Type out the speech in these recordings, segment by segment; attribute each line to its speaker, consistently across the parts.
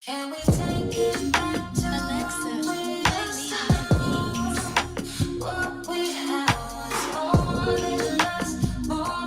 Speaker 1: Can we take it back to Alexa, what we had was more than last, more.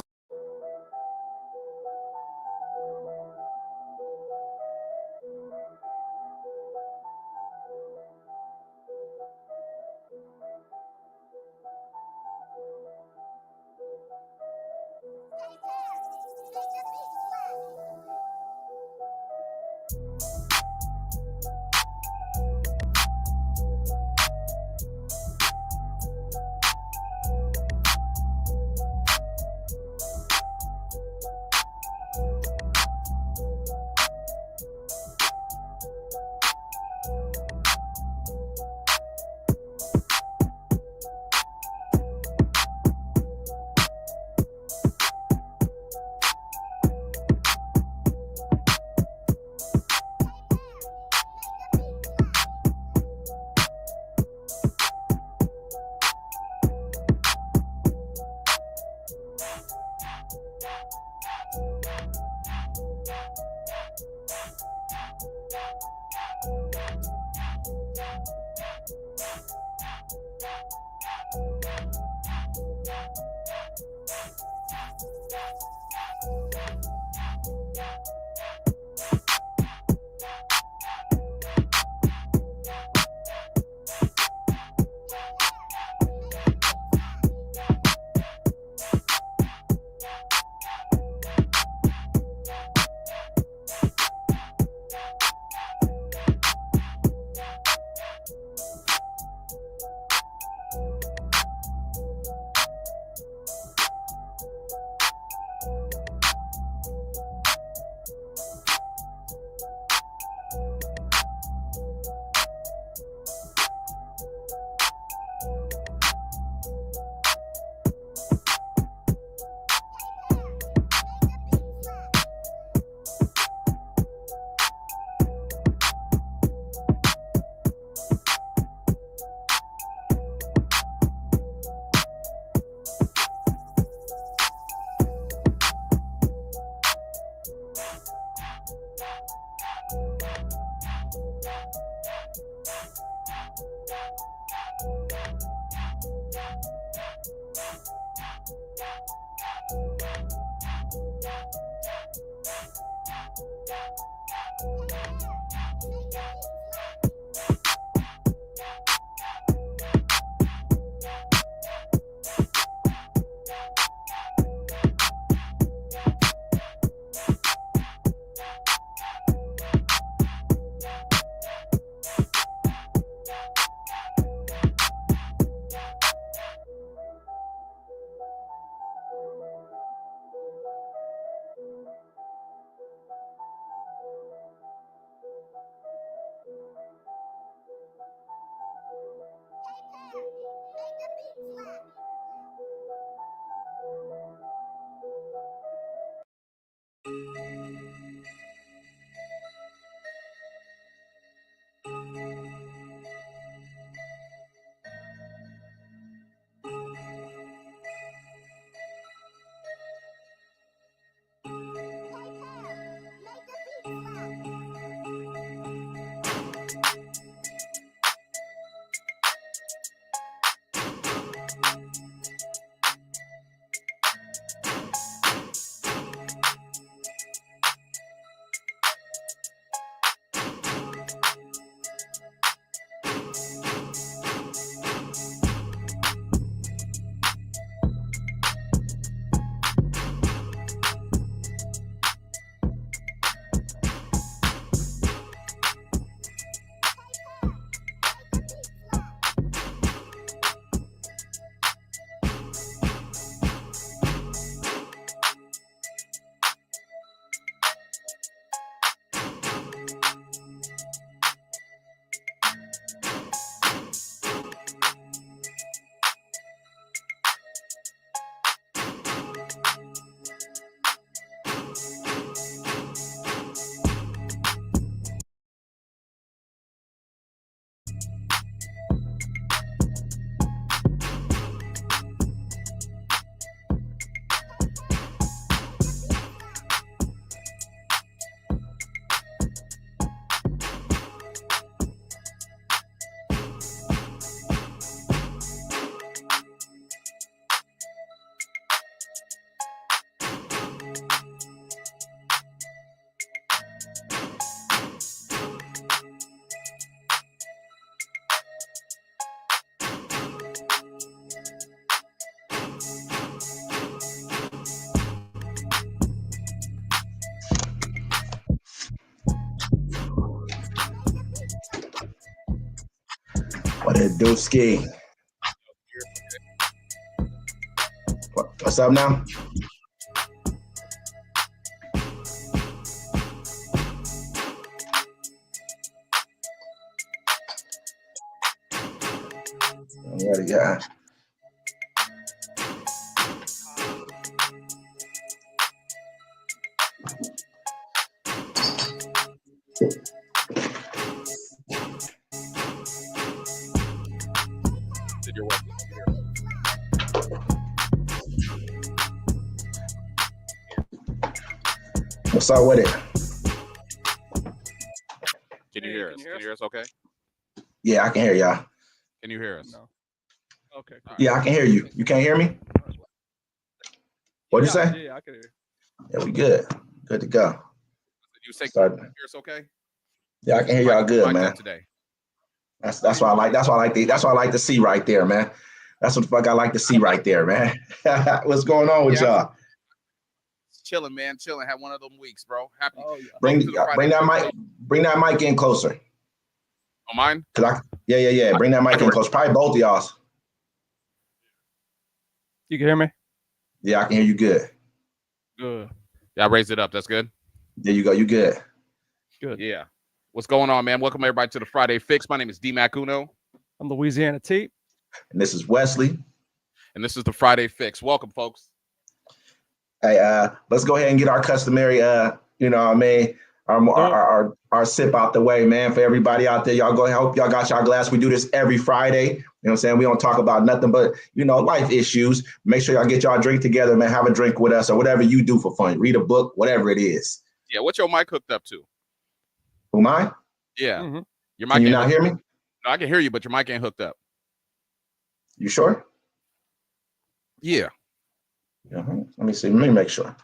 Speaker 2: What it do, Ski? What's up now? Alrighty, yeah.
Speaker 3: Did your work.
Speaker 2: What's up with it?
Speaker 3: Can you hear us? Can you hear us okay?
Speaker 2: Yeah, I can hear y'all.
Speaker 3: Can you hear us?
Speaker 4: No. Okay. Cool.
Speaker 2: Yeah, I can hear you. You can't hear me? What'd you say?
Speaker 4: Yeah, I can hear you.
Speaker 2: Yeah, we good. Good to go.
Speaker 3: You say
Speaker 2: Start.
Speaker 3: can you hear us okay?
Speaker 2: Yeah, I can hear y'all good,
Speaker 3: Mic'd
Speaker 2: man.
Speaker 3: up today.
Speaker 2: That's what I like. That's what I like to see right there, man. That's what the fuck I like to see right there, man. What's going on with y'all?
Speaker 3: Chilling, man. Chilling. Had one of them weeks, bro. Happy.
Speaker 4: Oh yeah.
Speaker 2: Bring
Speaker 3: to the Friday
Speaker 2: that mic in closer.
Speaker 3: Oh, mine?
Speaker 2: Yeah. Bring that mic in closer. Probably both of y'all.
Speaker 4: You can hear me?
Speaker 2: Yeah, I can hear you good.
Speaker 4: Good.
Speaker 3: Yeah, I raised it up. That's good.
Speaker 2: There you go. You good.
Speaker 4: Good.
Speaker 3: Yeah. What's going on, man? Welcome everybody to the Friday Fix. My name is D Mac Uno.
Speaker 4: I'm Louisiana T.
Speaker 2: And this is Wesley.
Speaker 3: And this is the Friday Fix. Welcome, folks.
Speaker 2: Hey, let's go ahead and get our customary, you know what I mean, our sip out the way, man, for everybody out there. Y'all go hope y'all got y'all glass. We do this every Friday. You know what I'm saying? We don't talk about nothing but, life issues. Make sure y'all get y'all drink together, man. Have a drink with us or whatever you do for fun. Read a book, whatever it is.
Speaker 3: Yeah, what's your mic hooked up to?
Speaker 2: Who, mine?
Speaker 3: Yeah.
Speaker 4: Mm-hmm.
Speaker 3: Your mic
Speaker 2: Can you
Speaker 3: ain't
Speaker 2: not
Speaker 3: hooked
Speaker 2: hear me?
Speaker 3: up. I can hear you, but your mic ain't hooked up.
Speaker 2: You sure?
Speaker 3: Yeah.
Speaker 2: Let me see. Let me make sure.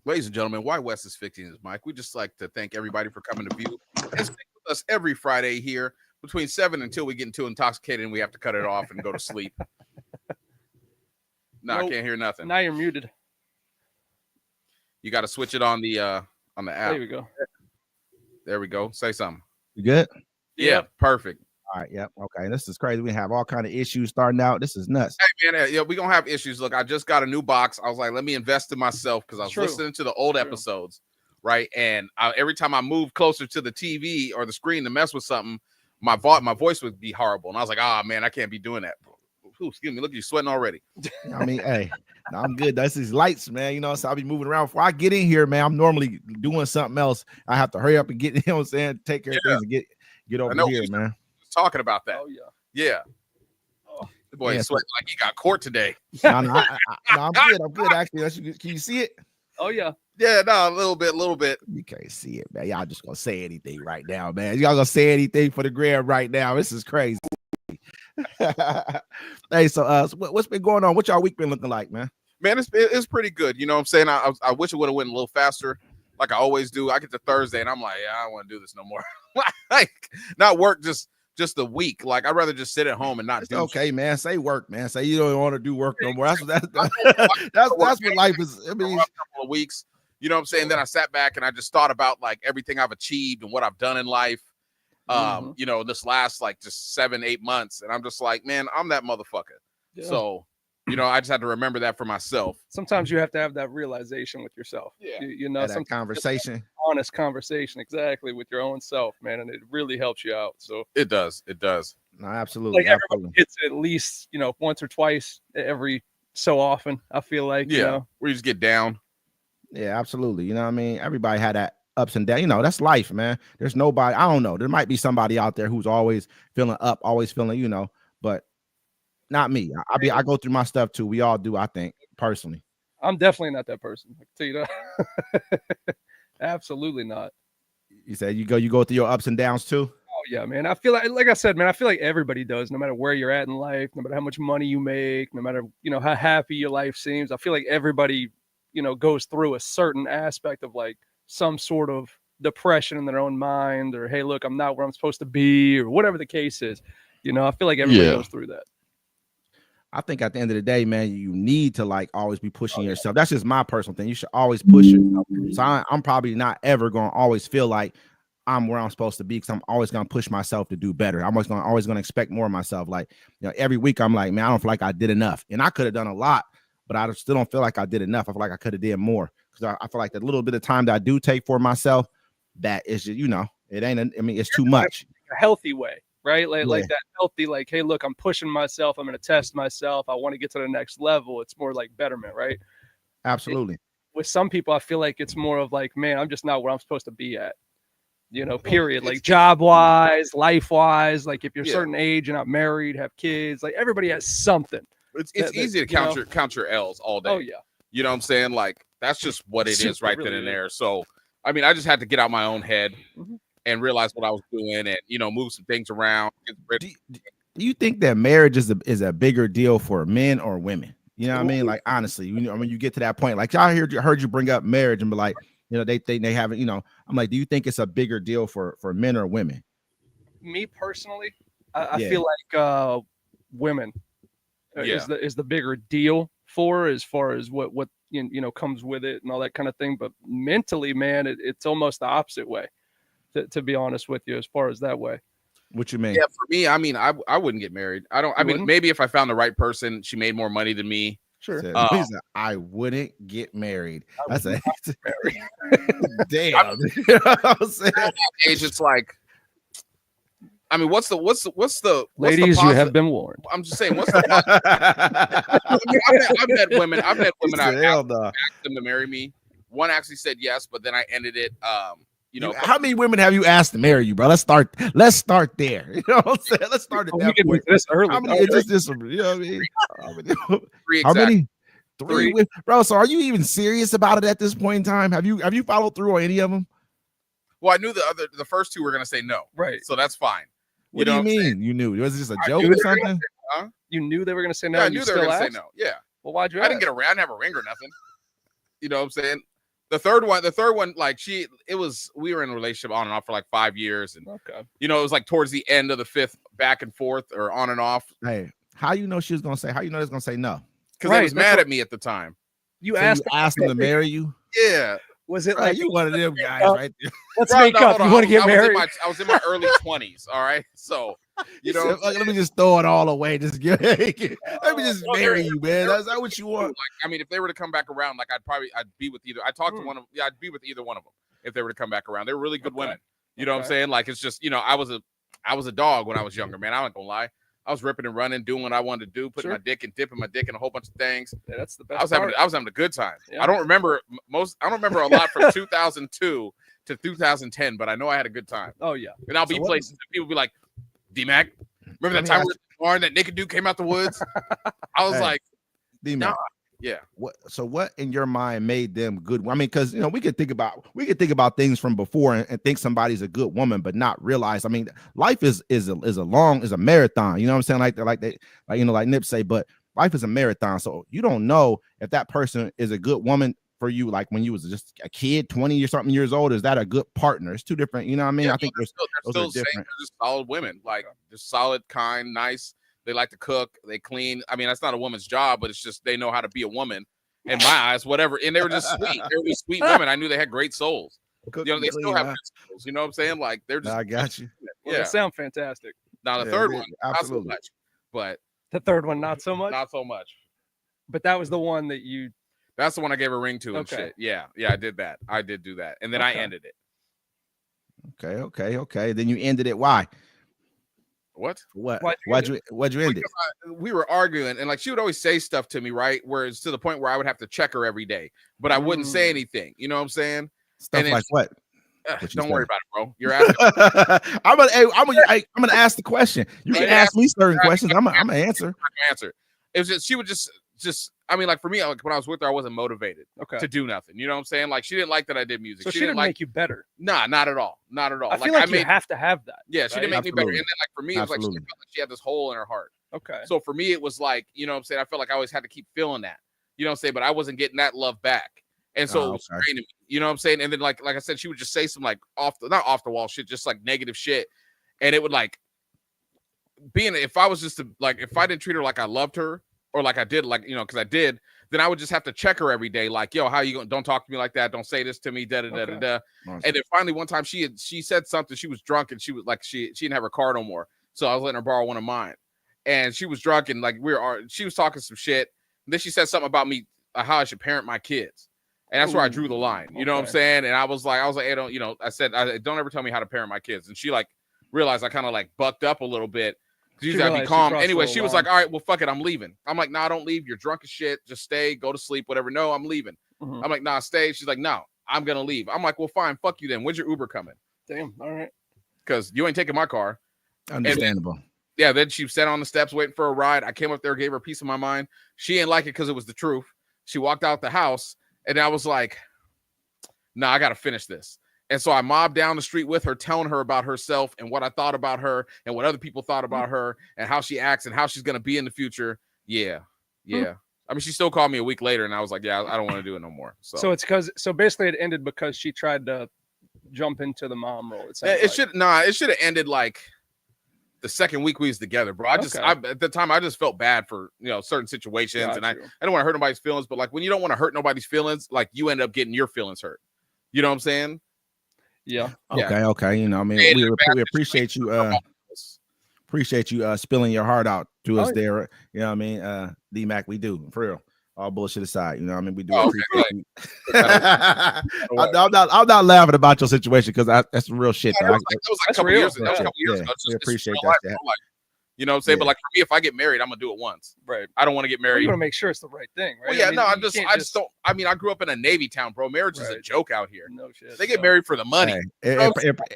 Speaker 3: Ladies and gentlemen, why Wes is fixing his mic. We just like to thank everybody for coming to view and stick with us every Friday here between 7 until we get too intoxicated and we have to cut it off and go to sleep. No,
Speaker 4: Nope.
Speaker 3: I can't hear nothing.
Speaker 4: Now you're muted.
Speaker 3: You got to switch it on the app.
Speaker 4: There we go.
Speaker 3: There we go. Say something.
Speaker 5: You good?
Speaker 3: Yeah, perfect.
Speaker 5: All right. Yep. Okay. This is crazy. We have all kind of issues starting out. This is nuts.
Speaker 3: Hey man, yeah, we're gonna have issues. Look, I just got a new box. I was like, let me invest in myself because I was
Speaker 4: True.
Speaker 3: listening to the old episodes, right? And every time I moved closer to the TV or the screen to mess with something, my voice would be horrible. And I was like, man, I can't be doing that. Ooh, excuse me, look, you're sweating already.
Speaker 5: I mean, hey, no, I'm good. That's these lights, man. You know, so I'll be moving around. Before I get in here, man, I'm normally doing something else. I have to hurry up and get, you know what I'm saying, take care of things and get over here, man.
Speaker 3: Talking about that.
Speaker 4: Oh yeah.
Speaker 3: Yeah. The boy
Speaker 5: Yeah,
Speaker 3: sweating like he got court today.
Speaker 5: No, I'm good. I'm good, actually. Can you see it?
Speaker 4: Oh yeah.
Speaker 3: Yeah, no, a little bit.
Speaker 5: You can't see it, man. Y'all just gonna say anything right now, man. Y'all gonna say anything for the gram right now. This is crazy. Hey, so what's been going on? What y'all week been looking like, man?
Speaker 3: Man, it's pretty good. You know what I'm saying? I wish it would have went a little faster, like I always do. I get to Thursday and I'm like, yeah, I don't want to do this no more. Like, not work just a week. Like, I'd rather just sit at home and not do
Speaker 5: Okay,
Speaker 3: shit.
Speaker 5: man. Say work, man. Say you don't want to do work no more. That's what life is. I mean,
Speaker 3: a couple of weeks. You know what I'm saying? Then I sat back and I just thought about like everything I've achieved and what I've done in life. You know, this last like just 7-8 months, and I'm just like, man, I'm that motherfucker.
Speaker 4: Yeah.
Speaker 3: So, you know, I just had to remember that for myself.
Speaker 4: Sometimes you have to have that realization with yourself.
Speaker 3: Yeah.
Speaker 4: You know,
Speaker 5: that
Speaker 4: some
Speaker 5: conversation.
Speaker 4: honest conversation exactly with your own self, man, and it really helps you out. So
Speaker 3: It does.
Speaker 5: No, absolutely.
Speaker 4: like everybody
Speaker 5: Absolutely.
Speaker 4: hits it at least, you know, once or twice every so often. I feel like,
Speaker 3: Yeah.
Speaker 4: you know,
Speaker 3: Where you just get down.
Speaker 5: Yeah, absolutely. You know what I mean? Everybody had that ups and downs. You know, that's life, man. There's nobody, I don't know. There might be somebody out there who's always feeling up, always feeling, you know, but not me. I go through my stuff too. We all do, I think, personally.
Speaker 4: I'm definitely not that person. I can tell you that. Absolutely not.
Speaker 5: You said you go through your ups and downs too?
Speaker 4: Oh yeah, man. I feel like I said, man, I feel like everybody does, no matter where you're at in life, no matter how much money you make, no matter, you know, how happy your life seems. I feel like everybody, you know, goes through a certain aspect of like some sort of depression in their own mind, or hey, look, I'm not where I'm supposed to be, or whatever the case is. You know, I feel like everybody goes through that.
Speaker 5: I think at the end of the day, man, you need to like always be pushing yourself. That's just my personal thing. You should always push yourself. So I'm probably not ever going to always feel like I'm where I'm supposed to be, because I'm always going to push myself to do better. I'm always going to expect more of myself. Like, you know, every week I'm like, man, I don't feel like I did enough, and I could have done a lot, but I still don't feel like I did enough. I feel like I could have did more, because I feel like the little bit of time that I do take for myself, that is just, you know, it ain't. I mean, it's too much.
Speaker 4: A healthy way, right? Like
Speaker 5: Yeah.
Speaker 4: that healthy, like, hey, look, I'm pushing myself. I'm going to test myself. I want to get to the next level. It's more like betterment, right?
Speaker 5: Absolutely.
Speaker 4: With some people, I feel like it's more of like, man, I'm just not where I'm supposed to be at. You know, period. Like job wise, life wise. Like if you're a certain age, you're not married, have kids. Like everybody has something.
Speaker 3: It's
Speaker 4: that-
Speaker 3: easy to
Speaker 4: you know?
Speaker 3: count your L's all day.
Speaker 4: Oh yeah.
Speaker 3: You know what I'm saying? Like, that's just what it is right
Speaker 4: Really
Speaker 3: then and
Speaker 4: is.
Speaker 3: there. So, I mean, I just had to get out my own head
Speaker 4: Mhm.
Speaker 3: and realize what I was doing and, you know, move some things around. Get rid-
Speaker 5: Do you think that marriage is a bigger deal for men or women? You know what I mean? Like, honestly, you know, when you get to that point, like I heard you bring up marriage and be like, you know, they haven't, you know, I'm like, do you think it's a bigger deal for men or women?
Speaker 4: Me personally, I
Speaker 5: Yeah.
Speaker 4: feel like women is the bigger deal for, as far as what you know comes with it and all that kind of thing. But mentally, man, it's almost the opposite way. To be honest with you, as far as that way.
Speaker 5: What you mean?
Speaker 3: Yeah, for me, I mean, I wouldn't get married. I mean,
Speaker 4: wouldn't?
Speaker 3: maybe if I found the right person, she made more money than me.
Speaker 4: Sure.
Speaker 5: Said,
Speaker 3: Oh.
Speaker 5: he said, I wouldn't get married.
Speaker 4: I
Speaker 5: That's a
Speaker 4: would
Speaker 5: damn. You know what I'm saying?
Speaker 3: Age, it's like, I mean, what's the
Speaker 4: Ladies, you
Speaker 3: positive-
Speaker 4: have been warned.
Speaker 3: I'm just saying, what's the I mean, I've met women. I've
Speaker 5: He
Speaker 3: asked
Speaker 5: said, hell no.
Speaker 3: them to marry me. One actually said yes, but then I ended it. You know,
Speaker 5: How many women have you asked to marry you, bro? Let's start there. You know what I'm saying? Let's start at
Speaker 4: Oh, we
Speaker 5: that
Speaker 4: can do
Speaker 5: point.
Speaker 4: this early.
Speaker 5: How many? It's just you know what I mean?
Speaker 3: three
Speaker 5: How
Speaker 3: exact-
Speaker 5: many?
Speaker 3: Three.
Speaker 5: Bro, so are you even serious about it at this point in time? Have you followed through on any of them?
Speaker 3: Well, I knew the first two were gonna say no,
Speaker 4: Right.
Speaker 3: so that's fine.
Speaker 5: What do
Speaker 3: know
Speaker 5: you
Speaker 3: what I'm saying?
Speaker 5: mean? You knew? Was it just a
Speaker 3: I
Speaker 5: joke
Speaker 3: knew
Speaker 5: or
Speaker 3: they were gonna
Speaker 5: something?
Speaker 3: Huh?
Speaker 4: You knew they were going to say no.
Speaker 3: Yeah, I
Speaker 4: and
Speaker 3: knew
Speaker 4: you
Speaker 3: they were
Speaker 4: still
Speaker 3: gonna say
Speaker 4: asked?
Speaker 3: no. Yeah,
Speaker 4: Well, why'd you
Speaker 3: I
Speaker 4: ask?
Speaker 3: didn't get a ring. I didn't have a ring or nothing. You know what I'm saying? The third one, like we were in a relationship on and off for like 5 years, and
Speaker 4: Okay.
Speaker 3: it was like towards the end of the fifth, back and forth or on and off,
Speaker 5: Hey, how you know she was gonna say? How you know it's gonna say no?
Speaker 3: because
Speaker 4: Right,
Speaker 3: they was
Speaker 4: that's
Speaker 3: mad
Speaker 4: what-
Speaker 3: at me at the time.
Speaker 4: You
Speaker 5: So
Speaker 4: asked.
Speaker 5: you asked him to marry you?
Speaker 3: Yeah,
Speaker 4: Was it
Speaker 5: Right,
Speaker 4: like
Speaker 5: you one of them guys,
Speaker 4: up.
Speaker 5: right there.
Speaker 4: let's
Speaker 3: Bro,
Speaker 4: make
Speaker 3: no,
Speaker 4: up?
Speaker 3: hold
Speaker 4: You
Speaker 3: on.
Speaker 4: want to get
Speaker 3: I
Speaker 4: married?
Speaker 3: was in my early 20s. All right, so
Speaker 5: You
Speaker 3: know,
Speaker 5: said, let me just throw it all away. Just let me just
Speaker 3: well,
Speaker 5: marry
Speaker 3: there-
Speaker 5: you, man. That's not what you want.
Speaker 3: like, I mean, if they were to come back around, like I'd be with either. I talked to
Speaker 4: Mm.
Speaker 3: one of, yeah, I'd be with either one of them if they were to come back around. They were really good
Speaker 4: Okay.
Speaker 3: women. You know what I'm
Speaker 4: Okay.
Speaker 3: saying? Like it's just, I was a dog when I was younger, man. I'm not gonna lie. I was ripping and running, doing what I wanted to do, putting
Speaker 4: Sure.
Speaker 3: my dick and dipping my dick in a whole bunch of things.
Speaker 4: Yeah, that's the best.
Speaker 3: I was having a good time.
Speaker 4: Yeah.
Speaker 3: I don't remember a lot from 2002 to 2010, but I know I had a good time.
Speaker 4: Oh yeah.
Speaker 3: And I'll
Speaker 5: So
Speaker 3: be
Speaker 5: what
Speaker 3: places and people be like, D-Mac, remember
Speaker 5: Let
Speaker 3: that
Speaker 5: me
Speaker 3: time
Speaker 5: ask
Speaker 3: we were at the barn that naked dude came out the woods? I was
Speaker 5: Hey.
Speaker 3: like,
Speaker 5: D-Man,
Speaker 3: nah. Yeah.
Speaker 5: what in your mind made them good? I mean, because we could think about things from before and think somebody's a good woman, but not realize. I mean, life is a marathon. You know what I'm saying? Like Nip say, but life is a marathon. So you don't know if that person is a good woman for you, like when you was just a kid, 20 or something years old. Is that a good partner? It's two different. You know what I mean?
Speaker 3: Yeah,
Speaker 5: I think
Speaker 3: they're
Speaker 5: those
Speaker 3: still
Speaker 5: are
Speaker 3: the same.
Speaker 5: different.
Speaker 3: They're just solid women, like just solid, kind, nice. They like to cook, they clean. I mean, that's not a woman's job, but it's just they know how to be a woman in my eyes, whatever. And they were just sweet. They were just sweet women. I knew they had great souls. They still have good souls. You know what I'm saying? Like they're just
Speaker 5: I got you.
Speaker 4: Well,
Speaker 3: yeah.
Speaker 4: They sound fantastic.
Speaker 3: Now the
Speaker 5: Yeah,
Speaker 3: third
Speaker 5: they-
Speaker 3: one, not so
Speaker 5: absolutely.
Speaker 3: much, but
Speaker 4: The third one, not so much.
Speaker 3: not so much.
Speaker 4: But that was the one that you.
Speaker 3: That's the one I gave a ring to and
Speaker 4: Okay.
Speaker 3: shit. Yeah, I did that. I did do that, and then I
Speaker 4: Okay.
Speaker 3: ended it.
Speaker 5: Okay. Then you ended it. Why?
Speaker 3: What?
Speaker 5: What?
Speaker 4: Why'd you
Speaker 5: Why'd you end it?
Speaker 3: We were arguing, and like she would always say stuff to me, right? Where it's to the point where I would have to check her every day, but I wouldn't say anything. You know what I'm saying?
Speaker 5: Stuff
Speaker 3: and
Speaker 5: like
Speaker 3: it's-
Speaker 5: what?
Speaker 3: Ugh,
Speaker 5: What you
Speaker 3: don't worry
Speaker 5: say?
Speaker 3: about it, bro. You're asking
Speaker 5: I'm gonna ask the question. You can
Speaker 3: Right.
Speaker 5: ask me certain
Speaker 3: Right.
Speaker 5: questions. I'm gonna answer.
Speaker 3: my answer. It was just she would just. I mean, like for me, like when I was with her, I wasn't motivated
Speaker 4: Okay.
Speaker 3: to do nothing. You know what I'm saying? Like she didn't like that I did music.
Speaker 4: So she
Speaker 3: didn't
Speaker 4: didn't
Speaker 3: like.
Speaker 4: make you better.
Speaker 3: Nah, not at all. Not at all.
Speaker 4: I feel like you
Speaker 3: made.
Speaker 4: have to have that.
Speaker 3: Yeah, she didn't
Speaker 4: right?
Speaker 3: make me better.
Speaker 5: Absolutely.
Speaker 3: And then like for me, it was like she
Speaker 5: Absolutely.
Speaker 3: felt like she had this hole in her heart.
Speaker 4: Okay.
Speaker 3: So for me, it was like, you know what I'm saying? I felt like I always had to keep feeling that. You know what I'm saying? But I wasn't getting that love back. And so it was
Speaker 5: okay.
Speaker 3: draining me. You know what I'm saying? And then like I said, she would just say some like not off the wall shit, just like negative shit. And it would like if I was just if I didn't treat her like I loved her or like I did, like, because I did, then I would just have to check her every day. Like, yo, how you going? Don't talk to me like that. Don't say this to me. Da da da da da. And then finally one time she said something. She was drunk and she was like, she didn't have her car no more. So I was letting her borrow one of mine. And she was drunk and like she was talking some shit. And then she said something about me, how I should parent my kids. And that's where I drew the line. You know what I'm
Speaker 4: Okay.
Speaker 3: saying? And I was like, hey, I said, don't ever tell me how to parent my kids. And she like realized I kind of like bucked up a little bit. Because usually I'd be
Speaker 4: realized she
Speaker 3: calm.
Speaker 4: crossed
Speaker 3: Anyway,
Speaker 4: the
Speaker 3: she was
Speaker 4: line.
Speaker 3: like, all right, well, fuck it. I'm leaving. I'm like, nah, don't leave. You're drunk as shit. Just stay, go to sleep, whatever. No, I'm leaving.
Speaker 4: Mhm.
Speaker 3: I'm like, nah, stay. She's like, no, I'm going to leave. I'm like, well, fine. Fuck you then. When's your Uber coming?
Speaker 4: Damn. All right.
Speaker 3: Because you ain't taking my car.
Speaker 5: Understandable.
Speaker 3: Yeah, then she sat on the steps waiting for a ride. I came up there, gave her a piece of my mind. She didn't like it because it was the truth. She walked out the house, and I was like, nah, I got to finish this. And so I mobbed down the street with her, telling her about herself and what I thought about her and what other people thought about her and how she acts and how she's going to be in the future. Yeah. I mean, she still called me a week later, and I was like, yeah, I don't want to do it no more.
Speaker 4: So it's so basically it ended because she tried to jump into the mom role. It
Speaker 3: should have ended like the second week we was together, bro. At the time I just felt bad for certain situations, and I don't want to hurt nobody's feelings, but like when you don't want to hurt nobody's feelings, like you end up getting your feelings hurt. You know what I'm saying?
Speaker 4: Yeah.
Speaker 5: Okay. I mean, we appreciate you. Appreciate you spilling your heart out to us there. You know what I mean? D-Mac, we do, for real. All bullshit aside, you know what I mean? We do appreciate you. I'm not laughing about your situation because that's real shit.
Speaker 3: That was like a couple years ago.
Speaker 5: We appreciate
Speaker 3: that.
Speaker 5: that.
Speaker 3: Like, you know what I'm saying?
Speaker 5: Yeah.
Speaker 3: But like for me, if I get married, I'm gonna do it once.
Speaker 4: Right.
Speaker 3: I don't want to get married.
Speaker 4: You want to make sure it's the right thing, right?
Speaker 3: Well, yeah,
Speaker 4: I mean,
Speaker 3: no,
Speaker 4: you
Speaker 3: I just don't. I mean, I grew up in a Navy town, bro. Marriage is a
Speaker 4: Right.
Speaker 3: joke out here.
Speaker 4: No shit.
Speaker 3: They get married for the money.
Speaker 5: Hey,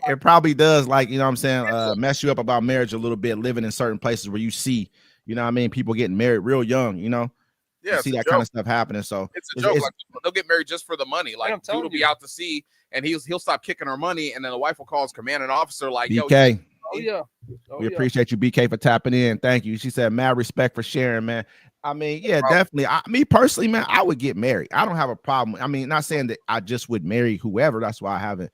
Speaker 5: it probably does, like, you know what I'm saying, mess you up about marriage a little bit, living in certain places where you see, you know what I mean, people getting married real young,
Speaker 3: Yeah,
Speaker 5: to
Speaker 3: it's
Speaker 5: see
Speaker 3: a
Speaker 5: that
Speaker 3: joke.
Speaker 5: kind of stuff happening. So
Speaker 3: It's a joke. Like they'll get married just for the money. Like
Speaker 4: I'm
Speaker 3: dude
Speaker 4: telling
Speaker 3: will be
Speaker 4: you.
Speaker 3: out to sea, and he'll stop kicking her money, and then the wife will call his commanding officer, like, "Yo,
Speaker 5: BK.
Speaker 4: Oh yeah. Oh,
Speaker 5: We
Speaker 4: yeah.
Speaker 5: appreciate you, BK, for tapping in. Thank you. She said, mad respect for sharing, man. I mean, yeah, definitely. Me personally, man, I would get married. I don't have a problem. I mean, not saying that I just would marry whoever. That's why I haven't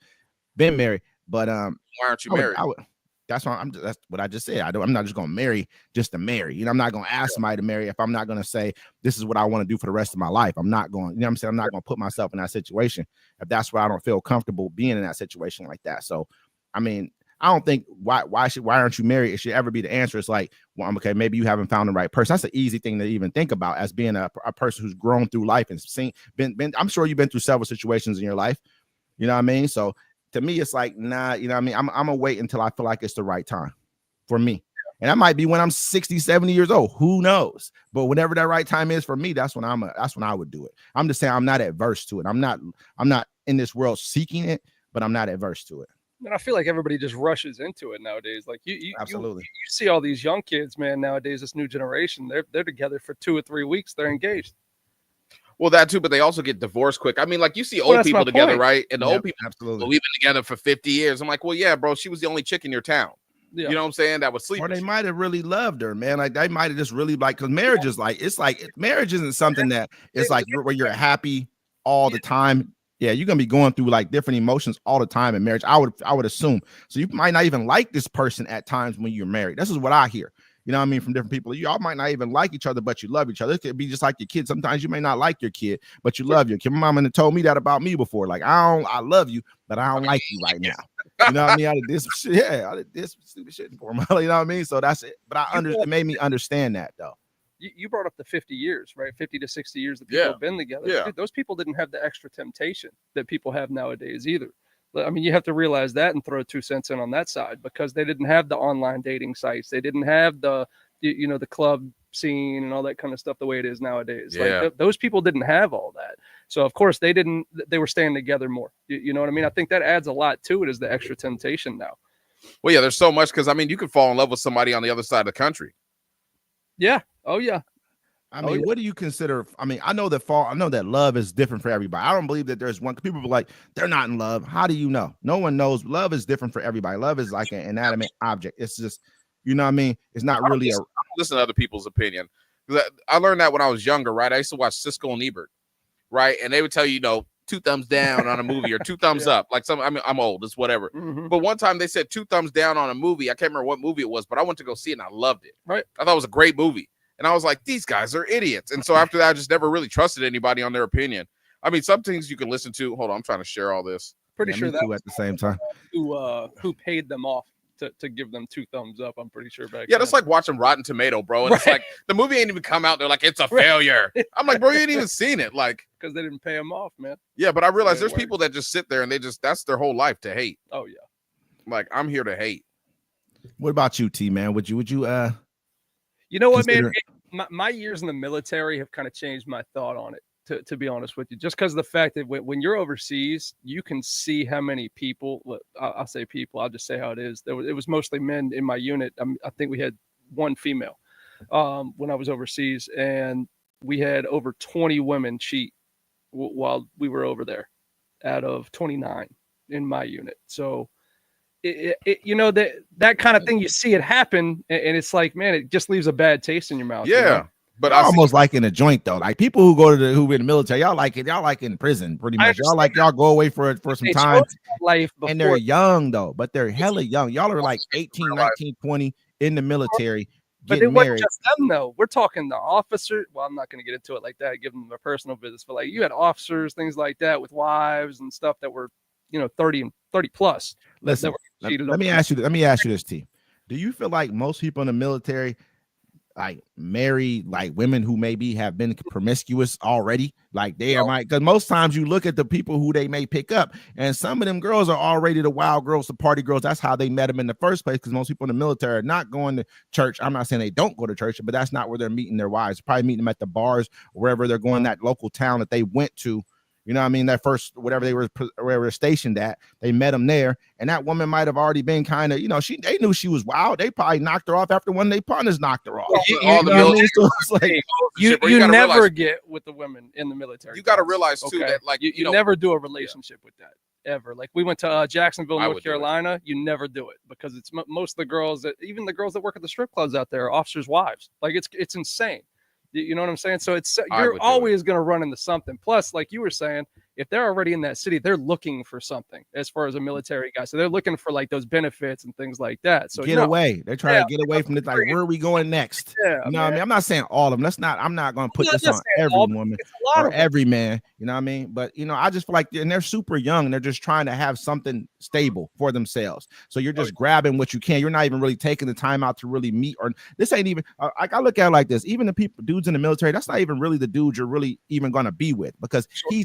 Speaker 5: been married. But
Speaker 3: why aren't you
Speaker 5: I would,
Speaker 3: married?"
Speaker 5: that's why that's what I just said. I'm not just gonna marry just to marry. You know, I'm not gonna ask somebody to marry if I'm not gonna say this is what I want to do for the rest of my life. I'm not going, you know what I'm saying? I'm not gonna put myself in that situation if that's where I don't feel comfortable being in that situation like that. So I mean, I don't think why aren't you married? It should ever be the answer. It's like, well, okay, maybe you haven't found the right person. That's an easy thing to even think about as being a person who's grown through life and been. I'm sure you've been through several situations in your life. You know what I mean? So to me, it's like, nah, you know what I mean? I'm gonna wait until I feel like it's the right time for me. And that might be when I'm 60, 70 years old. Who knows? But whenever that right time is for me, that's when I would do it. I'm just saying I'm not adverse to it. I'm not in this world seeking it, but I'm not adverse to it.
Speaker 4: And I feel like everybody just rushes into it nowadays. Like
Speaker 5: Absolutely.
Speaker 4: you see all these young kids, man, nowadays, this new generation, they're together for 2 or 3 weeks, they're engaged.
Speaker 3: Well, that too, but they also get divorced quick. I mean, like you see
Speaker 4: Well,
Speaker 3: old
Speaker 4: that's
Speaker 3: people
Speaker 4: my
Speaker 3: together,
Speaker 4: point.
Speaker 3: right? And the
Speaker 5: Yep,
Speaker 3: old people,
Speaker 5: absolutely.
Speaker 3: well, we've been together for 50 years. I'm like, well, yeah, bro, she was the only chick in your town.
Speaker 4: Yeah.
Speaker 3: You know what I'm saying? That would sleep.
Speaker 5: Or
Speaker 3: with
Speaker 5: they
Speaker 3: you.
Speaker 5: might have really loved her, man. Like they might have just really like, because marriage is like, it's like marriage isn't something that it's like where you're happy all the time. Yeah, you're gonna be going through like different emotions all the time in marriage. I would assume. So you might not even like this person at times when you're married. This is what I hear. You know what I mean? From different people. Y'all might not even like each other, but you love each other. It could be just like your kid. Sometimes you may not like your kid, but you love your kid. My mama told me that about me before. Like, I love you, but I don't like you right now. You know what I mean? I did this shit. Yeah, I did this stupid shit for him. You know what I mean? So that's it. But it made me understand that though.
Speaker 4: You brought up the 50 years, right? 50 to 60 years that people have been together.
Speaker 3: Yeah.
Speaker 4: Dude, those people didn't have the extra temptation that people have nowadays either. I mean, you have to realize that and throw 2 cents in on that side because they didn't have the online dating sites. They didn't have the club scene and all that kind of stuff the way it is nowadays.
Speaker 3: Yeah.
Speaker 4: Like those people didn't have all that. So of course they were staying together more. You know what I mean? I think that adds a lot to it as the extra temptation now.
Speaker 3: Well, yeah, there's so much because I mean, you could fall in love with somebody on the other side of the country.
Speaker 4: Yeah. Oh yeah.
Speaker 5: I mean, what do you consider? I mean, I know that love is different for everybody. I don't believe that there's one. People are like, they're not in love. How do you know? No one knows. Love is different for everybody. Love is like an inanimate object. It's just, you know what I mean? It's not really
Speaker 3: I don't listen to other people's opinion. I learned that when I was younger, right? I used to watch Siskel and Ebert, right? And they would tell you, 2 thumbs down on a movie or 2 thumbs up. Like I'm old, it's whatever.
Speaker 4: Mm-hmm.
Speaker 3: But one time they said 2 thumbs down on a movie. I can't remember what movie it was, but I went to go see it and I loved it.
Speaker 4: Right.
Speaker 3: I thought it was a great movie. And I was like, these guys are idiots. And so after that, I just never really trusted anybody on their opinion. I mean, some things you can listen to. Hold on, I'm trying to share all this.
Speaker 4: Pretty
Speaker 5: me
Speaker 4: sure that
Speaker 5: too
Speaker 4: was
Speaker 5: at the same time.
Speaker 4: who paid them off to give them 2 thumbs up. I'm pretty sure back
Speaker 3: Yeah,
Speaker 4: then.
Speaker 3: that's like watching Rotten Tomato, bro. And it's like the movie ain't even come out. They're like, it's a failure. I'm like, bro, you ain't even seen it. Like,
Speaker 4: because they didn't pay them off, man.
Speaker 3: yeah, but I realize
Speaker 4: Yeah,
Speaker 3: there's
Speaker 4: word.
Speaker 3: people that just sit there and that's their whole life to hate.
Speaker 4: Oh yeah.
Speaker 3: Like, I'm here to hate.
Speaker 5: What about you, T, man? Would you
Speaker 4: You know what, man?
Speaker 5: consider-
Speaker 4: My years in the military have kind of changed my thought on it, to be honest with you. Just because of the fact that when you're overseas, you can see how many people, I'll say people, I'll just say how it is. It was mostly men in my unit. I think we had 1 female when I was overseas, and we had over 20 women cheat while we were over there out of 29 in my unit. So that kind of thing, you see it happen, and it's like, man, it just leaves a bad taste in your mouth.
Speaker 3: Yeah.
Speaker 4: you know?
Speaker 3: But I
Speaker 5: almost like in a joint though? Like people who go to who in the military, y'all like it. Y'all like in prison, pretty
Speaker 4: I
Speaker 5: much. Y'all go away for some
Speaker 4: They
Speaker 5: time,
Speaker 4: chose life
Speaker 5: and they're
Speaker 4: before.
Speaker 5: young though. But they're hella young. Y'all are like 18, 19, 20 in the military,
Speaker 4: But it
Speaker 5: getting
Speaker 4: wasn't
Speaker 5: married.
Speaker 4: just them though. We're talking the officer. Well, I'm not going to get into it like that, give them their personal business. But like you had officers, things like that, with wives and stuff that were, 30 and 30 plus.
Speaker 5: Listen,
Speaker 4: that were cheated
Speaker 5: let
Speaker 4: on.
Speaker 5: me ask you this, T. Do you feel like most people in the military like marry like women who maybe have been promiscuous already? Like they are because most times you look at the people who they may pick up, and some of them girls are already the wild girls, the party girls. That's how they met them in the first place. Because most people in the military are not going to church. I'm not saying they don't go to church, but that's not where they're meeting their wives. Probably meeting them at the bars, wherever they're going, that local town that they went to. You know what I mean? That first, whatever they were stationed at, they met him there. And that woman might have already been kind of, they knew she was wild. They probably knocked her off after one of their partners knocked her off.
Speaker 3: All the
Speaker 5: know what I mean?
Speaker 3: military
Speaker 5: So it's like,
Speaker 4: You
Speaker 3: gotta
Speaker 4: never
Speaker 3: realize-
Speaker 4: get with the women in the military.
Speaker 3: You got to
Speaker 4: guys,
Speaker 3: realize too
Speaker 4: okay?
Speaker 3: that, like,
Speaker 4: you
Speaker 3: know,
Speaker 4: never do a relationship with that ever. Like we went to Jacksonville,
Speaker 3: I
Speaker 4: North
Speaker 3: would do it.
Speaker 4: Carolina. You never do it because it's most of the girls even the girls that work at the strip clubs out there are officers' wives. Like it's insane. You know what I'm saying? So
Speaker 3: I
Speaker 4: you're
Speaker 3: would do
Speaker 4: always going to run into something. Plus, like you were saying, if they're already in that city, they're looking for something as far as a military guy. So they're looking for like those benefits and things like that. So
Speaker 5: get away. They're trying to get away from it. Like, where are we going next?
Speaker 4: Yeah,
Speaker 5: You know what I mean? I'm not saying all of them. I'm not going to put
Speaker 4: I'm
Speaker 5: this
Speaker 4: not
Speaker 5: on
Speaker 4: saying
Speaker 5: every
Speaker 4: all, but
Speaker 5: woman
Speaker 4: it's a lot
Speaker 5: or
Speaker 4: of them.
Speaker 5: every man. You know what I mean? But, I just feel like, and they're super young. And they're just trying to have something stable for themselves. So you're just grabbing what you can. You're not even really taking the time out to really meet. Or this ain't even, like I look at it like this. Even the dudes in the military, that's not even really the dudes you're really even going to be with, because he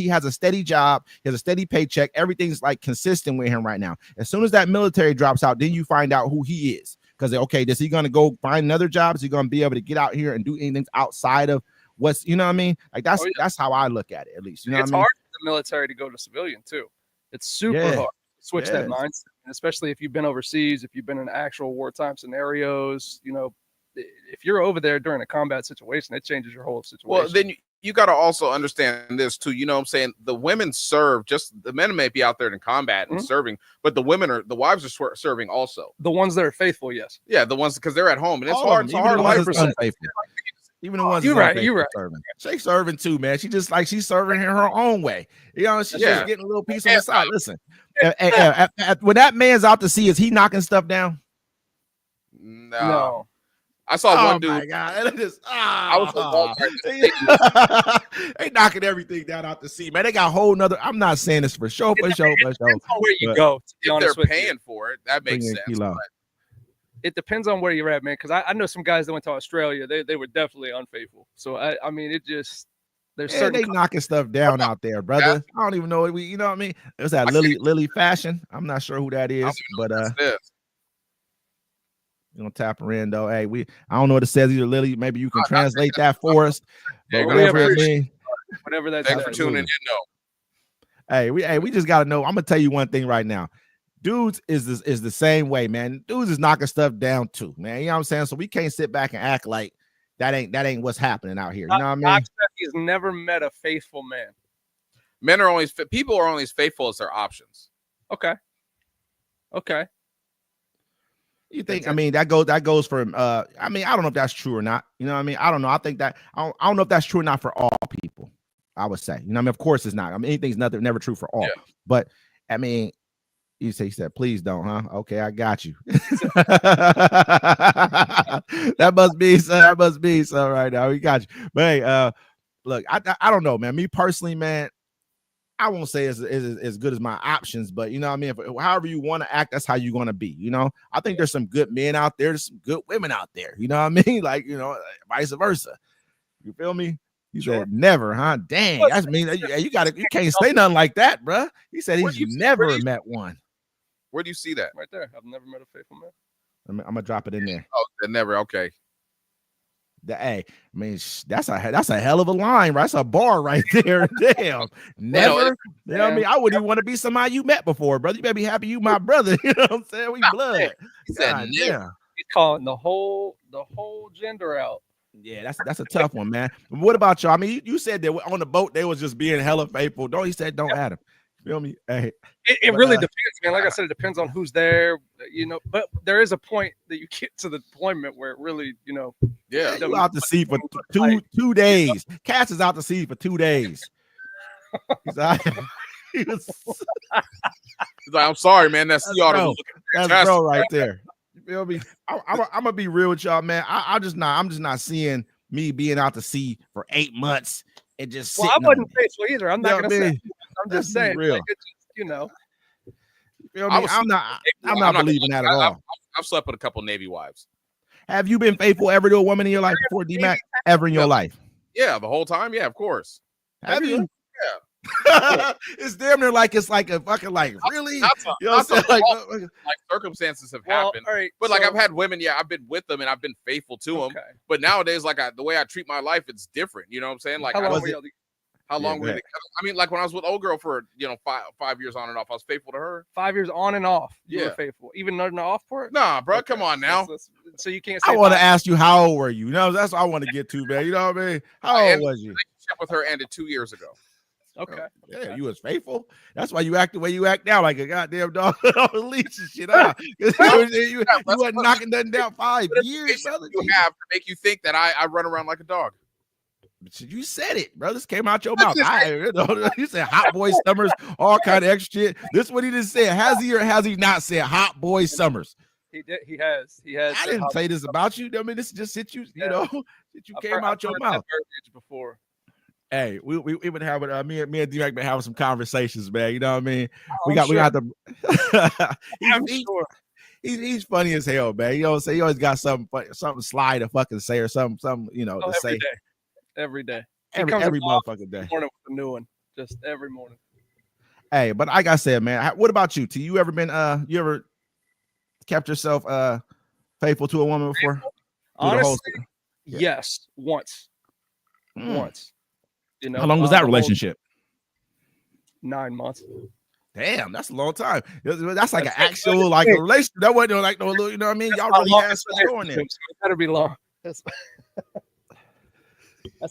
Speaker 5: has a steady job. He has a steady paycheck. Everything's like consistent with him right now. As soon as that military drops out, then you find out who he is. Because, okay, is he going to go find another job? Is he going to be able to get out here and do anything outside of what's, you know what I mean? Like that's how I look at it, at least. You know
Speaker 4: It's
Speaker 5: what I mean?
Speaker 4: hard for the military to go to civilian too. It's super hard to switch that mindset, and especially if you've been overseas, if you've been in actual wartime scenarios. If you're over there during a combat situation, it changes your whole situation.
Speaker 3: Well, then you got to also understand this too. You know what I'm saying? The women serve, just the men may be out there in combat and serving, but the wives are serving also.
Speaker 4: The ones that are faithful, yes.
Speaker 3: Yeah, the ones, because they're at home, and it's
Speaker 5: All
Speaker 3: hard.
Speaker 5: of
Speaker 3: It's
Speaker 5: them,
Speaker 3: a hard
Speaker 5: even the ones
Speaker 3: life.
Speaker 5: that's unfaithful. Even the ones
Speaker 4: You're
Speaker 5: that's
Speaker 4: right,
Speaker 5: unfaithful
Speaker 4: you're right.
Speaker 5: serving. She's serving too, man. She just like she's serving in her own way. She's just getting a little piece on the side. Listen, when that man's out to sea, is he knocking stuff down?
Speaker 3: No. I saw one dude.
Speaker 5: Oh my God!
Speaker 3: I was at Walmart.
Speaker 5: They knocking everything down out the sea, man. They got a whole nother. I'm not saying this for show.
Speaker 4: It depends on where you
Speaker 5: but-
Speaker 4: go. To be
Speaker 3: If
Speaker 4: honest
Speaker 3: they're
Speaker 4: with
Speaker 3: paying
Speaker 4: you.
Speaker 3: for it, that makes
Speaker 5: Bring in
Speaker 3: sense.
Speaker 5: kilo.
Speaker 3: but-
Speaker 4: It depends on where you're at, man. Because I know some guys that went to Australia. They were definitely unfaithful. So I mean, it just there's
Speaker 5: Yeah,
Speaker 4: certain
Speaker 5: they knocking stuff down out there, brother. I don't even know what you know what I mean. There's that Lily Fashion. I'm not sure who that is, but
Speaker 3: That's this.
Speaker 5: you know, tap her in though. Hey, I don't know what it says either, Lily. Maybe you can
Speaker 3: not
Speaker 5: translate that for us.
Speaker 3: Yeah,
Speaker 5: But
Speaker 3: you're gonna
Speaker 5: whatever it
Speaker 3: appreciate
Speaker 5: means.
Speaker 4: whatever that's.
Speaker 3: Thanks for
Speaker 5: Absolutely.
Speaker 3: tuning in. No,
Speaker 5: Hey, we just gotta know. I'm gonna tell you one thing right now. Dudes is the same way, man. Dudes is knocking stuff down too, man. You know what I'm saying? So we can't sit back and act like that ain't what's happening out here. You know what I mean?
Speaker 4: Doc said he's never met a faithful man.
Speaker 3: men are only people are only as faithful as their options.
Speaker 4: Okay.
Speaker 5: You think? I mean, that goes for. I mean, I don't know if that's true or not. You know what I mean? I don't know. I think that I don't know if that's true or not for all people. I would say. You know, what I mean, of course it's not. I mean, anything's never true for all.
Speaker 3: Yeah.
Speaker 5: But I mean, he said, please don't, huh? Okay, I got you. That must be so right now. We got you. But hey, look, I don't know, man. Me personally, man, I won't say it's as good as my options, but you know what I mean? However you want to act, that's how you're going to be. You know, I think there's some good men out there. There's some good women out there. You know what I mean? Like, you know, vice versa. You feel me? He said never, huh? Dang, that's mean. You can't say nothing like that, bruh. He said he's never met one.
Speaker 3: Where do you see that?
Speaker 4: Right there. I've never met a faithful man.
Speaker 5: I'm gonna drop it in there.
Speaker 3: Oh, never. Okay.
Speaker 5: Hey, I mean, that's a hell of a line, right? That's a bar right there. Damn, never. You know what I mean? I wouldn't even want to be somebody you met before, brother. You better be happy you my brother. You know what I'm saying? We blood.
Speaker 3: He said
Speaker 5: God
Speaker 3: never.
Speaker 5: damn.
Speaker 4: He's calling the whole gender out.
Speaker 5: Yeah, that's a tough one, man. What about y'all? I mean, you said that on the boat they was just being hella faithful. Don't he said don't add him. Feel me? Hey,
Speaker 4: It really depends, man. Like I said, it depends on who's there, you know. But there is a point that you get to the deployment where it really, you know.
Speaker 3: Yeah.
Speaker 5: you out to sea for two days. Cass is out to sea for 2 days. He's out. He was,
Speaker 3: He's like, I'm sorry, man. That's y'all.
Speaker 5: bro.
Speaker 3: Looking
Speaker 5: That's
Speaker 3: fantastic.
Speaker 5: bro right there. You feel me? I'm gonna be real with y'all, man. I'm just not seeing me being out to sea for 8 months and just
Speaker 4: Well,
Speaker 5: sitting
Speaker 4: I wasn't
Speaker 5: on it.
Speaker 4: faithful either. I'm not
Speaker 5: You know
Speaker 4: gonna
Speaker 5: what I
Speaker 4: say.
Speaker 5: mean?
Speaker 4: I'm
Speaker 5: Let's
Speaker 4: just
Speaker 5: be
Speaker 4: saying,
Speaker 5: real.
Speaker 4: like, it's just, you know.
Speaker 5: You feel
Speaker 3: I
Speaker 5: me?
Speaker 3: was-
Speaker 5: I'm not
Speaker 3: I'm not
Speaker 5: believing that at all.
Speaker 3: I've slept with a couple Navy wives.
Speaker 5: Have you been faithful ever to a woman in your life before, D-Mac? Ever in your life?
Speaker 3: Yeah, the whole time. Yeah, of course.
Speaker 5: Have you?
Speaker 3: Yeah.
Speaker 5: It's damn near like it's like a fucking like really.
Speaker 3: That's a,
Speaker 5: You know what I'm
Speaker 3: that's
Speaker 5: saying?
Speaker 3: a-
Speaker 5: Like,
Speaker 3: like circumstances have
Speaker 4: Well,
Speaker 3: happened.
Speaker 4: all right.
Speaker 3: But like
Speaker 4: so-
Speaker 3: I've had women, yeah, I've been with them and I've been faithful to them.
Speaker 4: Okay.
Speaker 3: But nowadays, like the way I treat my life, it's different. You know what I'm saying? Like
Speaker 4: How long
Speaker 5: was
Speaker 4: were
Speaker 5: it-
Speaker 4: y'all
Speaker 3: How
Speaker 5: Yeah,
Speaker 3: long
Speaker 5: go
Speaker 3: were we
Speaker 5: ahead.
Speaker 3: together? I mean, like when I was with old girl for 5 years on and off, I was faithful to her.
Speaker 4: 5 years on and off. You
Speaker 3: Yeah.
Speaker 4: were faithful, even on the off part.
Speaker 3: Nah, bro,
Speaker 4: Okay,
Speaker 3: come on now.
Speaker 4: so you can't say
Speaker 5: I want to
Speaker 4: 5
Speaker 5: ask you, how old were you? You know, that's what I want to get to, man. You know what I mean? How old was you?
Speaker 3: Relationship with her ended 2 years ago.
Speaker 4: Okay.
Speaker 5: Yeah, you was faithful. That's why you act the way you act now, like a goddamn dog on the leash and shit. Huh? you wasn't knocking nothing down 5 years, brother.
Speaker 3: You have to make you think that I run around like a dog.
Speaker 5: You said it, bro. This came out your mouth. You said hot boy summers, all kind of extra shit. This is what he just said. Has he or has he not said hot boy summers?
Speaker 4: He did. He has.
Speaker 5: I didn't say this about you. I mean, this just hit you. You know, that you came out your mouth
Speaker 4: before.
Speaker 5: Hey, we been having me and D-Mac been having some conversations, man. You know what I mean?
Speaker 4: Oh,
Speaker 5: we got the.
Speaker 4: I'm sure.
Speaker 5: He's funny as hell, man. You know what I'm saying? He always got something sly to fucking say or something you know, to say.
Speaker 4: Every day.
Speaker 5: Every motherfucking day.
Speaker 4: Morning with a new one. Just every morning.
Speaker 5: Hey, but like I said, man, what about you? T, you ever been you ever kept yourself faithful to a woman before?
Speaker 4: Honestly,
Speaker 5: Yeah.
Speaker 4: yes, once.
Speaker 5: Mm.
Speaker 4: Once. You know,
Speaker 5: How long was that relationship?
Speaker 4: 9 months.
Speaker 5: Damn, that's a long time. That's like an actual like a relationship. That wasn't like no little, you know what I mean? Y'all really had some going there.
Speaker 4: It better be long. That's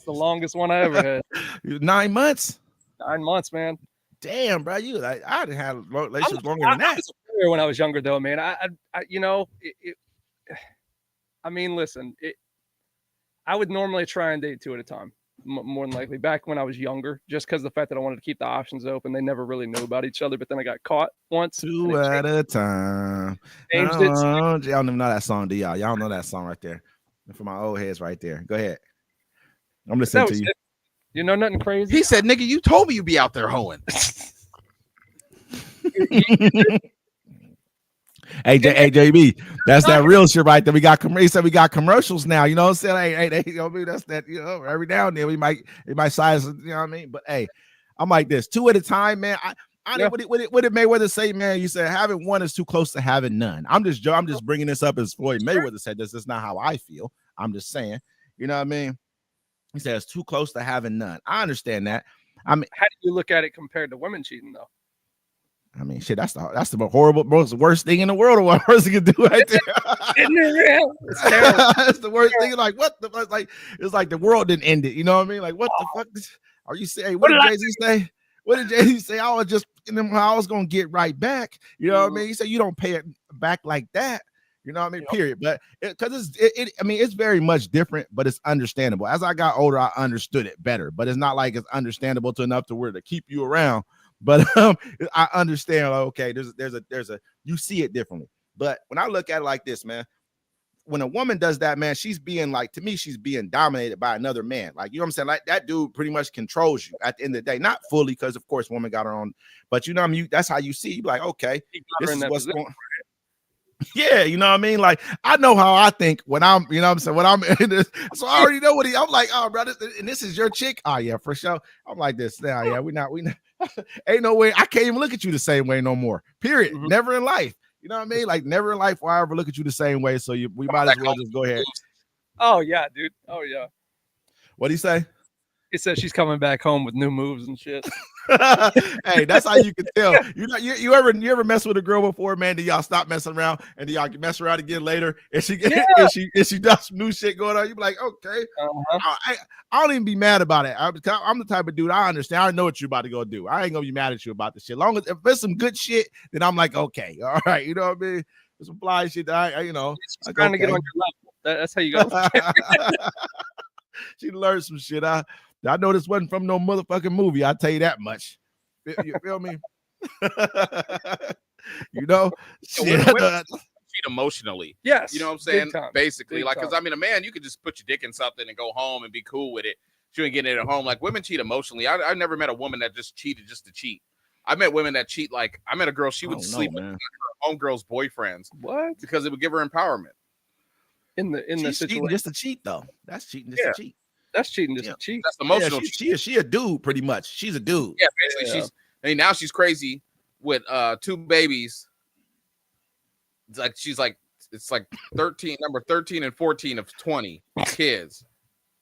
Speaker 4: the longest one I ever had.
Speaker 5: 9 months.
Speaker 4: 9 months, man.
Speaker 5: Damn, bro, you like I didn't have relationships longer than that.
Speaker 4: I was a player when I was younger, though, man. I you know, I mean, listen, I would normally try and date 2 at a time, more than likely. Back when I was younger, just because the fact that I wanted to keep the options open, they never really knew about each other. But then I got caught once.
Speaker 5: 2 at a time.
Speaker 4: Changed it.
Speaker 5: Y'all don't even know that song, do y'all? Y'all know that song right there. For my old heads, right there. Go ahead. I'm listening to you.
Speaker 4: It. You know, nothing crazy.
Speaker 3: He said, "Nigga, you told me you be out there hoeing."
Speaker 5: Hey, JB, that's that real shit right there. We got commercials now. You know what I'm saying? Hey, you know what I mean? That's that. You know, every now and then it might size. You know what I mean? But hey, I'm like this 2 at a time, man. What did Mayweather say, man? You said having one is too close to having none. I'm just bringing this up as Floyd Mayweather said this. That's not how I feel. I'm just saying. You know what I mean? He said it's too close to having none. I understand that. I mean,
Speaker 4: how do you look at it compared to women cheating, though?
Speaker 5: I mean, shit, that's the horrible, most worst thing in the world. What a person can do right there.
Speaker 4: Isn't it real? It's terrible.
Speaker 5: That's the worst thing. Like, what the fuck? Like, it's like the world didn't end it. You know what I mean? Like, what the fuck are you saying? What did Jay-Z say? What did Jay-Z say? I was just I was gonna get right back. You know what I mean? He said you don't pay it back like that. You know what I mean? Period. But because I mean, it's very much different, but it's understandable. As I got older, I understood it better. But it's not like it's understandable to enough to where to keep you around. But I understand. Like, okay, there's a you see it differently. But when I look at it like this, man, when a woman does that, man, she's being like, to me, she's being dominated by another man. Like, you know what I'm saying? Like, that dude pretty much controls you at the end of the day. Not fully, because of course woman got her own, but you know what I mean? That's how you see. You be like, okay, this is what's going on. Yeah, you know what I mean? Like, I know how I think when I'm, you know what I'm saying, when I'm in this, so I already know what I'm like, oh, brother, and this is your chick. Oh, yeah, for sure. I'm like this now. Yeah, we not ain't no way. I can't even look at you the same way no more. Period. Mm-hmm. Never in life. You know what I mean? Like, never in life will I ever look at you the same way. So we might as well just go ahead.
Speaker 4: Oh, yeah, dude. Oh, yeah.
Speaker 5: What'd he say?
Speaker 4: He said she's coming back home with new moves and shit.
Speaker 5: Hey, that's how you can tell. You ever mess with a girl before, man? Do y'all stop messing around and do y'all mess around again later? And she does some new shit going on. You be like, okay, I don't even be mad about it. I'm the type of dude. I understand. I know what you're about to go do. I ain't gonna be mad at you about this shit. Long as if there's some good shit, then I'm like, okay, all right. You know what I mean? There's some fly shit that I you know.
Speaker 4: She's trying to get on your level. That's how you go.
Speaker 5: She learned some shit. I know this wasn't from no motherfucking movie. I'll tell you that much. You feel me? You know? Shit.
Speaker 3: Cheat emotionally.
Speaker 4: Yes.
Speaker 3: You know what I'm saying? Basically.
Speaker 4: Big
Speaker 3: like, because
Speaker 4: time.
Speaker 3: I mean, a man, you could just put your dick in something and go home and be cool with it. She ain't getting it at home. Like, women cheat emotionally. I never met a woman that just cheated just to cheat. I met women that cheat. Like, I met a girl, she would sleep with her homegirl's boyfriends.
Speaker 4: What?
Speaker 3: Because it would give her empowerment.
Speaker 4: In the situation.
Speaker 5: Cheating just to cheat, though. That's cheating just to cheat.
Speaker 4: That's cheating just to cheat.
Speaker 3: That's emotional.
Speaker 5: Yeah, she a dude, pretty much. She's a dude.
Speaker 3: Yeah, basically, now she's crazy with 2 babies. It's like 13 and 14 of 20 kids.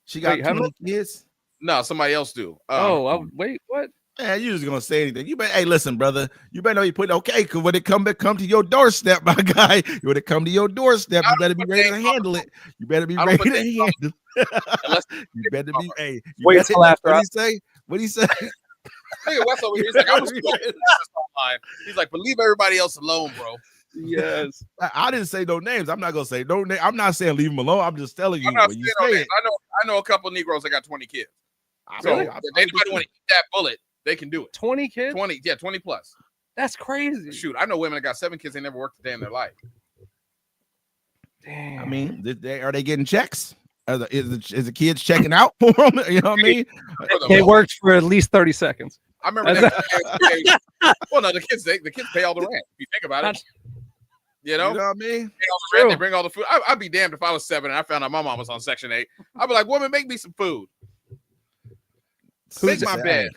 Speaker 5: She got 20 kids.
Speaker 3: No, somebody else do.
Speaker 4: Wait, what?
Speaker 5: Man, you just gonna say anything. You better, hey, listen, brother. You better know you put okay, because when it come to your doorstep, my guy, when it come to your doorstep, you better be ready to handle it. You better be ready to handle it. You better be, hey,
Speaker 4: Wait till after.
Speaker 5: What he say? What he say?
Speaker 3: Nigga Wes over here, he's like, I was online. He's like, but leave everybody else alone, bro.
Speaker 4: Yes.
Speaker 5: I didn't say no names. I'm not gonna say no name. I'm not saying leave him alone. I'm just telling you
Speaker 3: I'm not
Speaker 5: when
Speaker 3: saying
Speaker 5: you
Speaker 3: no
Speaker 5: say
Speaker 3: names.
Speaker 5: it.
Speaker 3: I know a couple of Negroes that got 20 kids. So
Speaker 5: Really?
Speaker 3: if anybody want to eat that bullet, they can do it.
Speaker 4: 20 kids?
Speaker 3: 20 plus.
Speaker 4: That's crazy.
Speaker 3: Shoot, I know women that got 7 kids. They never worked a day in their life.
Speaker 4: Damn.
Speaker 5: I mean, are they getting checks? Is the kids checking out for them? You know what I mean?
Speaker 4: They worked for at least 30 seconds.
Speaker 3: I remember that. Well, no, the kids pay all the rent. If you think about it, you know
Speaker 5: You know what I mean?
Speaker 3: pay all the rent, they bring all the food. I'd be damned if I was 7 and I found out my mom was on Section 8. I'd be like, woman, make me some food. Make my bed.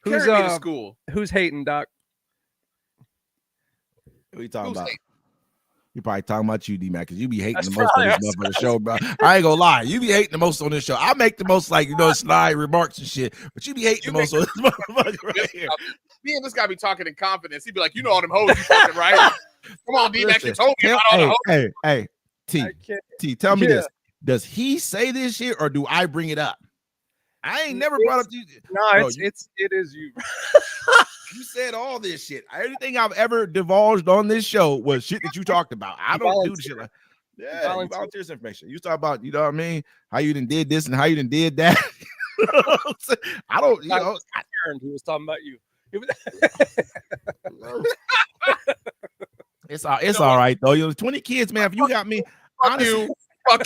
Speaker 4: Who's
Speaker 3: Carry me to school.
Speaker 4: Who's hating, Doc?
Speaker 5: What you talking
Speaker 3: Who's
Speaker 5: about?
Speaker 3: hating?
Speaker 5: You probably talking about you, D-Mac, because you be hating
Speaker 4: That's
Speaker 5: the most on this
Speaker 4: probably-
Speaker 5: motherfucking show, bro. I ain't gonna lie. You be hating the most on this show. I make the most, like, snide remarks and shit, but you be hating
Speaker 3: You
Speaker 5: the most on this motherfucker right here.
Speaker 3: Me and this guy be talking in confidence. He'd be like, you know all them hoes you fucking, right? Come on, D-Mac, you
Speaker 5: Listen,
Speaker 3: told me about all the hoes.
Speaker 5: hey, T, tell me this. Does he say this shit or do I bring it up? I ain't never brought up you.
Speaker 4: No,
Speaker 5: Bro,
Speaker 4: it is you.
Speaker 5: You said all this shit. Everything I've ever divulged on this show was shit that you talked about. I don't do shit like you volunteer information. You talk about, you know what I mean? How you done did this and how you done did that. I don't, you know.
Speaker 4: He was talking about you.
Speaker 5: It's all right though. 20 kids, man. If you got me,
Speaker 3: Fuck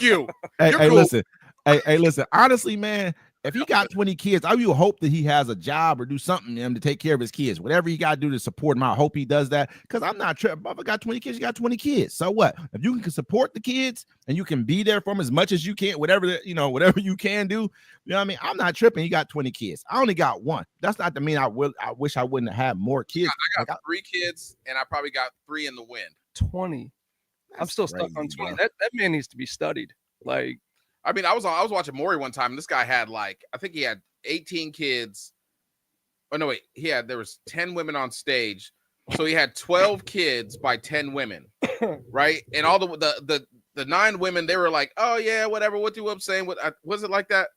Speaker 3: you.
Speaker 5: Hey,
Speaker 3: You're
Speaker 5: hey,
Speaker 3: cool.
Speaker 5: listen. Hey, listen. Honestly, man, if he got 20 kids, I will hope that he has a job or do something to take care of his kids. Whatever he got to do to support him, I hope he does that. Because I'm not tripping. If I got 20 kids, you got 20 kids. So what? If you can support the kids and you can be there for them as much as you can, whatever you can do, you know what I mean? I'm not tripping. You got 20 kids. I only got one. That's not to mean I wish I wouldn't have had more kids.
Speaker 3: I got 3 kids, and I probably got 3 in the wind.
Speaker 4: 20. I'm still stuck on 20. That man needs to be studied. Like,
Speaker 3: I mean, I was watching Maury one time, and this guy had I think he had 18 kids. Oh no, wait, there was 10 women on stage, so he had 12 kids by 10 women, right? And all the 9 women, they were like, oh yeah, whatever. What you up saying? What was it like that?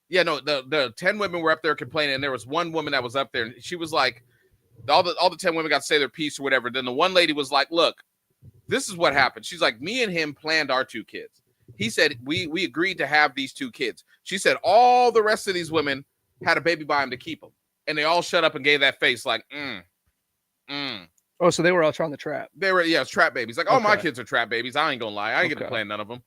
Speaker 3: Yeah, no, the 10 women were up there complaining, and there was one woman that was up there, and she was like, all the 10 women got to say their piece or whatever. Then the one lady was like, look, this is what happened. She's like, me and him planned our 2 kids. He said, we agreed to have these 2 kids. She said, all the rest of these women had a baby by him to keep them. And they all shut up and gave that face like,
Speaker 4: Oh, so they were all trying to trap.
Speaker 3: They were, it's trap babies. Like, oh, my
Speaker 4: Okay.
Speaker 3: kids are trap babies. I ain't gonna lie. I ain't get to plan none of them.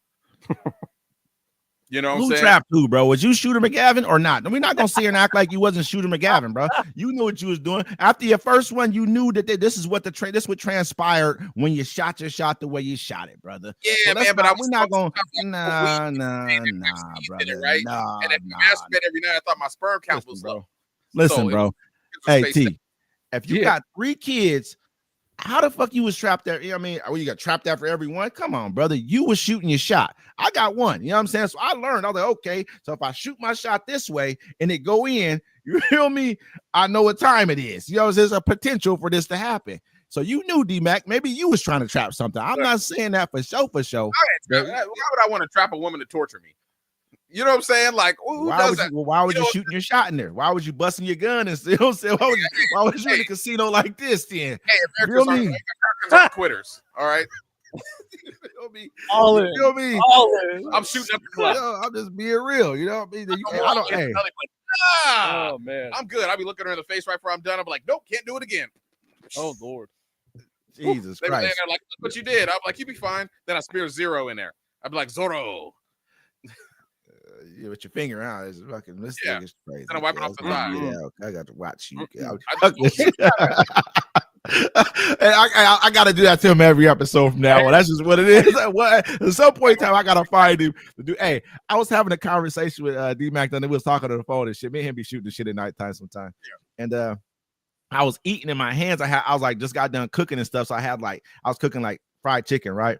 Speaker 3: You know what I'm
Speaker 5: Who
Speaker 3: saying?
Speaker 5: trapped who, bro? Was you Shooter McGavin or not? We're not gonna sit here and act like you wasn't Shooter McGavin, bro. You knew what you was doing. After your first one, you knew that this is what transpired when you shot your shot the way you shot it, brother.
Speaker 3: Yeah,
Speaker 5: So
Speaker 3: man, but
Speaker 5: we're not gonna nah, brother.
Speaker 3: Right?
Speaker 5: Nah,
Speaker 3: And if you masturbate every night, I thought my sperm count was low.
Speaker 5: Listen,
Speaker 3: So,
Speaker 5: bro.
Speaker 3: it was
Speaker 5: Hey,
Speaker 3: space
Speaker 5: T, if you got 3 kids, how the fuck you was trapped there? You know what I mean? You got trapped after every one? Come on, brother. You was shooting your shot. I got one. You know what I'm saying? So I learned. I was like, okay, so if I shoot my shot this way and it go in, you feel me? I know what time it is. You know, there's a potential for this to happen. So you knew, D-Mac, maybe you was trying to trap something. I'm not saying that for show.
Speaker 3: Why would I want to trap a woman to torture me? You know what I'm saying? Like, who does that?
Speaker 5: Why was you shooting your shot in there? Why was you busting your gun and still say, why was you in a casino like this then?
Speaker 3: Hey, Americans are quitters. All right.
Speaker 5: You feel me?
Speaker 4: All in.
Speaker 5: You feel me?
Speaker 4: All in.
Speaker 3: I'm shooting up the club.
Speaker 5: I'm just being real. You know what I mean?
Speaker 4: Oh man.
Speaker 3: I'm good. I'll be looking her in the face right before I'm done. I'm like, nope, can't do it again.
Speaker 4: Oh Lord.
Speaker 5: Jesus
Speaker 3: They were laying
Speaker 5: Christ.
Speaker 3: there like, look what you did. I'm like, you be fine. Then I spear Zero in there. I'd be like, Zorro.
Speaker 5: Yeah, with your finger out is fucking this
Speaker 3: Yeah.
Speaker 5: thing is crazy.
Speaker 3: And I wipe it off the thigh.
Speaker 5: Yeah, I got to watch you.
Speaker 3: I
Speaker 5: And I got to do that to him every episode from now on. That's just what it is. At some point in time, I got to find him to do. Hey, I was having a conversation with D-Mac, and we was talking on the phone and shit. Me and him be shooting the shit at nighttime sometimes. Yeah. And I was eating in my hands. I was like, just got done cooking and stuff. So I was cooking like fried chicken, right?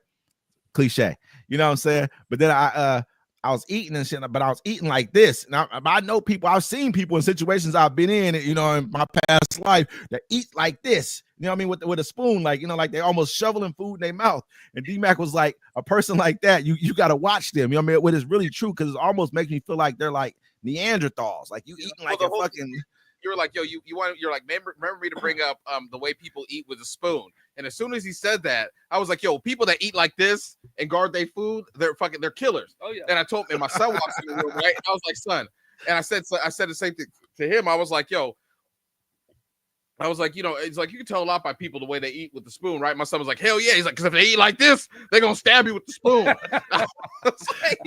Speaker 5: Cliche. You know what I'm saying? But then I I was eating and shit, but I was eating like this. And I know people, I've seen people in situations I've been in, you know, in my past life that eat like this. You know what I mean? With a spoon, like, you know, like they almost shoveling food in their mouth. And D-Mac was like, a person like that, you got to watch them. You know what I mean? What is really true, because it almost makes me feel like they're like Neanderthals. Like you eating like a fucking...
Speaker 3: You were like, yo, you're like, remember me to bring up the way people eat with a spoon. And as soon as he said that, I was like, yo, people that eat like this and guard their food, they're killers.
Speaker 4: Oh yeah.
Speaker 3: And I told him, my son walks in the room, right? And I was like, son, and I said the same thing to him. I was like, yo, you know, it's like you can tell a lot by people the way they eat with the spoon, right? My son was like, hell yeah. He's like, because if they eat like this, they're gonna stab you with the spoon.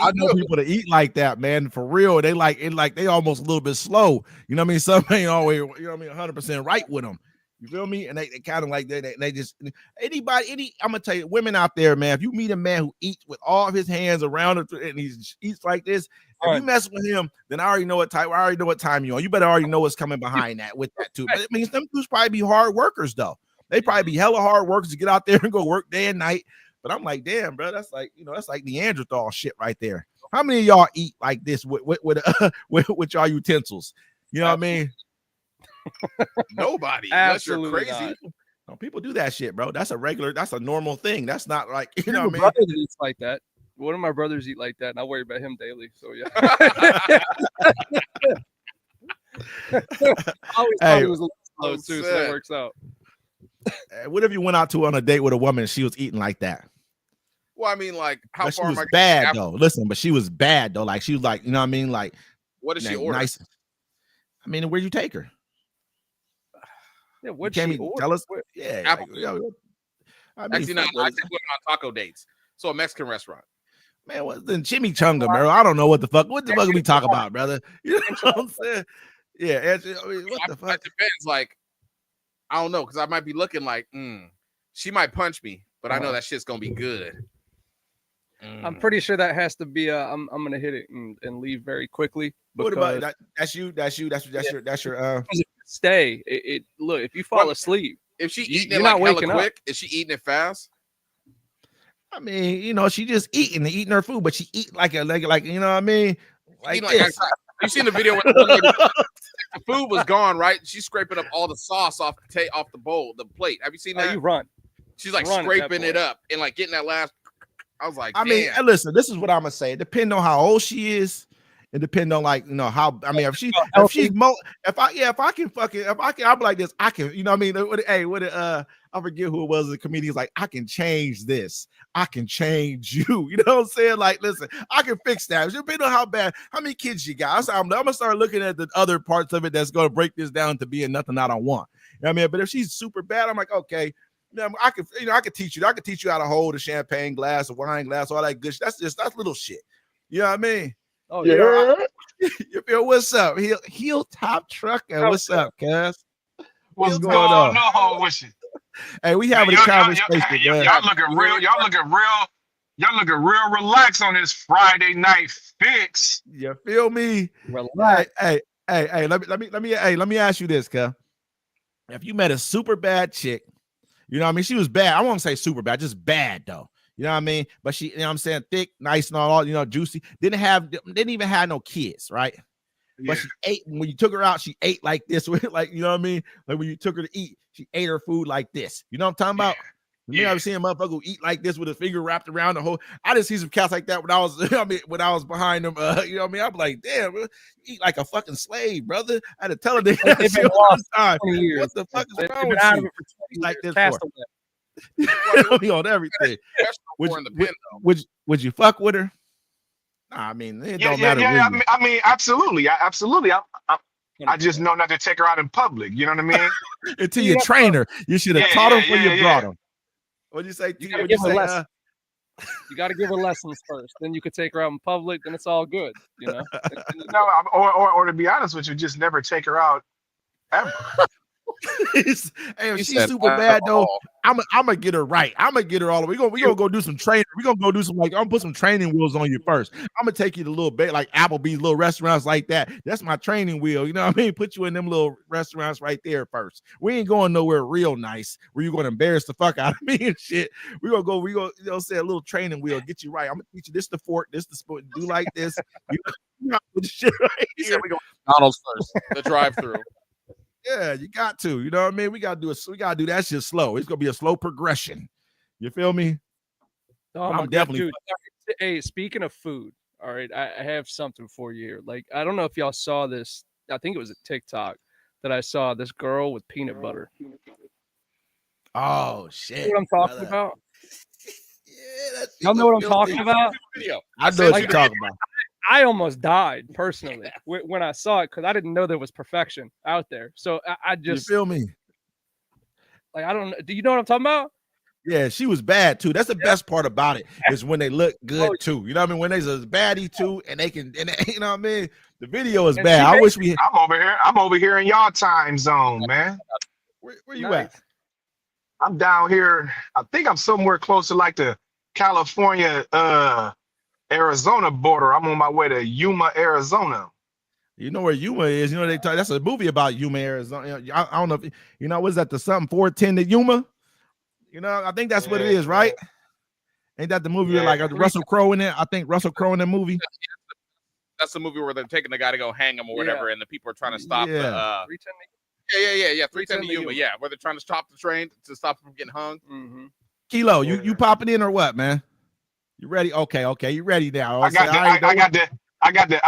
Speaker 5: I know people that eat like that, man, for real. They like it, like they almost a little bit slow. You know what I mean? Some ain't always, you know what I mean, 100% right with them. You feel me? And they kind of like they just I'm gonna tell you, women out there, man. If you meet a man who eats with all of his hands around it and he eats like this, if you mess with him, then I already know what time you're on. You better already know what's coming behind that with that too. But it means them dudes probably be hard workers though. They probably be hella hard workers to get out there and go work day and night. But I'm like, damn, bro, that's like, you know, that's like Neanderthal shit right there. How many of y'all eat like this with y'all utensils? You know what I mean?
Speaker 3: Nobody, unless you're
Speaker 4: Absolutely
Speaker 3: crazy.
Speaker 4: not.
Speaker 5: No, people do that shit, bro. That's a normal thing. That's not like, you know
Speaker 4: My
Speaker 5: what I mean?
Speaker 4: brother eats like that. One of my brothers eat like that, and I worry about him daily. So yeah. I always thought he was a little slow too, so that works out.
Speaker 5: What if you went out on a date with a woman and she was eating like that?
Speaker 3: Well, I mean, like, how
Speaker 5: But she
Speaker 3: far
Speaker 5: was
Speaker 3: am I
Speaker 5: bad
Speaker 3: after-
Speaker 5: though. Listen, but she was bad though. Like she was like, you know what I mean? Like,
Speaker 3: What does she
Speaker 5: like,
Speaker 3: order?
Speaker 5: nice. I mean, where'd you take her?
Speaker 4: Yeah, what
Speaker 5: Can
Speaker 4: she
Speaker 5: you
Speaker 4: ordered?
Speaker 5: tell us? Yeah.
Speaker 3: Apple.
Speaker 5: Like, yo, I mean,
Speaker 3: Actually, no,
Speaker 5: fuck,
Speaker 3: I
Speaker 5: what-
Speaker 3: take women on taco dates. So a Mexican restaurant.
Speaker 5: man, what's the chimichanga, bro? I don't know what the fuck are we talking about, brother? You know what I'm saying? Yeah, I mean, what the fuck?
Speaker 3: It depends. Like, I don't know, because I might be looking like, she might punch me, but I know that shit's gonna be good.
Speaker 4: I'm pretty sure that has to be. I'm gonna hit it and leave very quickly.
Speaker 5: What
Speaker 4: Because
Speaker 5: about that? That's your
Speaker 4: stay. It look, if you fall asleep,
Speaker 3: If she
Speaker 4: You-
Speaker 3: eating
Speaker 4: you're
Speaker 3: it
Speaker 4: not
Speaker 3: like hella
Speaker 4: waking up.
Speaker 3: quick, is she eating it fast?
Speaker 5: I mean, you know, she just eating her food, but she eat like you know what I mean? Like
Speaker 3: Eating like
Speaker 5: this.
Speaker 3: you seen the video when the lady, the food was gone, right? She's scraping up all the sauce off the bowl, the plate. Have you seen that?
Speaker 4: you run.
Speaker 3: She's like
Speaker 4: run at that
Speaker 3: scraping it
Speaker 4: point.
Speaker 3: up and like getting that last. I was like,
Speaker 5: I mean,
Speaker 3: damn.
Speaker 5: and listen, this is what I'm gonna say. It depends on how old she is. It depends on, like, you know, how, I mean, if she's I'll be like this, I can, you know what I mean? I forget who it was, the comedian's like, I can change this, I can change you, you know what I'm saying? Like, listen, I can fix that. It depends on how many kids you got. I'm gonna start looking at the other parts of it that's gonna break this down to being nothing I don't want. You know what I mean? But if she's super bad, I'm like, okay, I could teach you how to hold a champagne glass, a wine glass, all that good shit. That's little shit. You know what I mean?
Speaker 4: Oh
Speaker 5: Yeah. You feel, what's up? Heel top trucker. What's up, cuz?
Speaker 6: What's
Speaker 5: going
Speaker 6: going
Speaker 5: on?
Speaker 6: on with you?
Speaker 5: Hey, we having a conversation, man.
Speaker 6: Y'all looking real relaxed on this Friday night fix.
Speaker 5: You feel me?
Speaker 4: Relax.
Speaker 5: Hey, let me ask you this, cuz. If you met a super bad chick, you know what I mean? She was bad. I won't say super bad, just bad though. You know what I mean? But she, you know what I'm saying, thick, nice and all, you know, juicy. Didn't even have no kids, right?
Speaker 6: Yeah.
Speaker 5: But she ate, when you took her out, she ate like this, like, you know what I mean? Like when you took her to eat, she ate her food like this. You know what I'm talking about? Me, I've seen a motherfucker who eat like this with his finger wrapped around the whole. I didn't see some cats like that when I was, when I was behind them. You know what I mean? I'm like, damn, bro, you eat like a fucking slave, brother. I had to tell her that shit one time.
Speaker 4: 20 years.
Speaker 5: What the fuck is
Speaker 4: They've
Speaker 5: wrong
Speaker 4: been
Speaker 5: with
Speaker 4: out
Speaker 5: you?
Speaker 4: of it for 20
Speaker 5: Like
Speaker 4: years.
Speaker 5: this
Speaker 4: Cast
Speaker 5: for?
Speaker 4: away.
Speaker 5: Me on everything. Would,
Speaker 3: in the pen, though.
Speaker 5: would you fuck with her? Nah, I mean, it don't matter.
Speaker 6: Yeah. I mean, absolutely. I just know not to take her out in public. You know what I mean?
Speaker 5: Until you train her, you should have taught her before you brought her. What'd you say?
Speaker 4: You gotta give her lessons. You got to give her lessons first. Then you could take her out in public. Then it's all good. You know.
Speaker 6: No, or to be honest with you, just never take her out ever.
Speaker 5: Hey, if
Speaker 3: He
Speaker 5: she's
Speaker 3: said,
Speaker 5: super bad though,
Speaker 3: "Oh."
Speaker 5: I'm gonna get her right. I'm gonna get her all the way. We gonna go do some training. We gonna go do some I'm gonna put some training wheels on you first. I'm gonna take you to little like Applebee's, little restaurants like that. That's my training wheel. You know what I mean? Put you in them little restaurants right there first. We ain't going nowhere real nice where you're gonna embarrass the fuck out of me and shit. We gonna say a little training wheel, get you right. I'm gonna teach you this the fork, this the spoon, do like this. You know, with the shit right
Speaker 3: He
Speaker 5: here.
Speaker 3: said we go to McDonald's first, the drive-through.
Speaker 5: Yeah, you got to. You know what I mean? We gotta do that shit slow. It's gonna be a slow progression. You feel me?
Speaker 4: Oh
Speaker 5: I'm
Speaker 4: my God,
Speaker 5: definitely-
Speaker 4: dude. Hey, speaking of food, all right, I have something for you here. Like, I don't know if y'all saw this. I think it was a TikTok that I saw. This girl with peanut butter. You
Speaker 5: Oh shit.
Speaker 4: know what I'm talking
Speaker 5: brother.
Speaker 4: about?
Speaker 5: Yeah, that's
Speaker 4: Y'all know what I'm talking about?
Speaker 3: Video.
Speaker 5: I know what
Speaker 4: like
Speaker 5: you're talking about.
Speaker 4: I almost died personally when I saw it because I didn't know there was perfection out there. So I
Speaker 5: You
Speaker 4: just
Speaker 5: feel me?
Speaker 4: like I don't know. Do you know what I'm talking about?
Speaker 5: Yeah, she was bad too. That's the best part about it is when they look good too. You know what I mean? When they's a baddie too, and they can, and you know what I mean? The video is
Speaker 4: And
Speaker 5: bad.
Speaker 4: she
Speaker 5: I
Speaker 4: made-
Speaker 5: wish we.
Speaker 6: I'm over here in y'all time zone, man.
Speaker 5: Where you
Speaker 4: Nice.
Speaker 5: at?
Speaker 6: I'm down here. I think I'm somewhere close to like the California, Arizona border. I'm on my way to Yuma, Arizona.
Speaker 5: You know where Yuma is? You know they talk. That's a movie about Yuma, Arizona. I don't know if you know. What is that? The something 410 to Yuma? You know, I think that's what it is, right? Ain't that the movie with like Russell Crowe in it? I think Russell Crowe in the movie.
Speaker 3: That's the movie where they're taking the guy to go hang him or whatever, and the people are trying to stop the.
Speaker 5: Yeah.
Speaker 3: 310 to Yuma. Yeah, where they're trying to stop the train to stop him from getting hung.
Speaker 4: Mm-hmm.
Speaker 5: Kilo, you popping in or what, man? You ready? Okay, you ready now?
Speaker 6: I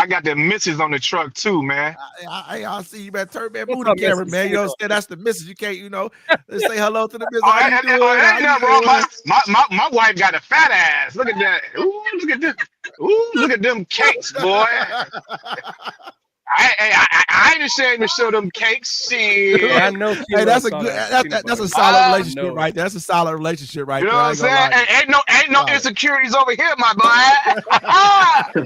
Speaker 6: got the misses on the truck too, man.
Speaker 5: I see you, man. Turn that
Speaker 4: What's
Speaker 5: booty
Speaker 4: up,
Speaker 5: camera,
Speaker 4: Mrs.
Speaker 5: man. You know,
Speaker 4: Kilo?
Speaker 5: that's the missus. You can't, you know, let's say hello to the missus.
Speaker 6: Oh,
Speaker 5: How you doing?
Speaker 6: bro. My wife got a fat ass. Look at that. Ooh, look at this. Ooh, look at them cakes, boy. I ain't ashamed to show them cakes. Shit.
Speaker 4: Yeah, I know.
Speaker 5: Hey, that's a good. That's a solid relationship
Speaker 4: No.
Speaker 5: right there. That's a solid relationship right
Speaker 6: You know
Speaker 5: there.
Speaker 6: what I'm saying? Ain't no
Speaker 5: Solid.
Speaker 6: insecurities over here, my boy.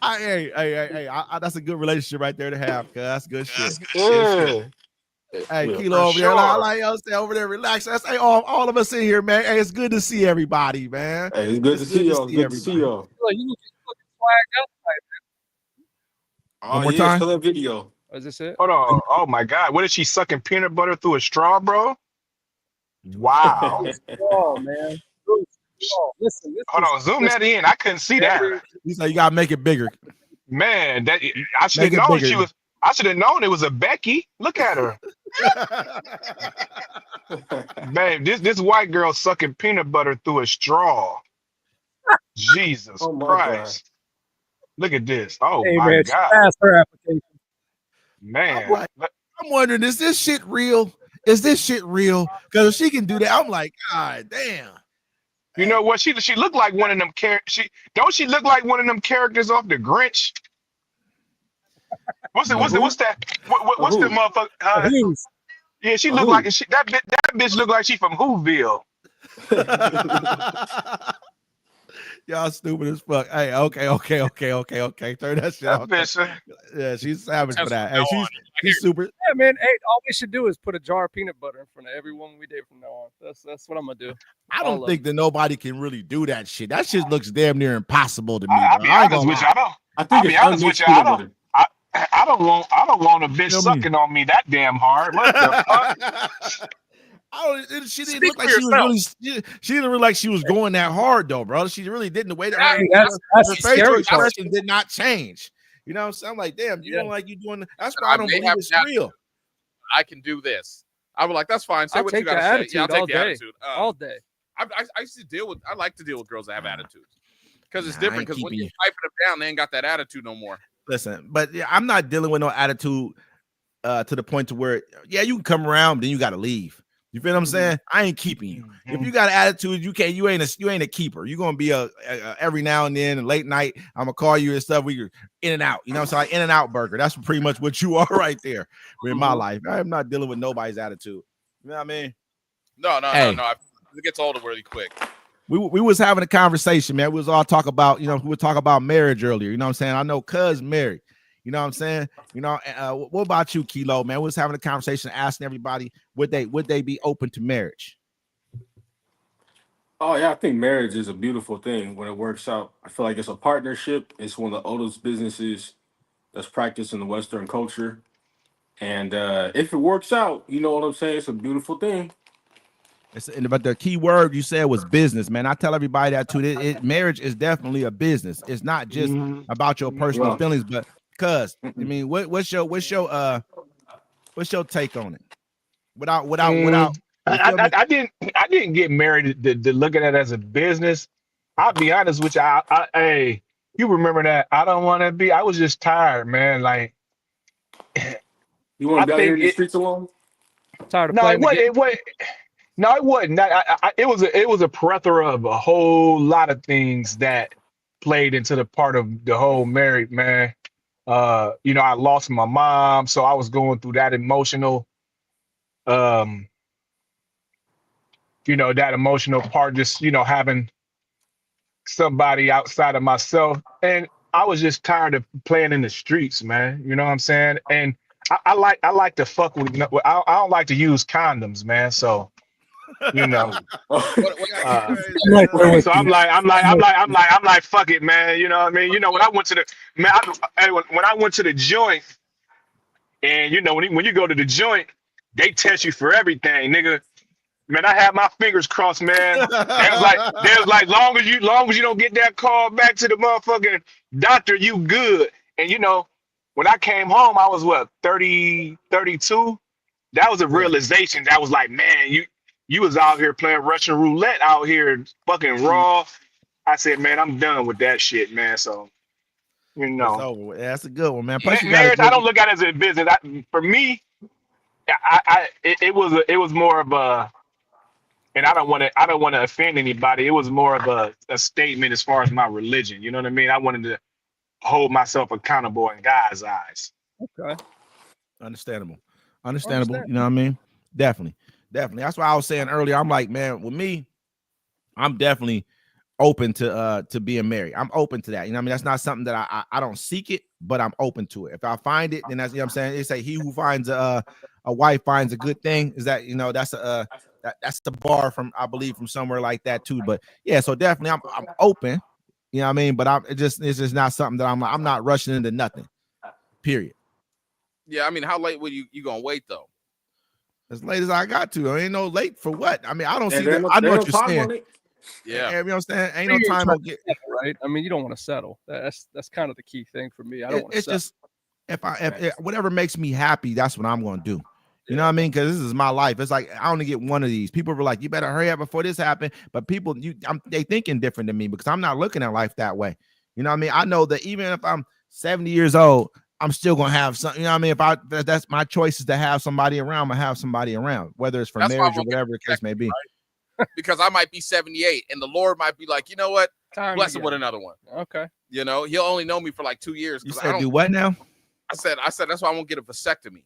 Speaker 5: Hey, that's a good relationship right there to have. Cause that's good shit.
Speaker 6: Yeah.
Speaker 5: Hey,
Speaker 6: Yeah,
Speaker 5: Kilo
Speaker 6: for
Speaker 5: over there,
Speaker 6: sure.
Speaker 5: I like y'all stay over there, relax. That's all of us in here, man. Hey, it's good to see everybody, man.
Speaker 7: Hey, it's good to see y'all. Good to see y'all.
Speaker 4: Look, you looking swagged up.
Speaker 7: Oh,
Speaker 5: One more
Speaker 7: yeah,
Speaker 5: time?
Speaker 7: still that video.
Speaker 4: Is this it?
Speaker 6: Hold on. Oh my God. What is she sucking peanut butter through a straw, bro? Wow.
Speaker 4: Oh man. Oh, listen.
Speaker 6: Hold on. Zoom that in. I couldn't see that.
Speaker 5: You say you gotta make it bigger.
Speaker 6: Man, that I should
Speaker 5: Make
Speaker 6: have
Speaker 5: it
Speaker 6: known
Speaker 5: bigger.
Speaker 6: she was. I should have known it was a Becky. Look at her, babe. This white girl sucking peanut butter through a straw. Jesus
Speaker 7: Oh, my
Speaker 6: Christ! Look at this. Oh
Speaker 4: Hey
Speaker 6: my
Speaker 4: man, she
Speaker 6: God,
Speaker 4: passed her application.
Speaker 6: man.
Speaker 5: What? I'm wondering, is this shit real? Is this shit real? Because if she can do that, I'm like, God damn.
Speaker 6: You know what? She looked like one of them. She look like one of them characters off the Grinch? What's that? What's that? What's the motherfucker?
Speaker 4: Who's?
Speaker 6: Yeah, she looked like that bitch looked like she from Whoville.
Speaker 5: Y'all stupid as fuck. Hey, okay. Turn that shit
Speaker 6: That
Speaker 5: off.
Speaker 6: bitch.
Speaker 5: Yeah, she's savage for that. Hey,
Speaker 3: Go
Speaker 5: she's
Speaker 3: on.
Speaker 5: she's super.
Speaker 4: Yeah, man. Hey, all we should do is put a jar of peanut butter in front of every woman we date from now on. That's what I'm gonna do.
Speaker 5: I
Speaker 4: All
Speaker 5: don't
Speaker 4: of
Speaker 5: think that nobody can really do that shit. That shit looks damn near impossible to me.
Speaker 6: I'll
Speaker 5: bro.
Speaker 6: be
Speaker 5: I ain't
Speaker 6: honest
Speaker 5: gonna
Speaker 6: with you.
Speaker 5: lie.
Speaker 7: I
Speaker 6: I'll
Speaker 7: think
Speaker 6: be
Speaker 7: it's
Speaker 6: honest with
Speaker 7: unmixed
Speaker 6: you.
Speaker 7: peanut butter.
Speaker 6: I don't want a bitch
Speaker 5: Feel me?
Speaker 6: sucking on me that damn hard. What the fuck?
Speaker 5: She didn't
Speaker 3: Speak
Speaker 5: look like
Speaker 3: for
Speaker 5: she was really. She didn't look like she was going that hard though, bro. She really didn't. The way that her,
Speaker 4: That's
Speaker 5: her
Speaker 4: the
Speaker 5: facial
Speaker 4: scary part.
Speaker 5: expression did not change. You know what I'm saying? I'm like, damn, you
Speaker 4: Yeah.
Speaker 5: don't like you doing. That's why I don't
Speaker 3: may
Speaker 5: believe
Speaker 3: have
Speaker 5: it's
Speaker 3: that-
Speaker 5: real.
Speaker 3: I can do this. I would like, that's fine. Say
Speaker 4: I'll
Speaker 3: what you
Speaker 4: take
Speaker 3: got
Speaker 4: the
Speaker 3: to say. Yeah, I'll
Speaker 4: attitude
Speaker 3: take
Speaker 4: all
Speaker 3: the
Speaker 4: day.
Speaker 3: attitude.
Speaker 4: All day.
Speaker 3: I used to deal with. I like to deal with girls that have attitudes because it's
Speaker 5: Nah, I
Speaker 3: different.
Speaker 5: ain't
Speaker 3: Because when
Speaker 5: keeping
Speaker 3: you're piping them down, they ain't got that attitude no more.
Speaker 5: Listen, but yeah, I'm not dealing with no attitude to the point to where you can come around, then you got to leave. You feel what I'm saying? I ain't keeping you. If you got an attitude, you ain't a keeper. You're gonna be a every now and then, late night. I'm gonna call you and stuff. We in and out. You know what I'm saying? Like in and out burger. That's pretty much what you are right there in my life. I am not dealing with nobody's attitude. You know what I mean?
Speaker 3: No.
Speaker 5: Hey.
Speaker 3: It gets older really quick.
Speaker 5: We was having a conversation, man. We was all talking about, we were talking about marriage earlier. You know what I'm saying? I know cuz married. You know what I'm saying? What about you, Kilo, man? We was having a conversation, asking everybody would they be open to marriage?
Speaker 7: Oh yeah, I think marriage is a beautiful thing when it works out. I feel like it's a partnership. It's one of the oldest businesses that's practiced in the Western culture. And if it works out, you know what I'm saying? It's a beautiful thing.
Speaker 5: But the key word you said was business, man. I tell everybody that too. Marriage is definitely a business. It's not just about your personal feelings, but cuz I mean, what's your take on it? Without.
Speaker 6: I didn't get married to look at it as a business. I'll be honest with you. Hey, you remember that? I don't want to be. I was just tired, man. Like,
Speaker 7: you want to be out here in the streets alone?
Speaker 4: Tired of
Speaker 6: no,
Speaker 4: playing
Speaker 6: it wasn't. It was a plethora of a whole lot of things that played into the part of the whole married, man. I lost my mom, so I was going through that emotional, that emotional part, just, having somebody outside of myself. And I was just tired of playing in the streets, man. You know what I'm saying? And I like to fuck with, I don't like to use condoms, man. So, so I'm like, fuck it, man. You know what I mean? When I went to when I went to the joint, and when you go to the joint, they test you for everything, nigga. Man, I had my fingers crossed, man. They was like, long as you don't get that call back to the motherfucking doctor, you good. And when I came home, I was 30, 32. That was a realization. That was like, man, you was out here playing Russian roulette out here fucking raw. I said, man, I'm done with that shit, man. So,
Speaker 5: that's a good one, man.
Speaker 6: Marriage, I don't look at it as a business. For me, it was more of a, and I don't want to offend anybody. It was more of a statement as far as my religion. You know what I mean? I wanted to hold myself accountable in God's eyes.
Speaker 4: Okay.
Speaker 5: Understandable. You know what I mean? Definitely. That's why I was saying earlier. I'm like, man, with me, I'm definitely open to being married. I'm open to that. You know what I mean? That's not something that I don't seek it, but I'm open to it. If I find it, then that's, what I'm saying. They say he who finds a wife finds a good thing. Is that, that's the bar from, I believe, from somewhere like that too. But yeah, so definitely I'm open. You know what I mean? But it's just not something that I'm not rushing into nothing. Period.
Speaker 3: Yeah, I mean, how late would you gonna wait though?
Speaker 5: As late as I got to. I ain't no late for what? I mean, I don't see that. I know what you're saying.
Speaker 3: Yeah,
Speaker 5: you know what I'm saying? Ain't no time to get
Speaker 4: right. I mean, you don't want to settle. That's kind of the key thing for me. I don't want to settle.
Speaker 5: Just if whatever makes me happy, that's what I'm gonna do. You know what I mean? Because this is my life. It's like I only get one of these. People were like, "You better hurry up before this happens." But people, they thinking different than me because I'm not looking at life that way. You know what I mean? I know that even if I'm 70 years old, I'm still gonna have something. You know what I mean? If that's my choice is to have somebody around, I have somebody around, whether it's for marriage or whatever the case may be.
Speaker 3: Right? Because I might be 78, and the Lord might be like, you know what? Bless him with another one.
Speaker 4: Okay.
Speaker 3: He'll only know me for like 2 years.
Speaker 5: You said do what now?
Speaker 3: I said that's why I won't get a vasectomy.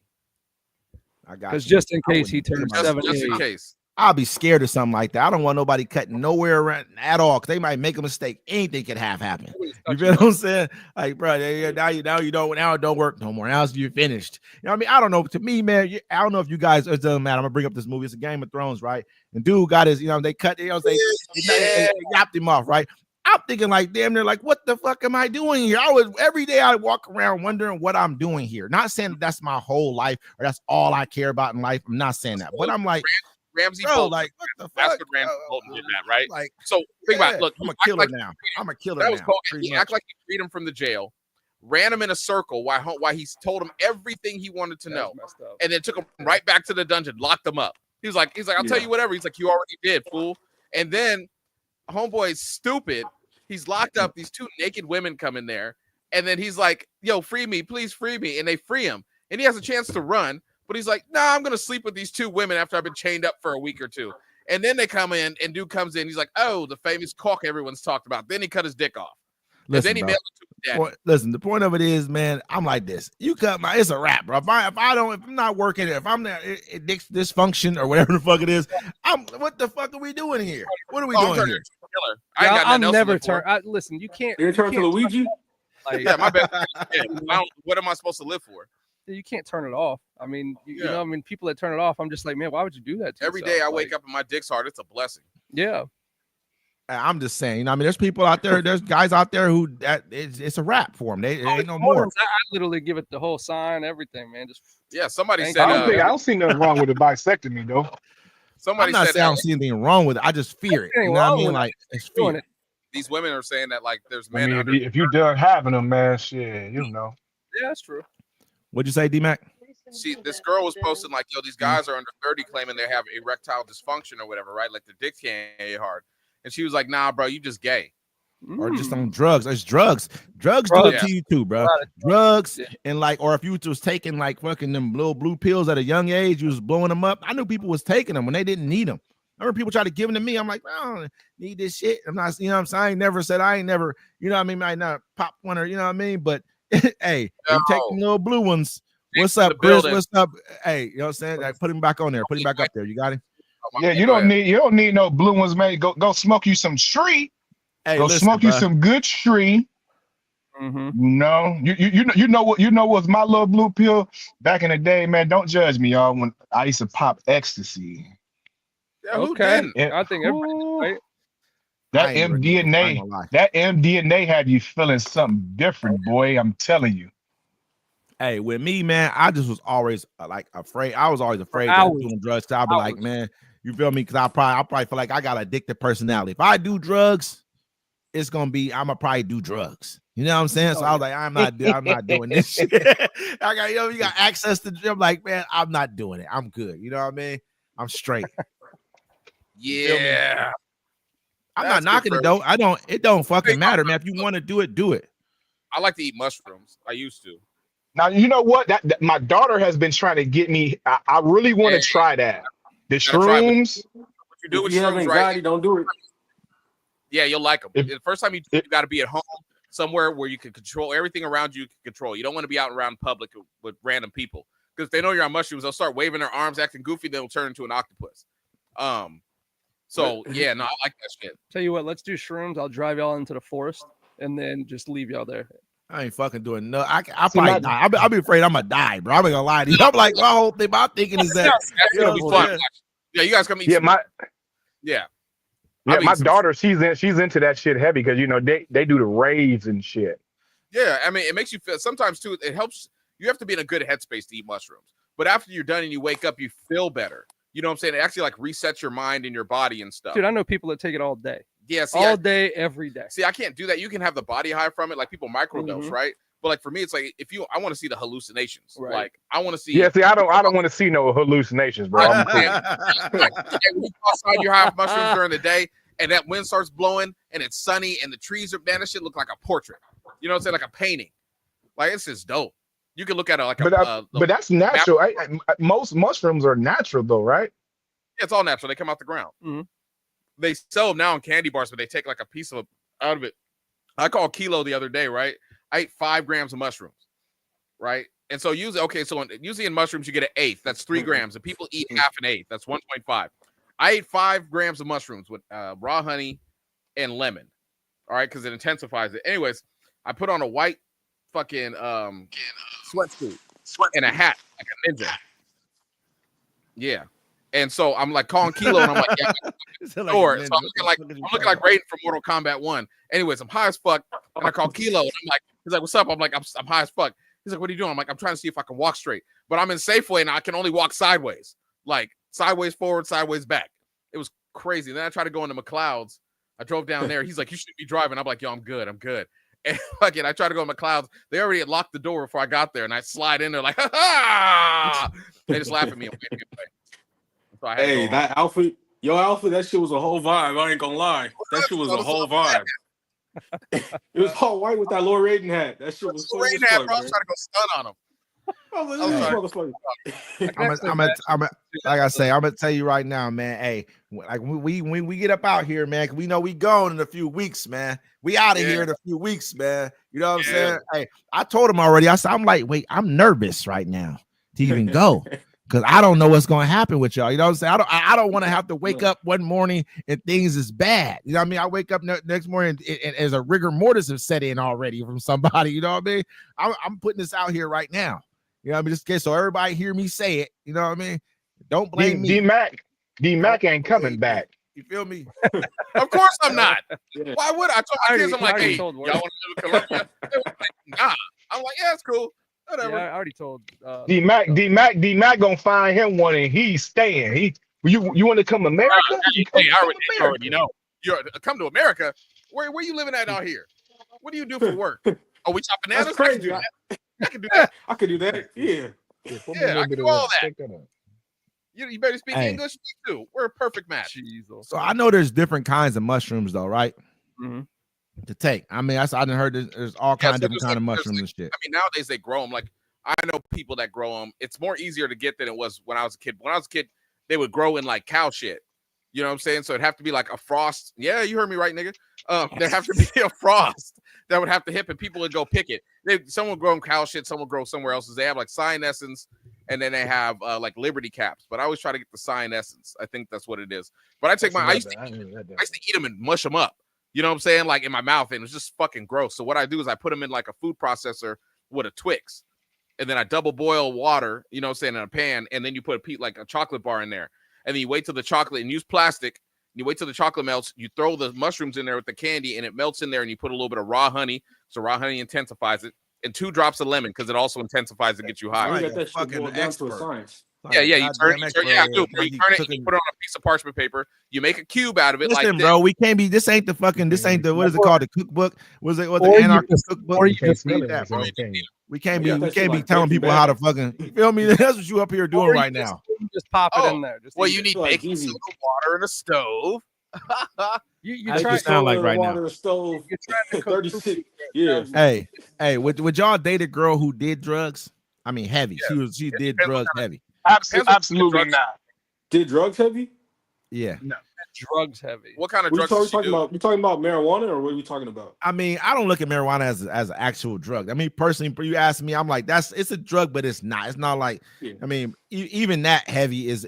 Speaker 5: I got
Speaker 4: because just in case he turns 78.
Speaker 3: Just in case.
Speaker 5: I'll be scared of something like that. I don't want nobody cutting nowhere around at all because they might make a mistake. Anything could have happened. You feel what I'm saying? Like, bro, now you don't. Now it don't work no more. Now you're finished. You know what I mean? I don't know. To me, man, I don't know if you guys. It doesn't matter. I'm gonna bring up this movie. It's a Game of Thrones, right? And dude got his. They cut. They yapped him off, right? I'm thinking like, damn, they're like, what the fuck am I doing here? Every day I walk around wondering what I'm doing here. Not saying that's my whole life or that's all I care about in life. I'm not saying that, but I'm like,
Speaker 3: Ramsey
Speaker 5: Bolton, like, what the fuck?
Speaker 3: That's what Ramsey Bolton did that, right?
Speaker 5: Like,
Speaker 3: so think about it. Look,
Speaker 5: I'm a killer now. I'm a killer
Speaker 3: that
Speaker 5: now.
Speaker 3: Was cool. He acted like he freed him from the jail, ran him in a circle while he told him everything he wanted to know, and then took him right back to the dungeon, locked him up. He's like, I'll tell you whatever. He's like, you already did, fool. And then homeboy's stupid. He's locked up. These two naked women come in there. And then he's like, yo, free me. Please free me. And they free him. And he has a chance to run. But he's like, nah, I'm going to sleep with these two women after I've been chained up for a week or two. And then they come in and dude comes in. He's like, oh, the famous cock everyone's talked about. Then he cut his dick off.
Speaker 5: Listen,
Speaker 3: then he mailed it to his dad.
Speaker 5: Listen, the point of it is, man, I'm like this. You cut it's a wrap, bro. If I'm not working, if I'm not dysfunction or whatever the fuck it is, what the fuck are we doing here? What are we doing here?
Speaker 4: I'll never turn. Listen, you can't.
Speaker 7: You turn to Luigi?
Speaker 4: Like,
Speaker 3: Yeah, my bad. Yeah, what am I supposed to live for?
Speaker 4: you can't turn it off. I mean, you
Speaker 3: Yeah.
Speaker 4: know, I mean, people that turn it off, I'm just like, man, why would you do that to
Speaker 3: Every
Speaker 4: yourself?
Speaker 3: day I
Speaker 4: Like,
Speaker 3: wake up and my dick's hard. It's a blessing.
Speaker 4: Yeah.
Speaker 5: I'm just saying, you know, I mean, there's people out there, there's guys out there who that it's a wrap for them. They ain't no more.
Speaker 4: I literally give it the whole sign, everything, man. Just
Speaker 3: Yeah, somebody
Speaker 4: Thank
Speaker 3: said.
Speaker 4: you.
Speaker 6: I don't see nothing wrong with a bisectomy though.
Speaker 3: Somebody
Speaker 5: I'm not
Speaker 3: said
Speaker 5: saying I
Speaker 3: that
Speaker 5: don't see anything wrong with it. I just fear it. You
Speaker 4: Anything
Speaker 5: know what I
Speaker 4: wrong
Speaker 5: mean?
Speaker 4: with it.
Speaker 5: Like it's
Speaker 4: doing
Speaker 5: fear.
Speaker 4: it.
Speaker 3: these women are saying that like there's
Speaker 6: I
Speaker 3: men
Speaker 6: mean,
Speaker 3: under.
Speaker 6: if you done having them, man, shit, you know.
Speaker 4: Yeah, that's true.
Speaker 5: What'd you say, D-Mac?
Speaker 3: This girl was posting like, yo, these guys are under 30 claiming they have erectile dysfunction or whatever, right? Like their dick can't get hard. And she was like, nah, bro, you just gay.
Speaker 5: Or just
Speaker 4: Mm.
Speaker 5: on drugs. It's drugs. Drugs do it
Speaker 3: Yeah.
Speaker 5: to you too, bro. Drugs and like, or if you was taking like fucking them little blue pills at a young age, you was blowing them up. I knew people was taking them when they didn't need them. I remember people try to give them to me. I'm like, I don't need this shit. I'm not, you know what I'm saying? I ain't never said I ain't never, you know what I mean? Might not pop one or, you know what I mean? But hey, you take them little blue ones. What's
Speaker 3: in
Speaker 5: up,
Speaker 3: the
Speaker 5: Chris?
Speaker 3: building.
Speaker 5: What's up? Hey, you know what I'm saying? Like, put him back on there. Put him back up there. You got him?
Speaker 6: Yeah, you don't need no blue ones, man. Go smoke you some tree.
Speaker 5: Hey,
Speaker 6: Go
Speaker 5: listen,
Speaker 6: smoke you
Speaker 5: bruh.
Speaker 6: some good tree.
Speaker 4: Mm-hmm.
Speaker 6: No, you know what was my little blue pill back in the day, man. Don't judge me, y'all. When I used to pop ecstasy,
Speaker 3: Yeah, who
Speaker 4: Okay.
Speaker 3: didn't?
Speaker 6: Yeah.
Speaker 4: I think everybody did, right?
Speaker 6: that
Speaker 5: I ain't really- I ain't
Speaker 6: MDNA,
Speaker 5: gonna lie.
Speaker 6: that MDNA had you feeling something different, boy. I'm telling you.
Speaker 5: Hey, with me, man, I just was always like afraid. I was always afraid of
Speaker 4: hours.
Speaker 5: doing drugs. I'll be like,
Speaker 4: Hours.
Speaker 5: man, you feel me? Because I probably feel like I got addicted personality. If I do drugs, it's gonna be I'm gonna probably do drugs. You know what I'm saying? So I was like, I'm not doing this shit. I got, you got access to. I'm like, man, I'm not doing it. I'm good. You know what I mean? I'm straight.
Speaker 3: Yeah.
Speaker 5: I'm
Speaker 3: That's
Speaker 5: not knocking
Speaker 3: good
Speaker 5: it
Speaker 3: for-
Speaker 5: though. It don't fucking
Speaker 3: Big
Speaker 5: matter, man. If you want to do it, do it.
Speaker 3: I like to eat mushrooms. I used to.
Speaker 6: Now you know what? That my daughter has been trying to get me. I really want to
Speaker 3: Yeah.
Speaker 6: try that. The
Speaker 3: Gotta try it.
Speaker 6: shrooms.
Speaker 3: What you do
Speaker 7: If
Speaker 3: with
Speaker 7: you have
Speaker 3: shrooms,
Speaker 7: anxiety,
Speaker 3: right?
Speaker 7: don't do it.
Speaker 3: Yeah, you'll like them.
Speaker 6: If-
Speaker 3: The first time you do, you got to be at home somewhere where you can control everything around you. You can control. You don't want to be out around public with random people because if they know you're on mushrooms, they'll start waving their arms, acting goofy. They'll turn into an octopus. So yeah, no, I like that shit.
Speaker 4: Tell you what, let's do shrooms. I'll drive y'all into the forest and then just leave y'all there.
Speaker 5: I ain't fucking doing no. I
Speaker 6: See,
Speaker 5: probably
Speaker 6: my-
Speaker 5: die. I'll be afraid I'm gonna die, bro. I'm not gonna lie to you. I'm like, my whole thing. I'm thinking is that
Speaker 3: That's gonna be
Speaker 5: Yeah,
Speaker 3: fun.
Speaker 5: yeah.
Speaker 3: Yeah, you guys come eat.
Speaker 6: Yeah,
Speaker 3: some-
Speaker 6: my
Speaker 3: yeah.
Speaker 6: yeah,
Speaker 3: I'll
Speaker 6: my
Speaker 3: eat some-
Speaker 6: daughter. She's into that shit heavy because you know they do the raves and shit.
Speaker 3: Yeah, I mean, it makes you feel. Sometimes too, it helps. You have to be in a good headspace to eat mushrooms. But after you're done and you wake up, you feel better. You know what I'm saying? It actually like resets your mind and your body and stuff.
Speaker 4: Dude, I know people that take it all day.
Speaker 3: Yeah, see,
Speaker 4: All day, every day.
Speaker 3: I can't do that. You can have the body high from it, like people microdose,
Speaker 4: Mhm.
Speaker 3: right? But like for me, it's like I want to see the hallucinations.
Speaker 4: Right.
Speaker 3: Like I want to see.
Speaker 6: Yeah, see, I don't want to see no hallucinations, bro. I'm cool.
Speaker 3: Like, when you go outside, you're high off mushrooms during the day, and that wind starts blowing, and it's sunny, and the trees are man, that shit look like a portrait. You know what I'm saying? Like a painting. Like it's just dope. You can look at it like
Speaker 6: But that's natural. Most mushrooms are natural, though, right?
Speaker 3: it's all natural. They come out the ground.
Speaker 4: Mhm.
Speaker 3: They sell them now in candy bars, but they take like a piece of out of it. I called Kilo the other day, right? I ate 5 grams of mushrooms, right? And so usually in mushrooms you get an eighth. That's 3 grams, and people eat half an eighth. That's 1.5. I ate 5 grams of mushrooms with raw honey and lemon. All right, because it intensifies it. Anyways, I put on a white fucking sweatsuit and a hat like a ninja. Yeah. And so I'm like calling Kilo, and I'm like, yeah, sure. So I'm looking like Raiden from Mortal Kombat 1. Anyways, I'm high as fuck, and I call Kilo, and I'm like, he's like, what's up? I'm like, I'm high as fuck. He's like, what are you doing? I'm like, I'm trying to see if I can walk straight, but I'm in Safeway and I can only walk sideways, like sideways forward, sideways back. It was crazy. Then I tried to go into McLeod's. I drove down there. He's like, you should be driving. I'm like, yo, I'm good. And fucking, I tried to go to McLeod's. They already had locked the door before I got there, and I slide in there like, ha ha! They just laugh at me and wave me away. So I had to
Speaker 7: Hey,
Speaker 3: go
Speaker 7: that outfit, your outfit, that shit was a whole vibe. I ain't gonna lie. That shit was a whole vibe. It was all white with that Lord Raiden hat. That shit was
Speaker 3: So
Speaker 7: funny
Speaker 3: Raiden
Speaker 7: as
Speaker 3: had,
Speaker 7: fuck,
Speaker 3: bro, I was
Speaker 7: man.
Speaker 3: trying to go stun on him.
Speaker 7: I was
Speaker 3: I'm
Speaker 7: like, this
Speaker 3: sorry.
Speaker 7: motherfucker.
Speaker 5: like I say, I'm gonna tell you right now, man. Hey, like when we get up out here, man, 'cause we know we going in a few weeks, man. We out of
Speaker 3: Yeah.
Speaker 5: here in a few weeks, man. You know what I'm
Speaker 3: Yeah.
Speaker 5: saying? Hey, I told him already. I said, I'm like, wait, I'm nervous right now to even go. because I don't know what's going to happen with y'all. You know what I'm saying? I don't want to have to wake up one morning and things is bad. You know what I mean? I wake up next morning and as a rigor mortis have set in already from somebody. You know what I mean? I'm putting this out here right now. You know what I mean? Just in case so everybody hear me say it. You know what I mean? Don't blame me.
Speaker 6: D-Mac ain't coming back.
Speaker 5: You feel me?
Speaker 3: Of course I'm not.
Speaker 7: Yeah.
Speaker 3: Why would I? Told my kids, I'm like, hey, y'all
Speaker 4: told
Speaker 3: want to live in Columbia? They were like, nah. I'm like, yeah, it's cool. Whatever.
Speaker 4: Yeah, I already told.
Speaker 6: D-Mac gonna find him one and he's staying. You want to come to America?
Speaker 3: Hey, I already know. You're come to America. Where you living at out here? What do you do for work? Oh, we chop bananas?
Speaker 7: That's crazy.
Speaker 3: I can do that.
Speaker 7: I could do that. Yeah.
Speaker 3: Yeah, I can do all that. You better speak
Speaker 5: Hey.
Speaker 3: English too. We're a perfect match.
Speaker 4: Jesus.
Speaker 5: So I know there's different kinds of mushrooms though, right?
Speaker 4: Mhm.
Speaker 5: To take. I mean, I done heard there's all kinds of different kind of mushrooms and shit.
Speaker 3: I mean, nowadays they grow them. Like I know people that grow them. It's more easier to get than it was when I was a kid. When I was a kid, they would grow in like cow shit. You know what I'm saying? So it'd have to be like a frost. Yeah, you heard me right, nigga. There have to be a frost that would have to hit, and people would go pick it. Some would grow in cow shit, some would grow somewhere else. They have like cyanescence, and then they have like Liberty caps. But I always try to get the cyanescence. I think that's what it is. But I take I used to eat them and mush them up. You know what I'm saying? Like in my mouth, and it's just fucking gross. So what I do is I put them in like a food processor with a Twix, and then I double boil water. You know what I'm saying, in a pan, and then you put like a chocolate bar in there. And then you wait till the chocolate and use plastic. You wait till the chocolate melts. You throw the mushrooms in there with the candy, and it melts in there. And you put a little bit of raw honey, so raw honey intensifies it, and 2 drops of lemon because it also intensifies and gets you high.
Speaker 7: You
Speaker 5: Right.
Speaker 7: got that shit
Speaker 5: Fucking
Speaker 7: boiled down to a
Speaker 5: expert.
Speaker 7: science.
Speaker 3: Yeah, you turn
Speaker 5: Goddamn
Speaker 3: it. Yeah,
Speaker 5: expert.
Speaker 3: dude. You turn it. You put it on a piece of parchment paper. You make a cube out of it.
Speaker 5: Listen,
Speaker 3: like
Speaker 5: bro, we can't be. This ain't the fucking. This ain't the. What is it called? The cookbook? Was it? What the
Speaker 4: Or you
Speaker 5: anarchist
Speaker 4: just-
Speaker 5: cookbook?
Speaker 4: or
Speaker 5: We
Speaker 4: you
Speaker 5: can't
Speaker 4: just
Speaker 5: read
Speaker 4: really
Speaker 5: that, bro. We can't
Speaker 7: Yeah,
Speaker 5: be. We
Speaker 7: that shit
Speaker 5: can't be
Speaker 7: like
Speaker 5: telling
Speaker 7: Breaking
Speaker 5: people how to
Speaker 7: Bad.
Speaker 5: fucking. You feel me? That's what you up here doing
Speaker 4: Or
Speaker 5: right
Speaker 4: you
Speaker 5: now.
Speaker 4: just pop it
Speaker 3: Oh,
Speaker 4: in there. Just
Speaker 3: well,
Speaker 4: eat
Speaker 3: you
Speaker 4: it.
Speaker 3: need
Speaker 7: Like
Speaker 3: baking
Speaker 7: easy.
Speaker 3: soda, water, and a stove.
Speaker 4: You
Speaker 5: That's
Speaker 4: try
Speaker 5: just sound like
Speaker 7: Soda,
Speaker 5: right now.
Speaker 7: water, stove.
Speaker 4: you're trying to cook
Speaker 7: 36.
Speaker 4: cookies.
Speaker 7: Yeah.
Speaker 5: Hey, would y'all date a girl who did drugs? I mean, heavy.
Speaker 3: Yeah.
Speaker 5: She did
Speaker 3: depends
Speaker 5: drugs heavy.
Speaker 6: Absolutely not.
Speaker 7: Did drugs heavy?
Speaker 5: Yeah.
Speaker 4: drugs heavy.
Speaker 3: What kind of
Speaker 7: What
Speaker 3: drugs
Speaker 7: you
Speaker 3: did she
Speaker 7: talking
Speaker 3: do?
Speaker 7: about? You talking about marijuana or what are we talking about?
Speaker 5: I mean, I don't look at marijuana as an actual drug. I mean, personally, you ask me, I'm like, it's a drug, but it's not. It's not like,
Speaker 7: Yeah.
Speaker 5: I mean, even that heavy is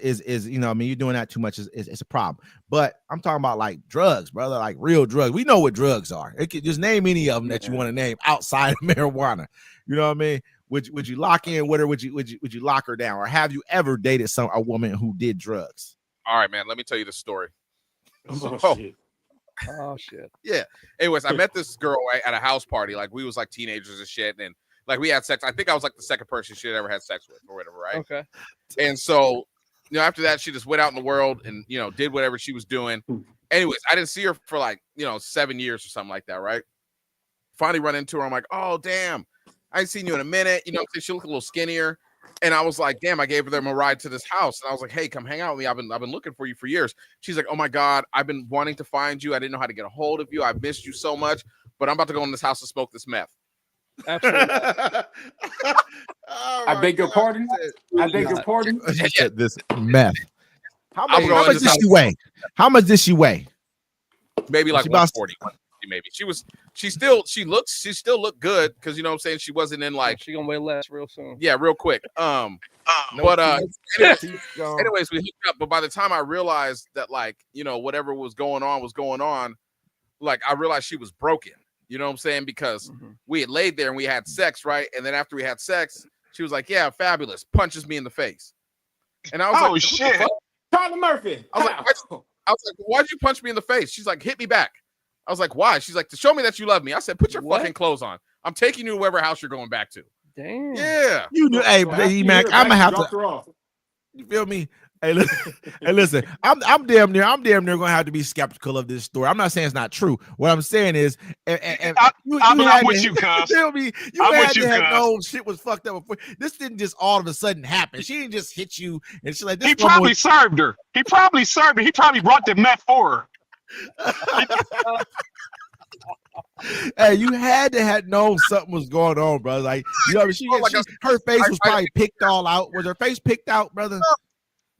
Speaker 5: you know, I mean, you're doing that too much is a problem. But I'm talking about like drugs, brother, like real drugs. We know what drugs are. It could just name any of them that you want to name outside of marijuana. You know what I mean? Would you lock in with her? Would you lock her down? Or have you ever dated a woman who did drugs?
Speaker 3: All right, man. Let me tell you the story.
Speaker 7: Oh, shit.
Speaker 4: Oh shit.
Speaker 3: Yeah. Anyways, I met this girl at a house party. Like we was like teenagers and shit, and like we had sex. I think I was like the second person she had ever had sex with, or whatever, right?
Speaker 4: Okay.
Speaker 3: And so, you know, after that, she just went out in the world and you know did whatever she was doing. Anyways, I didn't see her for like 7 years or something like that, right? Finally, run into her. I'm like, oh damn, I ain't seen you in a minute. You know, she looked a little skinnier. And I was like, damn, I gave them a ride to this house. And I was like, hey, come hang out with me. I've been looking for you for years. She's like, oh my God, I've been wanting to find you. I didn't know how to get a hold of you. I've missed you so much, but I'm about to go in this house and smoke this meth.
Speaker 4: Absolutely.
Speaker 7: I beg your pardon. I beg your pardon.
Speaker 5: She said this meth. How
Speaker 3: I'm
Speaker 5: much,
Speaker 3: going
Speaker 5: how much
Speaker 3: to
Speaker 5: did
Speaker 3: this
Speaker 5: she weigh? How much did she weigh?
Speaker 3: Maybe like
Speaker 5: She about-
Speaker 3: 140, 150 maybe. She still looked good because you know what I'm saying she wasn't in like
Speaker 4: she gonna weigh less real soon.
Speaker 3: yeah, real quick. But anyways, we hooked up. But by the time I realized that like, whatever was going on, like I realized she was broken. You know what I'm saying? Because we had laid there and we had sex, right? And then after we had sex, she was like, yeah, fabulous. Punches me in the face. And I was like,
Speaker 6: Oh shit!
Speaker 7: Tyler Murphy.
Speaker 3: I was like, why'd you punch me in the face? She's like, hit me back. I was like, why? She's like, to show me that you love me. I said, put your
Speaker 4: What?
Speaker 3: fucking clothes on. I'm taking you to whatever house you're going back to.
Speaker 4: Damn.
Speaker 3: Yeah.
Speaker 5: You do, hey, Mac, I'm gonna have to. You feel me? Hey, listen. I'm damn near gonna have to be skeptical of this story. I'm not saying it's not true. What I'm saying is,
Speaker 6: I'm with you, cuz.
Speaker 5: Feel me? You
Speaker 6: I'm
Speaker 5: had
Speaker 6: with
Speaker 5: to
Speaker 6: you,
Speaker 5: have
Speaker 6: cuz.
Speaker 5: known shit was fucked up before. This didn't just all of a sudden happen. She didn't just hit you and she's like, this
Speaker 6: He
Speaker 5: woman
Speaker 6: probably
Speaker 5: was-
Speaker 6: served her. He probably brought the meth for her.
Speaker 5: Hey, you had to have known something was going on, brother. Like, her face was probably picked all out. Was her face picked out, brother?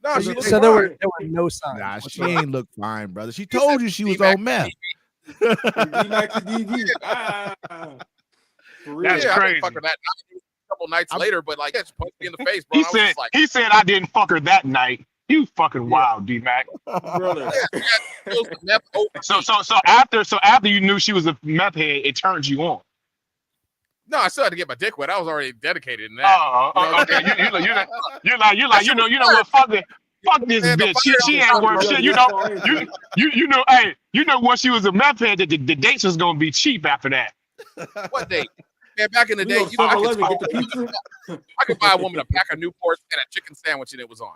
Speaker 3: No,
Speaker 5: So
Speaker 3: she
Speaker 5: you-
Speaker 3: looked
Speaker 4: So there
Speaker 3: fine.
Speaker 4: were no signs.
Speaker 5: Nah, she
Speaker 4: whatsoever.
Speaker 5: ain't look fine, brother. She told you she was on meth.
Speaker 7: DD. Ah, for real.
Speaker 6: That's
Speaker 3: Yeah, I didn't
Speaker 6: crazy.
Speaker 3: fuck with that. A couple nights later, but like, she punched me in the face, bro.
Speaker 6: He
Speaker 3: and I was
Speaker 6: said
Speaker 3: just like,
Speaker 6: he said I didn't fuck her that night. You fucking wild, D Mac.
Speaker 7: Brother.
Speaker 3: "Feels the meth over
Speaker 6: So after you knew she was a meth head, it turned you on.
Speaker 3: No, I still had to get my dick wet. I was already dedicated in that.
Speaker 6: Oh, okay. You're like, you know what? Fuck this
Speaker 3: Man, the
Speaker 6: bitch.
Speaker 3: fire
Speaker 6: She
Speaker 3: on
Speaker 6: ain't
Speaker 3: the
Speaker 6: worth
Speaker 3: top,
Speaker 6: shit. You know, hey, you know when she was a meth head, the dates was gonna be cheap after that.
Speaker 3: What date? Man, back in the
Speaker 7: We
Speaker 3: day,
Speaker 7: go to
Speaker 3: you know,
Speaker 7: 7-Eleven, get the pizza.
Speaker 3: I could buy a woman a pack of Newports and a chicken sandwich, and it was on.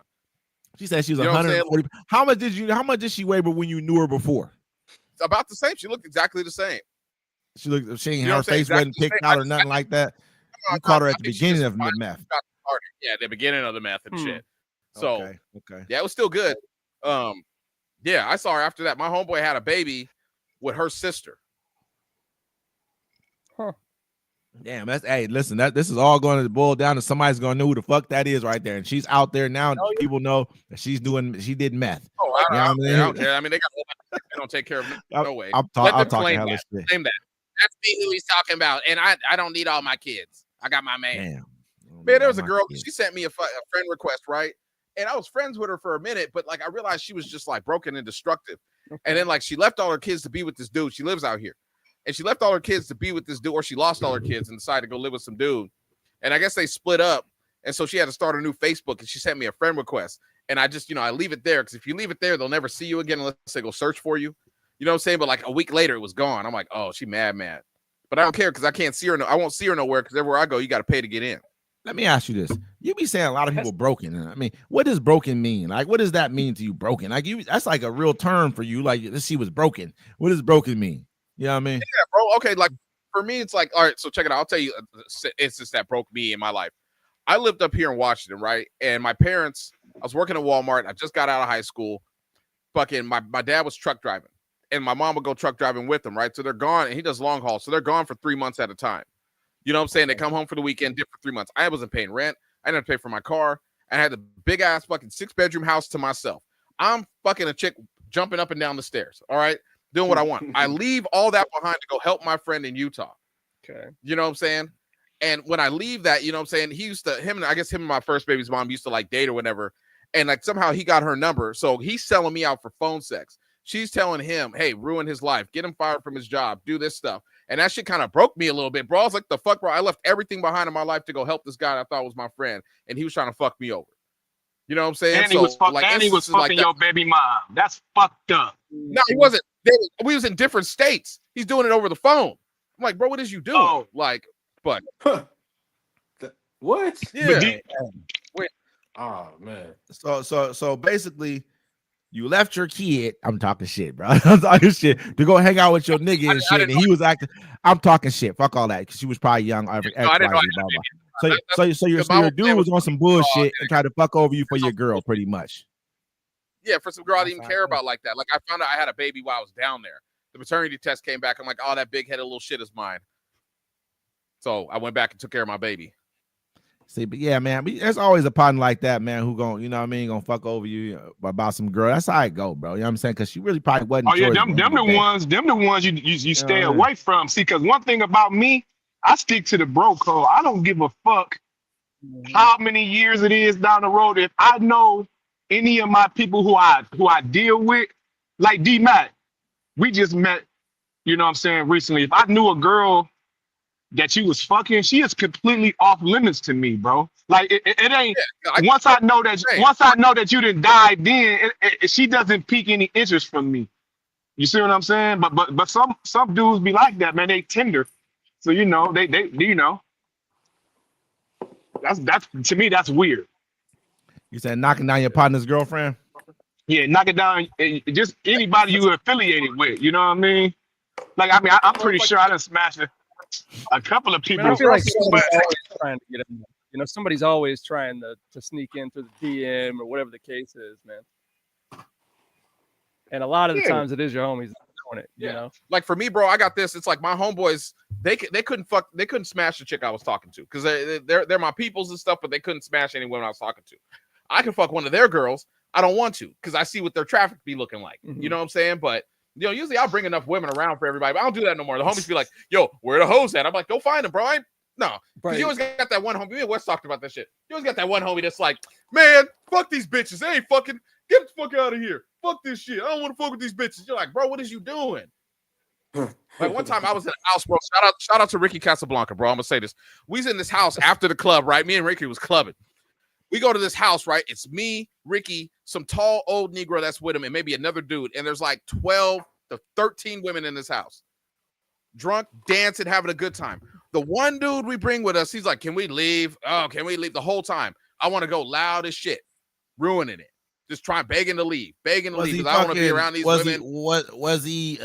Speaker 5: She said she was
Speaker 3: You know what I'm saying?
Speaker 5: 140. How much did she weigh when you knew her before?
Speaker 3: It's about the same. She looked exactly the same.
Speaker 5: She ain't
Speaker 3: You know
Speaker 5: her
Speaker 3: what I'm saying?
Speaker 5: face wasn't
Speaker 3: Exactly.
Speaker 5: picked out or nothing like that. You caught her at the beginning of the meth.
Speaker 3: Yeah, the beginning of the meth and shit. So
Speaker 5: Okay.
Speaker 3: yeah, it was still good. Yeah, I saw her after that. My homeboy had a baby with her sister.
Speaker 5: Damn, listen, this is all going to boil down to somebody's going to know who the fuck that is right there, and she's out there now. And people know that she did meth.
Speaker 3: Oh, I
Speaker 5: You know
Speaker 3: don't, I don't care. I mean, they don't take care of me. No way.
Speaker 5: I'm
Speaker 3: Let them
Speaker 5: talking
Speaker 3: claim
Speaker 5: hella
Speaker 3: that.
Speaker 5: shit.
Speaker 3: Claim that. That's me who he's talking about, and I don't need all my kids. I got my man.
Speaker 5: Damn.
Speaker 3: Man, there was a girl. She sent me a friend request, right? And I was friends with her for a minute, but like I realized she was just like broken and destructive. And then like she left all her kids to be with this dude. She lives out here, and she left all her kids to be with this dude, or she lost all her kids and decided to go live with some dude. And I guess they split up, and so she had to start a new Facebook. And she sent me a friend request, and I just I leave it there because if you leave it there, they'll never see you again unless they go search for you. You know what I'm saying? But like a week later, it was gone. I'm like, oh, she mad. But I don't care because I can't see her. I won't see her nowhere because everywhere I go, you got to pay to get in.
Speaker 5: Let me ask you this. You be saying a lot of people broken. I mean, what does broken mean? Like, what does that mean to you, broken? Like, that's like a real term for you. Like, she was broken. What does broken mean? You know what I mean?
Speaker 3: Yeah, bro. Okay, like, for me, it's like, all right, so check it out. I'll tell you it's just that broke me in my life. I lived up here in Washington, right? And my parents, I was working at Walmart. I just got out of high school. Fucking, my dad was truck driving. And my mom would go truck driving with him, right? So they're gone, and he does long haul. So they're gone for 3 months at a time. You know what I'm saying? They come home for the weekend, dip for 3 months. I wasn't paying rent. I didn't have to pay for my car. I had a big ass fucking 6-bedroom house to myself. I'm fucking a chick jumping up and down the stairs. All right. Doing what I want. I leave all that behind to go help my friend in Utah.
Speaker 4: Okay.
Speaker 3: You know what I'm saying? And when I leave that, you know what I'm saying? Him and my first baby's mom used to like date or whatever. And like somehow he got her number. So he's selling me out for phone sex. She's telling him, hey, ruin his life, get him fired from his job, do this stuff. And that shit kind of broke me a little bit, bro. I was like, the fuck, bro? I left everything behind in my life to go help this guy I thought was my friend. And he was trying to fuck me over. You know what I'm saying?
Speaker 6: And he was fucking your baby mom. That's fucked up.
Speaker 3: No, he wasn't. We was in different states. He's doing it over the phone. I'm like, bro, what is you doing?
Speaker 6: Oh.
Speaker 3: Like, but
Speaker 7: What?
Speaker 3: yeah.
Speaker 7: Oh man.
Speaker 5: So basically, you left your kid. I'm talking shit, bro. I'm talking shit to go hang out with your nigga and shit. And he was acting. I'm talking shit. Fuck all that. Because she was probably young. So your dude was on some bullshit and tried to fuck over you for your girl, pretty much.
Speaker 3: Yeah, for some girl I didn't even care about like that. Like I found out I had a baby while I was down there. The maternity test came back. I'm like, oh, that big headed little shit is mine. So I went back and took care of my baby.
Speaker 5: See, but yeah, man, there's always a partner like that, man, who gonna, you know what I mean, gonna fuck over you about some girl. That's how it go, bro. You know what I'm saying? Because she really probably wasn't.
Speaker 6: Oh yeah, them the ones you stay away from. See, because one thing about me, I stick to the bro code. I don't give a fuck how many years it is down the road. If I know any of my people who I deal with, like D-Mac, we just met, you know what I'm saying, recently. If I knew a girl that you was fucking, she is completely off limits to me, bro. Like it ain't. Yeah, once I know that you didn't die, then she doesn't pique any interest from me. You see what I'm saying? But some dudes be like that, man. They tender, so you know they you know. That's to me that's weird.
Speaker 5: You said knocking down your partner's girlfriend?
Speaker 6: Yeah, knock it down. Just anybody you affiliated with. You know what I mean? Like I mean, I'm pretty sure I done smashed a couple of people.
Speaker 4: I feel like somebody's always trying to get in there. You know, somebody's always trying to sneak in through the DM or whatever the case is, man. And a lot of the times it is your homies doing it. You know,
Speaker 3: like for me, bro, I got this. It's like my homeboys. They couldn't smash the chick I was talking to because they're my peoples and stuff, but they couldn't smash any women I was talking to. I can fuck one of their girls. I don't want to because I see what their traffic be looking like. Mm-hmm. You know what I'm saying? But you know, usually I'll bring enough women around for everybody, but I don't do that no more. The homies be like, yo, where the hoes at? I'm like, go find them, bro. No, because
Speaker 4: Right.
Speaker 3: you always got that one homie. Me and Wes talked about that shit. You always got that one homie that's like, man, fuck these bitches. They ain't fucking. Get the fuck out of here. Fuck this shit. I don't want to fuck with these bitches. You're like, bro, what is you doing? Like one time I was in a house, bro. Shout out to Ricky Casablanca, bro. I'm gonna say this. We was in this house after the club, right? Me and Ricky was clubbing. We go to this house, right? It's me, Ricky, some tall old Negro that's with him, and maybe another dude. And there's like 12 to 13 women in this house. Drunk, dancing, having a good time. The one dude we bring with us, he's like, can we leave? Oh, can we leave? The whole time. I want to go loud as shit. Ruining it. Just trying, begging to leave. Begging to leave because I don't want to be around these women.
Speaker 5: Was he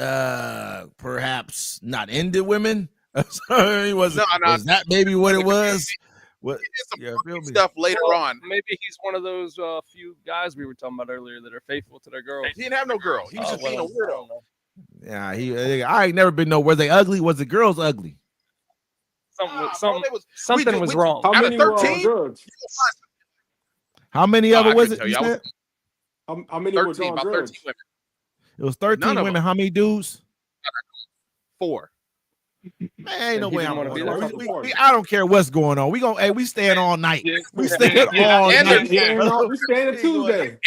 Speaker 5: perhaps not into women? Sorry, was that maybe what it was? What?
Speaker 3: He did some stuff later on.
Speaker 4: Maybe he's one of those few guys we were talking about earlier that are faithful to their girls.
Speaker 3: He didn't have no girl. He was just being a weirdo.
Speaker 5: Yeah, I ain't never been no. Were they ugly? Was the girls ugly?
Speaker 4: Something was wrong.
Speaker 7: How
Speaker 3: Out
Speaker 7: many
Speaker 3: of
Speaker 7: were on
Speaker 3: 13?
Speaker 7: drugs?
Speaker 5: How many of it was it?
Speaker 7: How many were
Speaker 3: 13,
Speaker 7: on
Speaker 3: about
Speaker 7: drugs?
Speaker 3: 13 women.
Speaker 5: It was 13
Speaker 3: None of
Speaker 5: women.
Speaker 3: them.
Speaker 5: How many dudes?
Speaker 3: 4.
Speaker 5: Man, ain't no
Speaker 4: He
Speaker 5: way
Speaker 4: didn't
Speaker 5: I'm
Speaker 4: wanna
Speaker 5: going
Speaker 4: be
Speaker 5: on.
Speaker 4: there.
Speaker 5: I don't care what's going on. We staying all night. We staying all
Speaker 3: and
Speaker 5: night.
Speaker 7: We staying a Tuesday.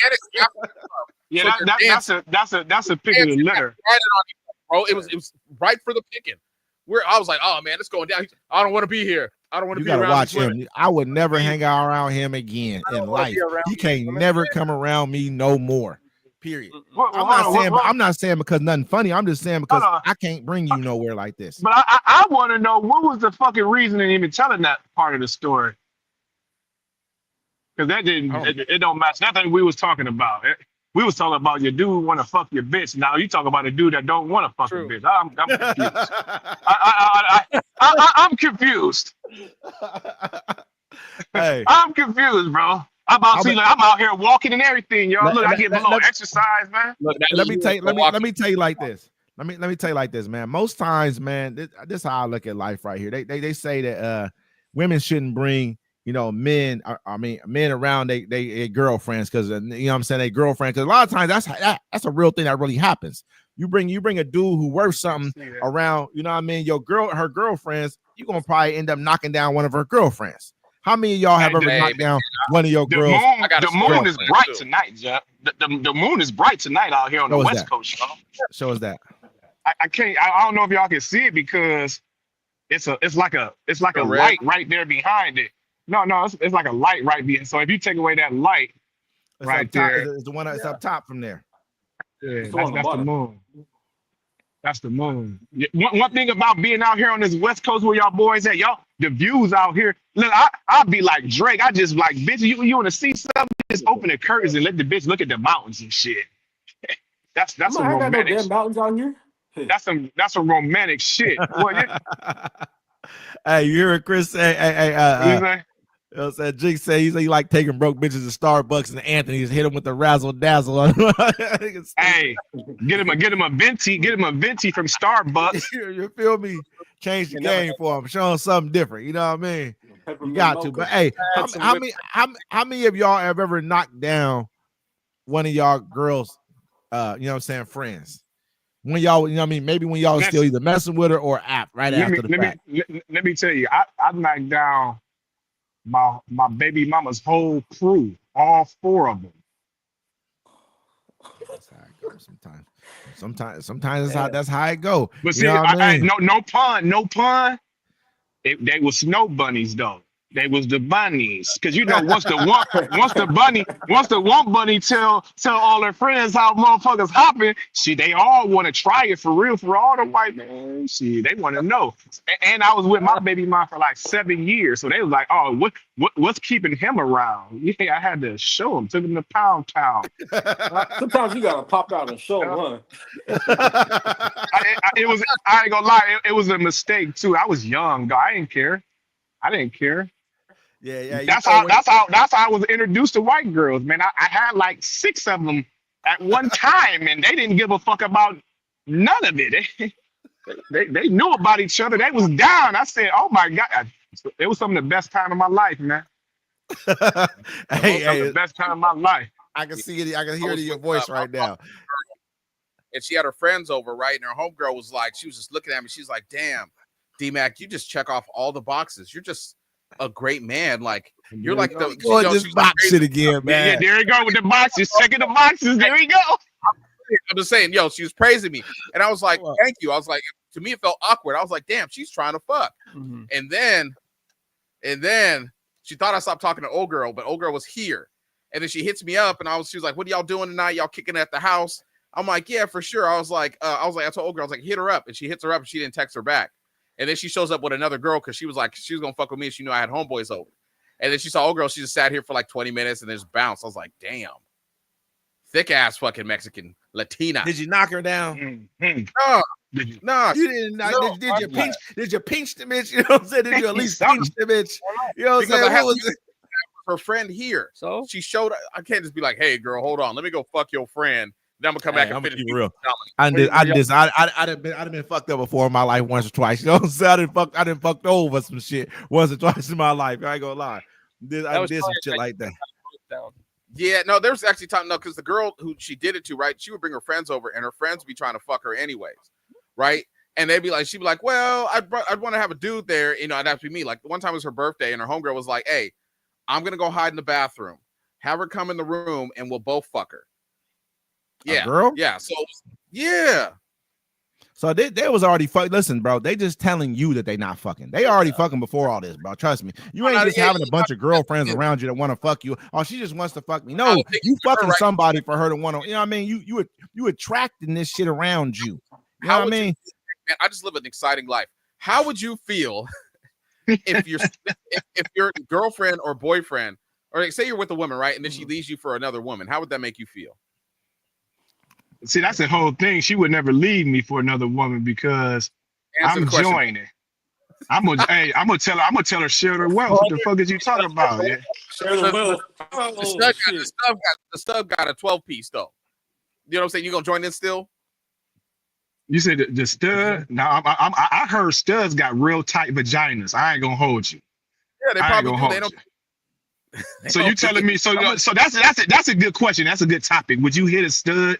Speaker 6: Yeah, that's a pick of the litter.
Speaker 3: Bro, it was right for the picking. I was like, oh man, it's going down. I don't want to be here. I don't want to
Speaker 5: You
Speaker 3: be
Speaker 5: gotta
Speaker 3: around
Speaker 5: watch
Speaker 3: these women.
Speaker 5: him. I would never hang out around him again in life. He can't never come around me no more. Period. I'm not saying because nothing funny. I'm just saying because I can't bring you nowhere like this.
Speaker 6: But I want to know what was the fucking reason in even telling that part of the story. Because that didn't, it don't match nothing we was talking about. We was talking about your dude want to fuck your bitch. Now you talk about a dude that don't want to fuck your bitch. I'm confused. I'm confused.
Speaker 5: Hey,
Speaker 6: I'm confused, bro. I'm out here walking and everything, y'all. Look, I get a little exercise, man.
Speaker 3: Look,
Speaker 5: let me tell you like this. Let me tell you like this, man. Most times, man, this is how I look at life right here. They say that women shouldn't bring men around they girlfriends because you know what I'm saying, they girlfriend, because a lot of times that's a real thing that really happens. You bring a dude who worth something around, you know what I mean, her girlfriends, you're gonna probably end up knocking down one of her girlfriends. How many of y'all have ever knocked down one of your girls?
Speaker 6: The moon is bright tonight, Jeff. The moon is bright tonight out here on the West Coast, y'all.
Speaker 5: Show us that.
Speaker 6: I can't. I don't know if y'all can see it because it's like a light right there behind it. No, it's like a light right behind. So if you take away that light,
Speaker 5: It's
Speaker 6: right
Speaker 5: up top,
Speaker 6: there,
Speaker 5: it's the one that's up top from there.
Speaker 6: yeah, that's the moon. That's the moon. One thing about being out here on this West Coast where y'all boys at, y'all, the views out here. Look, I'll be like Drake. I just like, bitch, you want to see something? Just open the curtains and let the bitch look at the mountains and shit. That's some romantic.
Speaker 7: No damn mountains out here.
Speaker 6: That's some romantic shit. Boy,
Speaker 5: Hey, you hear what Chris say? Jig say he like taking broke bitches to Starbucks, and Anthony just hit him with the razzle dazzle.
Speaker 6: Hey, get him a venti from Starbucks.
Speaker 5: You feel me? Change the game for him, show him something different. You know what I mean? You got to. But hey, how many of y'all have ever knocked down one of y'all girls? You know what I'm saying, friends? When y'all, you know what I mean? Maybe when y'all still either messing with her or after the fact.
Speaker 6: Let me tell you, I knocked down my baby mama's whole crew, all 4 of them.
Speaker 5: That's how it goes sometimes that's how it go.
Speaker 6: But see, no pun. They were snow bunnies though. They was the bunnies, because once the one bunny tell all her friends how motherfuckers hopping, they all want to try it for real. For all the white men, they want to know. And I was with my baby mom for like 7 years, so they was like, oh, what's keeping him around? Yeah, I had to show him, took him to Pound Town.
Speaker 7: Sometimes you gotta pop out and show one.
Speaker 6: I ain't gonna lie, it was a mistake too. I was young, though. I didn't care.
Speaker 5: Yeah.
Speaker 6: That's how I was introduced to white girls, man. I had like 6 of them at one time, and they didn't give a fuck about none of it. They knew about each other. They was down. I said, "Oh my god!" It was some of the best time of my life, man. The best time of my life.
Speaker 5: I can see it. I can hear it in your voice right now.
Speaker 3: And she had her friends over, right? And her homegirl was like, she was just looking at me. She's like, "Damn, D-Mac, you just check off all the boxes. You're just a great man. Like you're like the
Speaker 5: Go this
Speaker 3: she's
Speaker 5: box
Speaker 3: crazy.
Speaker 5: shit again,
Speaker 6: Yeah,
Speaker 5: man.
Speaker 6: there we go with the boxes. Checking the boxes. There we go.
Speaker 3: I'm just saying, yo, she was praising me, and I was like,
Speaker 5: Wow.
Speaker 3: thank you. I was like, to me, it felt awkward. I was like, damn, she's trying to fuck.
Speaker 4: Mhm.
Speaker 3: And then she thought I stopped talking to old girl, but old girl was here. And then she hits me up, and she was like, "What are y'all doing tonight? Y'all kicking at the house?" I'm like, "Yeah, for sure." I told old girl, I was like, hit her up, and she hits her up, and she didn't text her back. And then she shows up with another girl because she was like, she was gonna fuck with me, and she knew I had homeboys over. And then she saw old girl. She just sat here for like 20 minutes and then just bounced. I was like, damn, thick ass fucking Mexican Latina.
Speaker 5: Did you knock her down?
Speaker 3: No, no,
Speaker 5: You didn't.
Speaker 3: No,
Speaker 5: Did you
Speaker 3: I'm
Speaker 5: pinch? Did you pinch the bitch? You know what I'm saying? Did you at least pinch the bitch? You know what I'm
Speaker 3: because I
Speaker 5: saying?
Speaker 3: had
Speaker 5: What was it?
Speaker 3: her friend here.
Speaker 4: So
Speaker 3: She showed. I can't just be like, "Hey, girl, hold on, let me go fuck your friend." Then I'm gonna come back
Speaker 5: Hey,
Speaker 3: and
Speaker 5: I'm gonna
Speaker 3: finish.
Speaker 5: keep it real.
Speaker 3: Dominant.
Speaker 5: I'd been fucked up before in my life once or twice. You know what I'm saying? I didn't fucked over some shit once or twice in my life. I ain't gonna lie. I
Speaker 4: was
Speaker 5: did some
Speaker 4: probably
Speaker 5: shit like that.
Speaker 4: down.
Speaker 3: Yeah, no, there was actually time. No, because the girl who she did it to, right? She would bring her friends over, and her friends would be trying to fuck her anyways, right? And they'd be like, she'd be like, "Well, I'd want to have a dude there, you know." It'd have to be me. Like one time it was her birthday, and her homegirl was like, "Hey, I'm gonna go hide in the bathroom. Have her come in the room, and we'll both fuck her." Yeah,
Speaker 5: girl?
Speaker 3: Yeah. So yeah.
Speaker 5: So they was already fuck. Listen, bro, they just telling you that they not fucking. They already fucking before all this, bro. Trust me. You ain't just having a bunch of girlfriends around you that want to fuck you. Oh, she just wants to fuck me. No, you fucking somebody for her to want to. You know what I mean? You attracting this shit around you. You know what I mean?
Speaker 3: Man, I just live an exciting life. How would you feel if your girlfriend or boyfriend, or say you're with a woman, right, and then she leaves you for another woman? How would that make you feel?
Speaker 6: See, that's the whole thing. She would never leave me for another woman because
Speaker 3: Answer the
Speaker 6: I'm
Speaker 3: question.
Speaker 6: joining. I'm gonna tell her share her wealth. What the fuck is you talking about? Yeah.
Speaker 7: Share the wealth.
Speaker 3: The stud got a 12-piece though. You know what I'm saying? You gonna join in still?
Speaker 6: You said the stud. Now I heard studs got real tight vaginas. I ain't gonna hold you.
Speaker 3: Yeah, they
Speaker 6: I ain't
Speaker 3: probably
Speaker 6: gonna
Speaker 3: do.
Speaker 6: hold
Speaker 3: They
Speaker 6: you.
Speaker 3: don't.
Speaker 6: So you telling me? So that's a good question. That's a good topic. Would you hit a stud?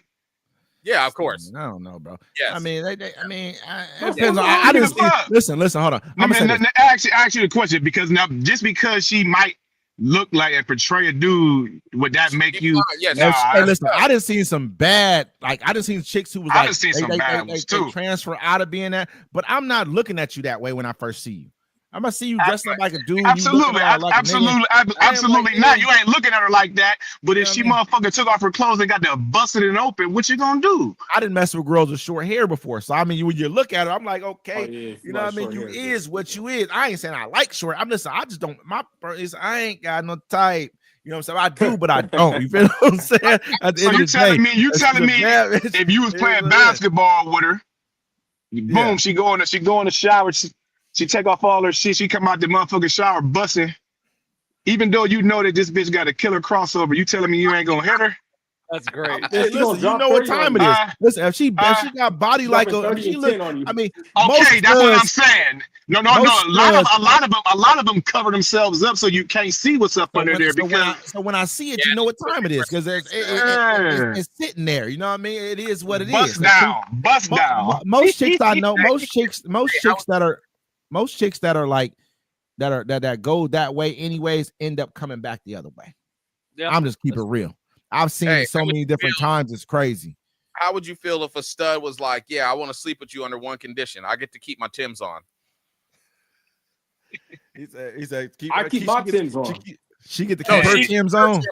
Speaker 3: Yeah, of course.
Speaker 5: I don't know, bro.
Speaker 3: Yes.
Speaker 5: I mean, it
Speaker 6: Well,
Speaker 5: depends on.
Speaker 6: well,
Speaker 5: I
Speaker 6: give
Speaker 5: just
Speaker 6: a fuck.
Speaker 5: listen. Hold on. I'm
Speaker 6: Let
Speaker 5: gonna
Speaker 6: me ask you the question because now just because she might look like and portray a dude, would that make you?
Speaker 3: Yes.
Speaker 6: Nah,
Speaker 5: Hey, listen, I done seen some bad, like I done seen chicks who was
Speaker 6: I
Speaker 5: like
Speaker 6: done seen some bad ones,
Speaker 5: they
Speaker 6: too.
Speaker 5: transfer out of being that, but I'm not looking at you that way when I first see you. I'm gonna see you dressed up like a dude.
Speaker 6: Absolutely,
Speaker 5: like a nigga.
Speaker 6: absolutely not. You ain't looking at her like that. But if
Speaker 5: You know
Speaker 6: she
Speaker 5: what I
Speaker 6: motherfucker took off her clothes and got them busted and open, what you gonna do?
Speaker 5: I didn't mess with girls with short hair before, so I mean, when you look at her, I'm like, okay,
Speaker 7: if
Speaker 5: you know what I mean. You is what you is. I ain't saying I like short. I just don't. I ain't got no type. You know what I'm saying? I do, but I don't. You feel what I'm saying? At the
Speaker 6: So
Speaker 5: end
Speaker 6: you
Speaker 5: of the day,
Speaker 6: telling me
Speaker 5: it's
Speaker 6: if you was
Speaker 5: it
Speaker 6: playing
Speaker 5: is what it is.
Speaker 6: basketball with her, boom,
Speaker 5: Yeah.
Speaker 6: she go in the shower, she take off all her shit, she come out the motherfucking shower busting. Even though you know that this bitch got a killer crossover, you telling me you ain't gonna hit her?
Speaker 4: That's great.
Speaker 5: Hey,
Speaker 7: She gonna
Speaker 5: listen, you
Speaker 7: drop
Speaker 5: know what
Speaker 7: 30 on
Speaker 5: time it
Speaker 7: you.
Speaker 5: is. Listen, if she got body like a, I mean, she look. I mean,
Speaker 6: Okay, that's what I'm
Speaker 5: studs-
Speaker 6: saying. No.
Speaker 5: most
Speaker 6: A lot
Speaker 5: studs-
Speaker 6: of them cover themselves up so you can't see what's up under there because
Speaker 5: when I see it, you know what time it is because it's sitting there. You know what I mean? It is what it is.
Speaker 6: bust down.
Speaker 5: Most chicks I know, most chicks that are like that go that way anyways end up coming back the other way.
Speaker 4: Yeah.
Speaker 5: I'm just keep it real. I've seen it so many different times. It's crazy.
Speaker 3: How would you feel if a stud was like, "Yeah, I want to sleep with you under one condition. I get to keep my Timbs on."
Speaker 5: He said,
Speaker 7: I keep my Timbs on.
Speaker 5: She get to keep her Timbs on.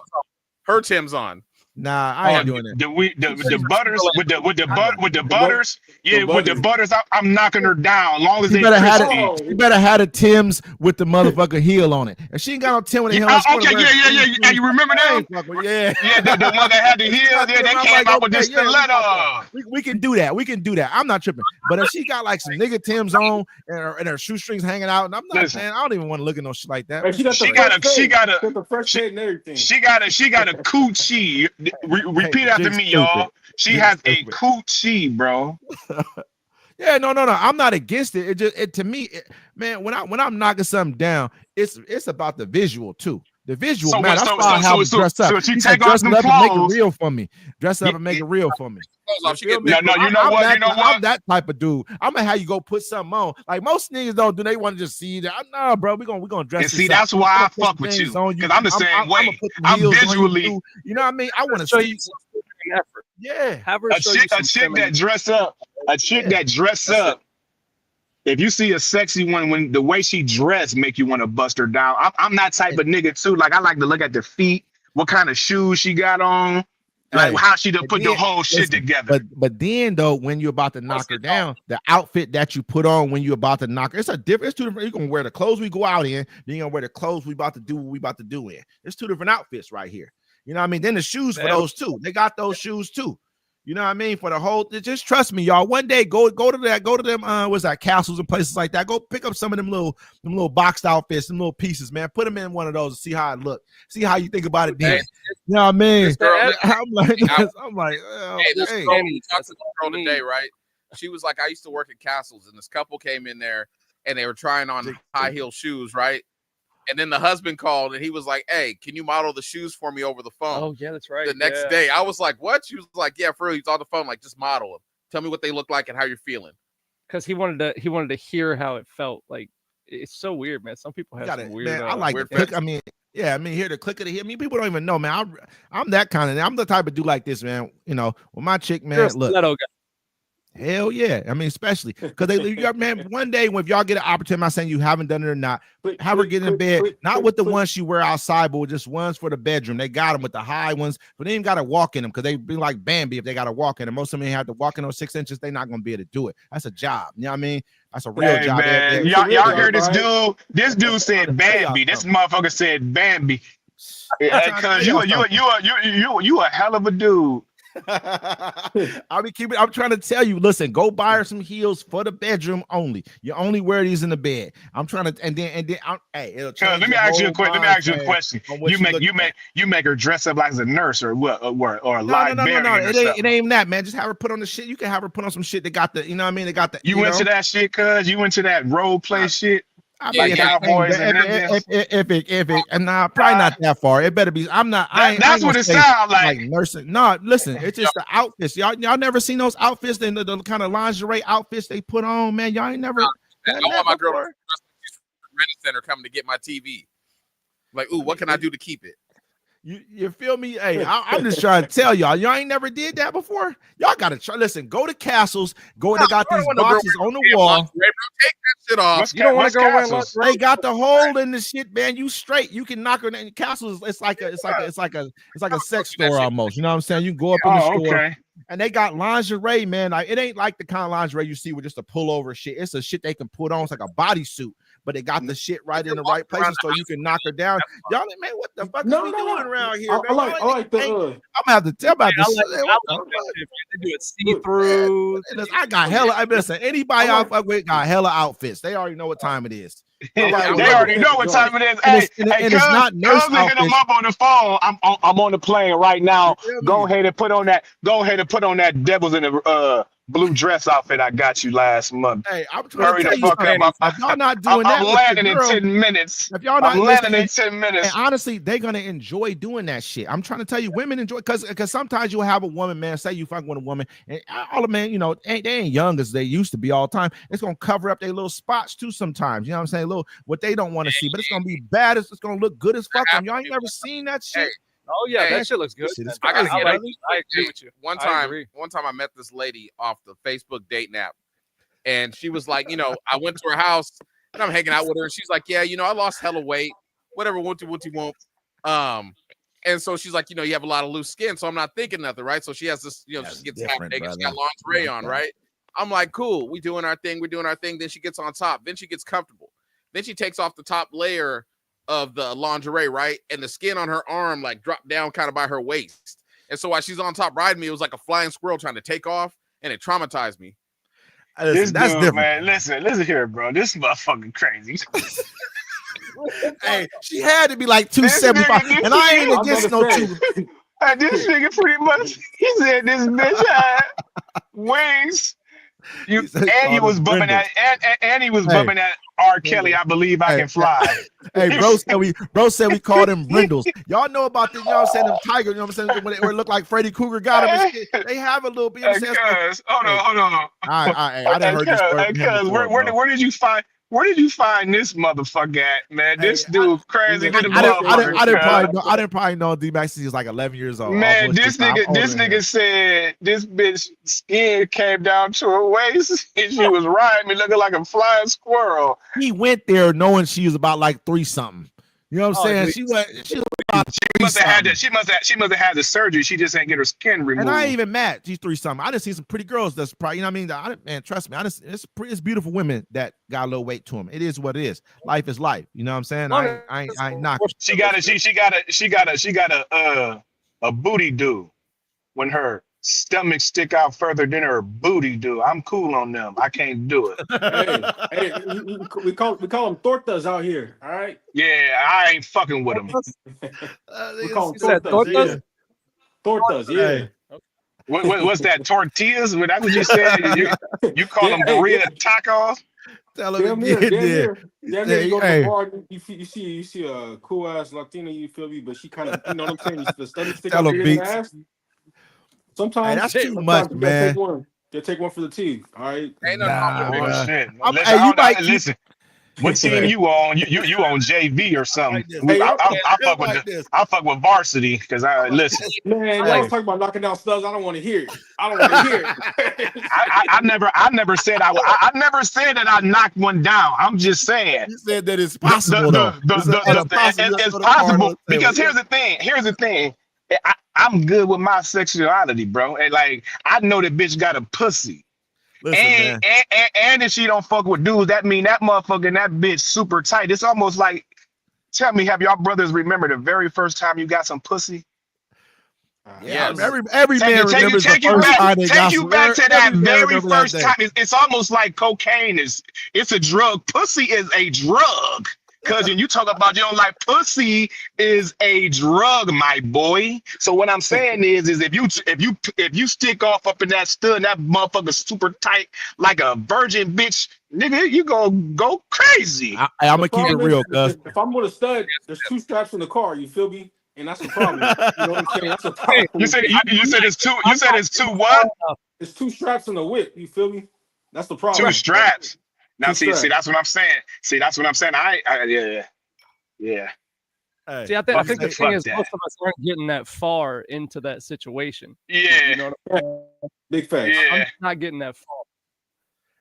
Speaker 3: Her Timbs on.
Speaker 5: Nah, I ain't doing it.
Speaker 6: The butters with the butters. Yeah, with the butters, I'm knocking her down. Long as
Speaker 5: You
Speaker 6: they
Speaker 5: better have
Speaker 6: crispy.
Speaker 5: it. You better have the Timbs with the motherfucker heel on it. If she ain't got no Tim with the heel,
Speaker 6: Okay, yeah. And you remember that?
Speaker 5: Yeah.
Speaker 6: Yeah, the one that had the heel. Yeah, they
Speaker 5: I'm
Speaker 6: came
Speaker 5: like,
Speaker 6: out with the
Speaker 5: okay, yeah,
Speaker 6: stiletto.
Speaker 5: we can do that. We can do that. I'm not tripping. But if she got like some nigga Timbs on and her shoestrings hanging out, and I'm not
Speaker 6: Listen.
Speaker 5: saying I don't even want to look at no shit like that.
Speaker 7: Hey, she got the fresh fade and everything.
Speaker 6: She got a coochie. Repeat after
Speaker 5: Jig's
Speaker 6: me, y'all. She
Speaker 5: Jig's
Speaker 6: has a
Speaker 5: stupid.
Speaker 6: coochie, bro.
Speaker 5: Yeah, no. I'm not against it. To me, man, when I'm knocking something down, it's about the visual too. The visual,
Speaker 6: So
Speaker 5: man.
Speaker 6: what-
Speaker 5: That's
Speaker 6: so-
Speaker 5: why I
Speaker 6: so-
Speaker 5: have them
Speaker 6: so-
Speaker 5: dressed up.
Speaker 6: so she
Speaker 5: He
Speaker 6: take
Speaker 5: said,
Speaker 6: off
Speaker 5: dress
Speaker 6: them
Speaker 5: it up and make
Speaker 6: clothes.
Speaker 5: it real for me. Dress it up
Speaker 6: Yeah,
Speaker 5: and make it real for me.
Speaker 3: Clothes off, she
Speaker 5: You
Speaker 3: get
Speaker 5: feel
Speaker 3: big.
Speaker 6: No, you know
Speaker 5: I'm
Speaker 6: what?
Speaker 5: that,
Speaker 6: You know
Speaker 5: I'm
Speaker 6: what?
Speaker 5: that type of dude. I'm gonna have you go put something on. Like most niggas don't do. They want to just see that. Nah, bro. We gonna dress
Speaker 6: And
Speaker 5: this
Speaker 6: see,
Speaker 5: up.
Speaker 6: that's why
Speaker 5: I'm
Speaker 6: I
Speaker 5: gonna put
Speaker 6: fuck
Speaker 5: some
Speaker 6: with
Speaker 5: things
Speaker 6: you.
Speaker 5: on you.
Speaker 6: Because I'm the same
Speaker 5: I'm
Speaker 6: way.
Speaker 5: gonna put some
Speaker 6: I'm
Speaker 5: heels on you,
Speaker 6: visually
Speaker 5: too. You know what I mean? I want to
Speaker 4: Show
Speaker 5: see.
Speaker 4: you some feminine effort.
Speaker 5: Yeah.
Speaker 4: Have her
Speaker 6: a
Speaker 4: show you
Speaker 6: chick
Speaker 4: some
Speaker 6: that
Speaker 4: feminine-
Speaker 6: dress up, a chick
Speaker 5: Yeah.
Speaker 6: that dress
Speaker 4: That's
Speaker 6: up. If you see a sexy one, when the way she dressed make you want to bust her down. I'm that type of nigga too. Like I like to look at the feet, what kind of shoes she got on, like
Speaker 5: Hey,
Speaker 6: how she done
Speaker 5: and
Speaker 6: put the
Speaker 5: then-
Speaker 6: whole shit
Speaker 5: listen,
Speaker 6: together.
Speaker 5: But then though, when you're about to knock her down, the outfit that you put on when you're about to knock her, it's two different. You're gonna wear the clothes we go out in, then you're gonna wear the clothes we about to do what we about to do in. There's two different outfits right here. You know what I mean? Then the shoes for
Speaker 4: Man.
Speaker 5: those two. They got those shoes too. You know what I mean? For the whole, just trust me, y'all. One day, go to them, what's that, castles and places like that. Go pick up some of them little boxed outfits, them little pieces, man. Put them in one of those and see how it look. See how you think about it then.
Speaker 3: Hey,
Speaker 5: You know what I mean?
Speaker 3: this girl-
Speaker 5: I'm like,
Speaker 3: I-
Speaker 5: oh,
Speaker 3: Hey, this
Speaker 5: hey.
Speaker 3: girl,
Speaker 4: Hey,
Speaker 3: we talked to
Speaker 4: that's
Speaker 3: this girl
Speaker 4: what I
Speaker 3: today,
Speaker 4: mean.
Speaker 3: right? She was like, I used to work at Castles, and this couple came in there, and they were trying on high heel shoes, right? And then the husband called, and he was like, "Hey, can you model the shoes for me over the phone?"
Speaker 4: Oh yeah, that's right.
Speaker 3: The next
Speaker 4: yeah.
Speaker 3: day, I was like, "What?" She was like, "Yeah, for real." He's on the phone, like, just model them. Tell me what they look like and how you're feeling.
Speaker 4: because he wanted to hear how it felt. Like it's so weird, man. Some people
Speaker 5: You
Speaker 4: have
Speaker 5: got
Speaker 4: some
Speaker 5: it,
Speaker 4: weird.
Speaker 5: man. I like the
Speaker 3: weird
Speaker 5: click.
Speaker 3: fetish.
Speaker 5: I mean, yeah, I mean, here the click of the heel. I mean, people don't even know, man. I'm that kind of. I'm the type of dude like this, man. You know, with my chick, man.
Speaker 4: You're a
Speaker 5: Look,
Speaker 4: stiletto guy.
Speaker 5: hell yeah. I mean, especially because man. One day, if y'all get an opportunity, I'm not saying you haven't done it or not. Have her get in bed, not with the ones she wear outside, but with just ones for the bedroom. They got them with the high ones, but they ain't got to walk in them because they be like Bambi if they got to walk in them. Most of them have to walk in those 6 inches. They're not gonna be able to do it. That's a job. You know what I mean? That's a real
Speaker 6: Hey
Speaker 5: job.
Speaker 6: man,
Speaker 5: They-
Speaker 6: y'all
Speaker 7: real
Speaker 6: heard this
Speaker 7: job,
Speaker 6: dude? This dude said Bambi. This motherfucker said Bambi. Cause you a hell of a dude.
Speaker 5: I'm trying to tell you, listen, go buy her some heels for the bedroom only. You only wear these in the bed. I'm trying to, and then hey, it'll change.
Speaker 6: Let me
Speaker 5: your
Speaker 6: ask you a
Speaker 5: whole
Speaker 6: question. Let me ask you a
Speaker 5: mindset
Speaker 6: question.
Speaker 5: on what
Speaker 6: You make her dress up like as a nurse or what or a
Speaker 5: No.
Speaker 6: librarian or
Speaker 5: It ain't
Speaker 6: something.
Speaker 5: even that, man. Just have her put on the shit. You can have her put on some shit that got the, you know what I mean? They got the.
Speaker 6: You into that shit, cuz you into that role play shit.
Speaker 5: I
Speaker 3: Yeah,
Speaker 5: mean,
Speaker 6: Cowboys and them.
Speaker 5: if it, and nah, probably not that far. It better be. I'm not. I ain't
Speaker 6: That's
Speaker 5: gonna
Speaker 6: what it
Speaker 5: say
Speaker 6: sounds like.
Speaker 5: nursing. No, listen, it's just the outfits. Y'all never seen those outfits, the kind of lingerie outfits they put on, man. Y'all ain't never.
Speaker 3: I
Speaker 5: done
Speaker 3: want
Speaker 5: that
Speaker 3: my girl to
Speaker 5: before?
Speaker 3: dress like she's from the Reddit Center coming to get my TV. Like, ooh, what can I do to keep it?
Speaker 5: You feel me? Hey, I'm just trying to tell y'all ain't never did that before. Y'all gotta try. Listen, go to Castles. Go. They got
Speaker 3: I
Speaker 5: these
Speaker 3: don't want no girl
Speaker 5: boxes on the
Speaker 3: Damn,
Speaker 5: wall.
Speaker 3: lingerie, bro. Take that shit off.
Speaker 6: What's
Speaker 4: You don't want
Speaker 6: what's
Speaker 4: to go wear
Speaker 6: Castles?
Speaker 4: lingerie?
Speaker 5: They got the hole in the shit, man. You straight. You can knock her. And Castles. It's like a sex store almost. You know what I'm saying? You can go up in the
Speaker 6: Oh,
Speaker 5: store.
Speaker 6: okay.
Speaker 5: And they got lingerie, man. Like it ain't like the kind of lingerie you see with just a pullover shit. It's a shit they can put on. It's like a bodysuit, but they got the shit right in the right places so you can knock her down. Y'all, man, what the fuck are we doing around here, man?
Speaker 7: I like the
Speaker 5: I'm gonna have to tell about
Speaker 4: I
Speaker 5: this.
Speaker 4: like
Speaker 5: What the fuck?
Speaker 4: to do it see through.
Speaker 5: Listen, I got hella. I listen. Anybody
Speaker 7: I
Speaker 5: I
Speaker 7: like-
Speaker 5: fuck with got hella outfits. They already know what time it is.
Speaker 6: They
Speaker 5: like-
Speaker 6: already know what time it is.
Speaker 5: And
Speaker 6: Hey,
Speaker 5: it's- and it's
Speaker 6: cuz,
Speaker 5: not nurse
Speaker 6: cuz hit him
Speaker 5: outfits.
Speaker 6: up on the phone. I'm on the plane right now.
Speaker 5: You feel me?
Speaker 6: Go ahead and put on that Devils in the blue dress outfit I got you last month.
Speaker 5: Hey, I'm trying
Speaker 6: Hurry
Speaker 5: to
Speaker 6: the
Speaker 5: tell you
Speaker 6: fuck
Speaker 5: something.
Speaker 6: up.
Speaker 5: If y'all not doing
Speaker 6: I'm
Speaker 5: that, with
Speaker 6: landing
Speaker 5: your
Speaker 6: in
Speaker 5: girl,
Speaker 6: 10 minutes.
Speaker 5: if y'all not
Speaker 6: I'm landing in
Speaker 5: listening,
Speaker 6: 10 minutes.
Speaker 5: and honestly, they're gonna enjoy doing that shit. I'm trying to tell you, women enjoy because sometimes you'll have a woman, man. Say you fuck with a woman, and all the men, you know, they ain't young as they used to be all the time. It's gonna cover up their little spots too sometimes. You know what I'm saying? Little what they don't want to see, but it's gonna be bad. It's gonna look good as fuck. And y'all ain't never seen that shit.
Speaker 4: Oh yeah,
Speaker 3: Hey,
Speaker 4: that shit looks good.
Speaker 5: shit is
Speaker 4: man.
Speaker 3: crazy,
Speaker 4: I
Speaker 3: brother.
Speaker 4: agree with you.
Speaker 3: One
Speaker 4: I
Speaker 3: time
Speaker 4: agree.
Speaker 3: I met this lady off the Facebook dating app, and she was like, I went to her house and I'm hanging out with her, and she's like, yeah, I lost hella weight, whatever, won't. And so she's like, you have a lot of loose skin, so I'm not thinking nothing, right? So she has this,
Speaker 5: That's
Speaker 3: she gets half
Speaker 5: different,
Speaker 3: naked, she's got
Speaker 5: brother.
Speaker 3: lingerie on,
Speaker 5: brother.
Speaker 3: right? I'm like, cool, we're doing our thing. Then she gets on top, then she gets comfortable, then she takes off the top layer of the lingerie, right? And the skin on her arm like dropped down kind of by her waist. And so while she's on top riding me, it was like a flying squirrel trying to take off, and it traumatized me.
Speaker 5: Listen,
Speaker 6: This
Speaker 5: that's
Speaker 6: dude,
Speaker 5: different.
Speaker 6: man. Listen here, bro. This motherfucking crazy.
Speaker 5: Hey, she had to be like
Speaker 6: This
Speaker 5: 275,
Speaker 6: nigga-
Speaker 5: and I ain't
Speaker 7: I'm
Speaker 5: against
Speaker 7: gonna
Speaker 5: no
Speaker 7: say.
Speaker 5: two.
Speaker 6: And this nigga pretty much, he said this bitch had wings.
Speaker 5: He said
Speaker 6: And he
Speaker 5: called
Speaker 6: was
Speaker 5: us
Speaker 6: bumming
Speaker 5: Brenda.
Speaker 6: that, and he was
Speaker 5: Hey.
Speaker 6: bumming that R. Kelly, I believe I
Speaker 5: Hey,
Speaker 6: can fly.
Speaker 5: Hey, bro said we called them brindles. Y'all know about the, you know what I'm saying, them tiger, you know what I'm saying, when it look like Freddy Krueger got him and shit. They have a little bit, you know
Speaker 6: Hey,
Speaker 5: what I'm saying?
Speaker 6: cuz, hold on.
Speaker 5: I didn't heard this story
Speaker 6: Hey,
Speaker 5: from him
Speaker 6: cuz,
Speaker 5: before, bro.
Speaker 6: where did you find this motherfucker at, man?
Speaker 5: Hey,
Speaker 6: This dude crazy
Speaker 7: I-
Speaker 6: to the
Speaker 7: I didn't- I
Speaker 6: motherfucker, cuz.
Speaker 5: I didn't probably know D-Max since he was like 11 years old. All
Speaker 6: Man,
Speaker 5: bullshit
Speaker 6: this
Speaker 5: aside, I'm older than him.
Speaker 6: nigga said this bitch skin came down to her waist and she was riding me looking like a flying squirrel.
Speaker 5: He went there knowing she was about like 3-something. You know what I'm
Speaker 4: Oh,
Speaker 5: saying?
Speaker 4: dude.
Speaker 5: She was about
Speaker 6: She must have had
Speaker 5: 3-something.
Speaker 6: she must have had the surgery. She just ain't get her skin removed.
Speaker 5: And I ain't even mad. She's 3-something. I done see some pretty girls that's probably, you know what I mean? Man, trust me, it's beautiful women that got a little weight to them. It is what it is. Life is life. You know what I'm saying? I ain't knocking.
Speaker 6: She got a booty do when her stomach stick out further than her booty do. I'm cool on them. I can't do it.
Speaker 7: Hey, we call them tortas out here. All right.
Speaker 6: Yeah, I ain't fucking with them.
Speaker 7: We call them
Speaker 4: said
Speaker 7: tortas.
Speaker 4: tortas?
Speaker 7: Tortas, yeah.
Speaker 5: Hey.
Speaker 6: What's that? Tortillas? That's what you said. You call them
Speaker 7: Hey,
Speaker 6: burrito tacos?
Speaker 5: Tell him
Speaker 7: Damn near,
Speaker 5: again,
Speaker 7: damn
Speaker 5: then.
Speaker 7: near. Damn near, you go to
Speaker 5: Hey.
Speaker 7: the bar, you see a cool ass Latina, you feel me? But she kind of, you know what I'm saying? The stomach stick
Speaker 5: Tell
Speaker 7: out
Speaker 5: him,
Speaker 7: there in the
Speaker 5: Beats.
Speaker 7: ass. Sometimes,
Speaker 5: Hey, that's too
Speaker 7: sometimes
Speaker 5: much,
Speaker 7: you gotta
Speaker 5: man.
Speaker 7: take one. You take one for the team. All right.
Speaker 3: Ain't nothing wrong
Speaker 5: Nah,
Speaker 3: with it.
Speaker 5: bruh.
Speaker 6: Shit.
Speaker 5: I'm-
Speaker 6: Listen,
Speaker 5: hey, you might keep-
Speaker 6: listen. What team you on? You on JV or something?
Speaker 5: Like this.
Speaker 7: Hey,
Speaker 6: I fuck with
Speaker 5: like this.
Speaker 6: I fuck with varsity because I listen.
Speaker 7: Man, y'all
Speaker 5: Hey.
Speaker 7: was talking about knocking down studs. I don't want to hear it. I don't want to hear it.
Speaker 6: I never said I never said that I knocked one down. I'm just saying
Speaker 5: You said that it's possible, though.
Speaker 6: it's possible because here's the thing. I'm good with my sexuality, bro. And like I know that bitch got a pussy.
Speaker 5: Listen, man.
Speaker 6: And if she don't fuck with dudes, that mean that motherfucker and that bitch super tight. It's almost like, tell me, have y'all brothers remember the very first time you got some pussy?
Speaker 5: Yeah,
Speaker 3: Yes.
Speaker 5: every man remembers the first time they got
Speaker 6: Take you
Speaker 5: some.
Speaker 6: back to that
Speaker 5: Every man
Speaker 6: very
Speaker 5: remember that
Speaker 6: first
Speaker 5: day.
Speaker 6: time. It's almost like cocaine it's a drug. Pussy is a drug. Cousin, you talk about you don't like pussy is a drug, my boy. So what I'm saying is if you stick off up in that stud, and that motherfucker super tight like a virgin bitch, nigga, you gonna go crazy.
Speaker 5: I'm gonna keep it real, cuz.
Speaker 7: If I'm with a stud, there's 2 straps in the car. You feel me? And that's the problem. You know what I'm saying? That's the problem.
Speaker 6: You said it's two. You said it's two what?
Speaker 7: It's 2 straps in the whip. You feel me? That's the problem.
Speaker 6: 2 straps. Now
Speaker 7: 2
Speaker 6: see,
Speaker 7: straps.
Speaker 6: that's what I'm saying. See, that's what I'm saying. Yeah.
Speaker 5: Hey,
Speaker 4: See, I think the
Speaker 6: Fuck
Speaker 4: thing is
Speaker 6: that.
Speaker 4: most of us aren't getting that far into that situation.
Speaker 6: Yeah.
Speaker 4: You know what I'm
Speaker 7: Big facts.
Speaker 6: Yeah.
Speaker 4: I'm not getting that far.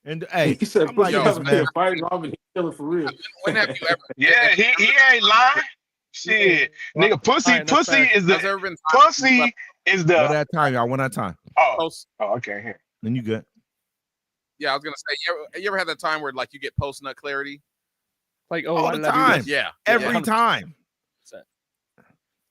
Speaker 5: and hey,
Speaker 7: He said,
Speaker 5: I'm like
Speaker 7: "Pussy
Speaker 5: this,
Speaker 7: have
Speaker 5: man.
Speaker 7: a fight, Robin. He killing for real."
Speaker 3: When have you ever?
Speaker 6: Yeah, he ain't lying. Shit. Nigga, pussy
Speaker 4: Alright, that's
Speaker 6: is
Speaker 3: Has
Speaker 6: the
Speaker 3: there ever been
Speaker 6: pussy is
Speaker 5: One
Speaker 6: the
Speaker 5: at a time, y'all. One at a time.
Speaker 3: post?
Speaker 6: okay. Here.
Speaker 5: Then you good.
Speaker 3: Yeah, I was gonna say. You ever had that time where like you get post nut clarity?
Speaker 4: Like,
Speaker 5: All
Speaker 4: why
Speaker 5: the
Speaker 4: did I do
Speaker 5: time.
Speaker 4: this?
Speaker 3: Yeah.
Speaker 5: Every
Speaker 3: yeah.
Speaker 5: time.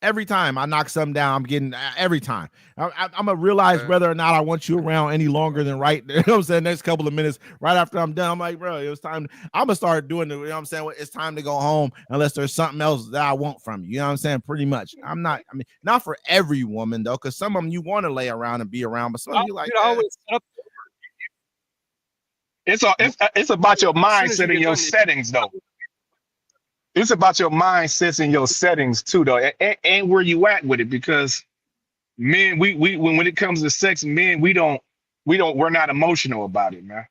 Speaker 5: Every time I knock something down, I'm getting every time. I'm gonna realize whether or not I want you around any longer than right. You know what I'm saying? Next couple of minutes, right after I'm done, I'm like, bro, it was time. I'm gonna start doing it. You know what I'm saying? It's time to go home unless there's something else that I want from you. You know what I'm saying? Pretty much. Not for every woman though, because some of them you want to lay around and be around, but some of you like.
Speaker 4: Dude, I always set up
Speaker 6: It's about your
Speaker 4: As soon as you
Speaker 6: mindset and
Speaker 4: get
Speaker 6: your
Speaker 4: done,
Speaker 6: settings though. It's about your mindsets and your settings too, though, and where you at with it. Because men, we when it comes to sex, men, we're not emotional about it, man.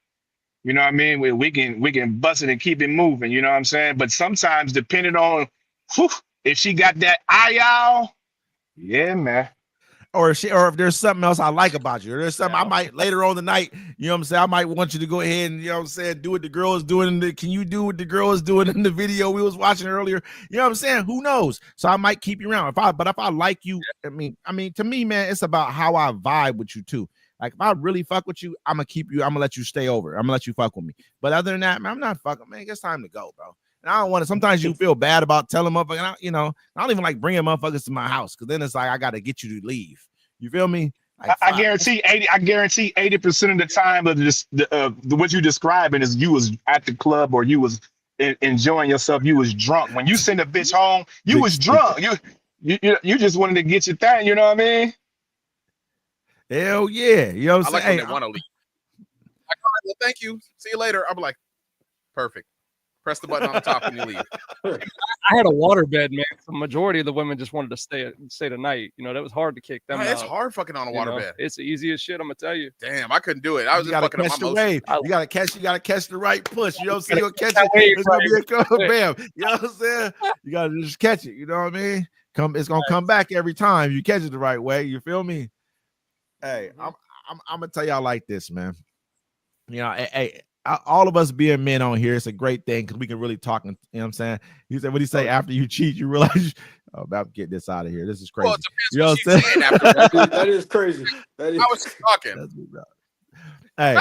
Speaker 6: You know what I mean? We can bust it and keep it moving. You know what I'm saying? But sometimes, depending on if she got that eye out, yeah, man.
Speaker 5: Or if there's something else I like about you, or there's something I might later on the night, you know what I'm saying? I might want you to go ahead and, you know what I'm saying, do what the girl is doing. Can you do what the girl is doing in the video we was watching earlier? You know what I'm saying? Who knows? So I might keep you around. But if I like you, I mean, to me, man, it's about how I vibe with you too. Like if I really fuck with you, I'm gonna keep you. I'm gonna let you stay over. I'm gonna let you fuck with me. But other than that, man, I'm not fucking. Man, it's time to go, bro. And I don't want to. Sometimes you feel bad about telling motherfuckers. I don't even like bringing motherfuckers to my house because then it's like I got to get you to leave. You feel me? Like,
Speaker 6: I guarantee 80% of the time of what you describing is you was at the club or you was enjoying yourself. You was drunk. When you send a bitch home, you was drunk. You just wanted to get your thing. You know what I mean?
Speaker 5: Hell yeah. You know what
Speaker 3: I
Speaker 5: I'm
Speaker 3: like
Speaker 5: saying?
Speaker 3: when they want to leave. Like, all right, well, thank you. See you later. I'm like, perfect. Press the button on the top when you leave.
Speaker 4: I had a waterbed, man. The majority of the women just wanted to stay the night. You know, that was hard to kick them
Speaker 3: It's
Speaker 4: out.
Speaker 3: hard fucking on a
Speaker 4: you know?
Speaker 3: water bed.
Speaker 4: It's the easiest shit. I'm gonna tell you.
Speaker 3: Damn, I couldn't do it. I was
Speaker 5: You
Speaker 3: just
Speaker 5: gotta
Speaker 3: fucking up
Speaker 5: catch
Speaker 3: my
Speaker 5: the
Speaker 3: motion.
Speaker 5: wave. You gotta catch the right push. You know what I'm saying? You'll catch
Speaker 4: that
Speaker 5: it.
Speaker 4: wave
Speaker 5: It's gonna be a go
Speaker 4: right.
Speaker 5: bam. You know what I'm saying? You gotta just catch it. You know what I mean? It's gonna come back every time you catch it the right way. You feel me? Hey, I'm gonna tell y'all like this, man. You know, hey, all of us being men on here, it's a great thing because we can really talk. You know what I'm saying? He said, what do you say? After you cheat, you realize, oh, about to get this out of here. This is crazy.
Speaker 3: Well, it depends
Speaker 5: You know
Speaker 3: what
Speaker 5: what I'm
Speaker 3: she's
Speaker 5: saying?
Speaker 3: saying after.
Speaker 7: That is crazy. That is.
Speaker 3: I was just talking.
Speaker 5: That's what hey,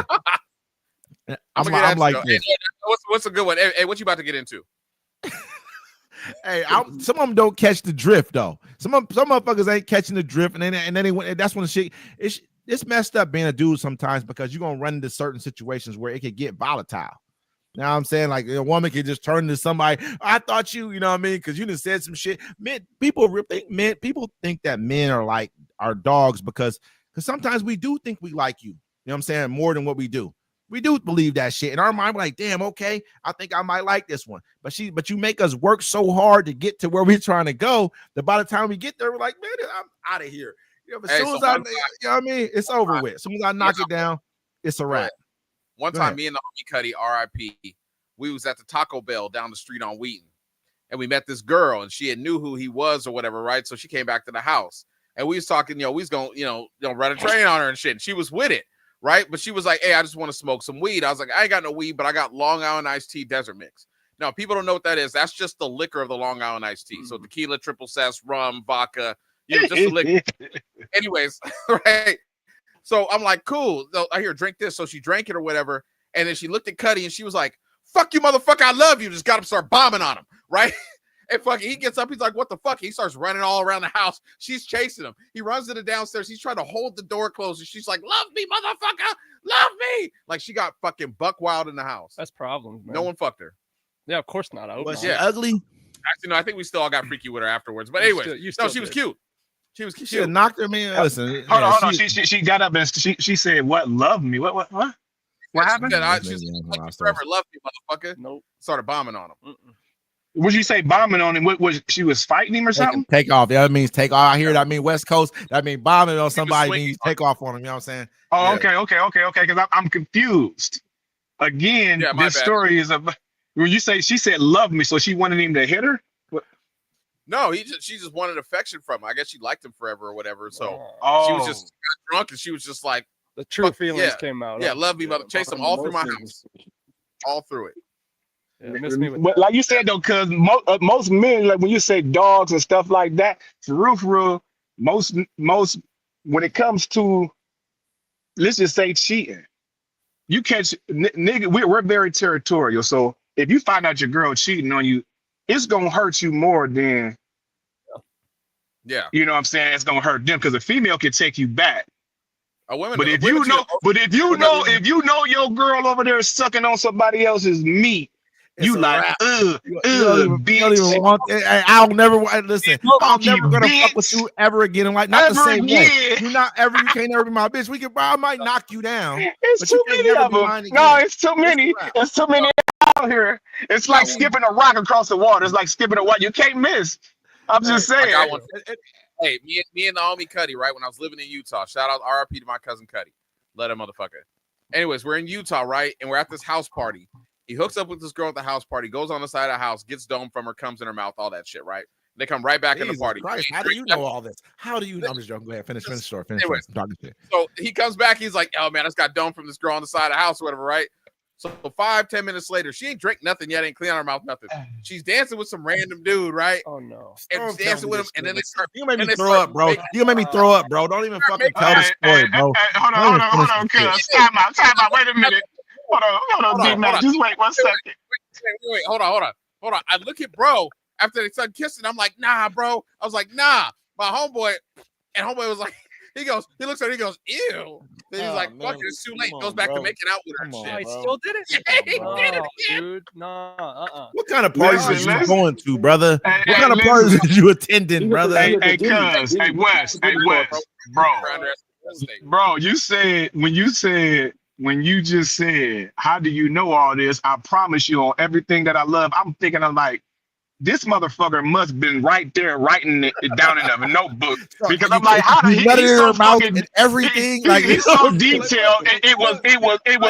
Speaker 3: I'm
Speaker 5: I'm
Speaker 3: gonna get
Speaker 5: like
Speaker 3: into
Speaker 5: this.
Speaker 3: it. Hey, what's a good one? Hey, what you about to get into?
Speaker 5: Hey, some of them don't catch the drift though. Some motherfuckers ain't catching the drift, and then that's when the shit. It's messed up being a dude sometimes because you're gonna run into certain situations where it could get volatile. You know what I'm saying? Like a woman can just turn to somebody. I thought you know what I mean? Because you just said some shit. People think that men are dogs because sometimes we do think we like you. You know what I'm saying? More than what we do. We do believe that shit. In our mind, we're like, damn, okay, I think I might like this one. But you make us work so hard to get to where we're trying to go that by the time we get there, we're like, man, I'm out of here. You know, as soon as you know what I mean, it's over with. As soon as I knock it down, it's a wrap.
Speaker 3: One
Speaker 5: Go
Speaker 3: time,
Speaker 5: ahead.
Speaker 3: me and the homie Cuddy, R.I.P., we was at the Taco Bell down the street on Wheaton, and we met this girl, and she had knew who he was or whatever, right? So she came back to the house, and we was talking, we was going, run a train on her and shit. And she was with it, right? But she was like, hey, I just want to smoke some weed. I was like, I ain't got no weed, but I got Long Island iced tea desert mix. Now, people don't know what that is. That's just the liquor of the Long Island iced tea. So tequila, triple sess, rum, vodka, just the liquor. Anyways, right? So I'm like, cool. So I hear drink this. So she drank it or whatever. And then she looked at Cuddy and she was like, fuck you, motherfucker. I love you. Just got him, start bombing on him. Right. And fucking, he gets up. He's like, what the fuck? He starts running all around the house. She's chasing him. He runs to the downstairs. He's trying to hold the door closed. And she's like, love me, motherfucker. Love me. Like she got fucking buck wild in the house.
Speaker 4: That's problems, man.
Speaker 3: No one fucked her.
Speaker 4: Yeah, of course not. I hope
Speaker 5: Was
Speaker 4: not.
Speaker 5: she ugly?
Speaker 3: Actually, no, I think we still all got freaky with her afterwards. But
Speaker 4: You
Speaker 3: anyway,
Speaker 4: still- you
Speaker 3: no,
Speaker 4: still
Speaker 3: she was
Speaker 4: did.
Speaker 3: cute. She was cute.
Speaker 5: She had knocked her, man. Listen,
Speaker 6: Hold on. She got up and she said, "What? Love me? What? What happened?
Speaker 3: She's forever love me, motherfucker.
Speaker 4: Nope.
Speaker 3: Started bombing on him.
Speaker 4: Mm-mm.
Speaker 6: Would you say bombing on him? What was she was fighting him or something?
Speaker 5: Take off. That means take off. I hear that mean West Coast. That mean bombing on somebody
Speaker 3: swinging
Speaker 5: means take off on them. You know what I'm saying?
Speaker 6: Oh,
Speaker 3: Yeah.
Speaker 6: okay. Because I'm confused. Again,
Speaker 3: Yeah, my
Speaker 6: this
Speaker 3: bad.
Speaker 6: story is about when you say she said love me, so she wanted him to hit her.
Speaker 3: No, she just wanted affection from him. I guess she liked him forever or whatever. So
Speaker 6: Oh,
Speaker 3: she was just got drunk and she was just like,
Speaker 4: The true
Speaker 3: Fuck,
Speaker 4: feelings
Speaker 3: yeah.
Speaker 4: came out.
Speaker 3: yeah,
Speaker 4: huh?
Speaker 3: love me, mother. Chase him all through my house, all through it.
Speaker 4: Yeah, miss me with
Speaker 6: But like you said though, because most men, like when you say dogs and stuff like that, for real, most when it comes to, let's just say cheating, you catch nigga. We're very territorial, so if you find out your girl cheating on you, it's gonna hurt you more than
Speaker 3: Yeah,
Speaker 6: you know what I'm saying. It's gonna hurt them because a female can take you back.
Speaker 3: a woman.
Speaker 6: But if
Speaker 3: women
Speaker 6: you
Speaker 3: cheat
Speaker 6: know,
Speaker 3: on-
Speaker 6: but if you know your girl over there sucking on somebody else's meat,
Speaker 5: It's
Speaker 6: you
Speaker 5: a
Speaker 6: like,
Speaker 5: wrap.
Speaker 6: ugh,
Speaker 5: You don't even
Speaker 6: bitch.
Speaker 5: want. I'll never listen. I'm
Speaker 6: Funky
Speaker 5: never gonna fuck with
Speaker 6: bitch.
Speaker 5: you ever again. Like not the
Speaker 6: Ever
Speaker 5: same way.
Speaker 6: again.
Speaker 5: You can't ever be my bitch. I might knock you down.
Speaker 6: It's
Speaker 5: But you
Speaker 6: too
Speaker 5: can't
Speaker 6: many
Speaker 5: never
Speaker 6: of
Speaker 5: be
Speaker 6: them.
Speaker 5: mine
Speaker 6: No,
Speaker 5: again.
Speaker 6: it's too many.
Speaker 5: a wrap.
Speaker 6: It's too many out here. It's like skipping a rock across the water. It's like skipping a water. You can't miss. I'm just
Speaker 3: I
Speaker 6: saying.
Speaker 3: got one. Hey, me and the homie Cuddy, right? When I was living in Utah, shout out RIP to my cousin Cuddy. Let him motherfucker. Anyways, we're in Utah, right? And we're at this house party. He hooks up with this girl at the house party, goes on the side of the house, gets dome from her, comes in her mouth, all that shit, right? They come right back in the
Speaker 5: Jesus
Speaker 3: party.
Speaker 5: Christ, how do you know all this? How do you know? I'm just joking. Go ahead. Finish the story. Finish the
Speaker 3: Anyways.
Speaker 5: story. I'm talking shit.
Speaker 3: So he comes back. He's like, oh, man, I just got dome from this girl on the side of the house or whatever, right? So 5-10 minutes later, she ain't drink nothing yet, ain't clean on her mouth, nothing. She's dancing with some random dude, right?
Speaker 4: Oh no.
Speaker 3: And
Speaker 5: Don't
Speaker 3: dancing
Speaker 5: tell me
Speaker 3: with him,
Speaker 5: this
Speaker 3: and then they
Speaker 5: shit.
Speaker 3: start.
Speaker 5: You made me
Speaker 3: and they
Speaker 5: throw
Speaker 3: start
Speaker 5: up, bro.
Speaker 3: making-
Speaker 5: You made me throw up, bro. Don't even fucking tell the story, bro.
Speaker 6: Hold on, cuz. Time out. Wait a minute. Hold on,
Speaker 3: Hold
Speaker 6: D-Man.
Speaker 3: on.
Speaker 6: Just wait 1 second.
Speaker 3: Wait, hold on. I look at bro after they started kissing. I'm like, nah, bro. I was like, nah. My homeboy, and homeboy was like, he looks at her, he goes, ew. Then he's
Speaker 5: Oh,
Speaker 3: like,
Speaker 5: man.
Speaker 3: fuck it, it's too late.
Speaker 5: Come
Speaker 3: Goes
Speaker 5: on,
Speaker 3: back
Speaker 5: bro.
Speaker 3: to making out with her and
Speaker 5: Come on,
Speaker 3: shit.
Speaker 4: Oh, he
Speaker 5: bro.
Speaker 4: still did it?
Speaker 3: Yeah, he
Speaker 4: Oh,
Speaker 3: did it again.
Speaker 4: dude. Nah.
Speaker 5: What kind of parties
Speaker 6: Listen,
Speaker 5: are you
Speaker 6: listen.
Speaker 5: going to, brother?
Speaker 6: Hey,
Speaker 5: What kind of
Speaker 6: listen.
Speaker 5: parties are you attending, brother?
Speaker 6: Hey, cuz. Hey, Wes. Bro.
Speaker 3: Underestimated.
Speaker 6: Bro, when you said when you just said, "How do you know all this?" I promise you, on everything that I love, I'm thinking of like, this motherfucker must been right there writing it down in a notebook
Speaker 5: So,
Speaker 6: because
Speaker 5: and
Speaker 6: I'm like, how
Speaker 5: you
Speaker 6: did
Speaker 5: nut it
Speaker 6: he's
Speaker 5: in
Speaker 6: so
Speaker 5: her mouth
Speaker 6: fucking
Speaker 5: and everything. Like
Speaker 6: he's so detailed.
Speaker 5: Why you
Speaker 6: It was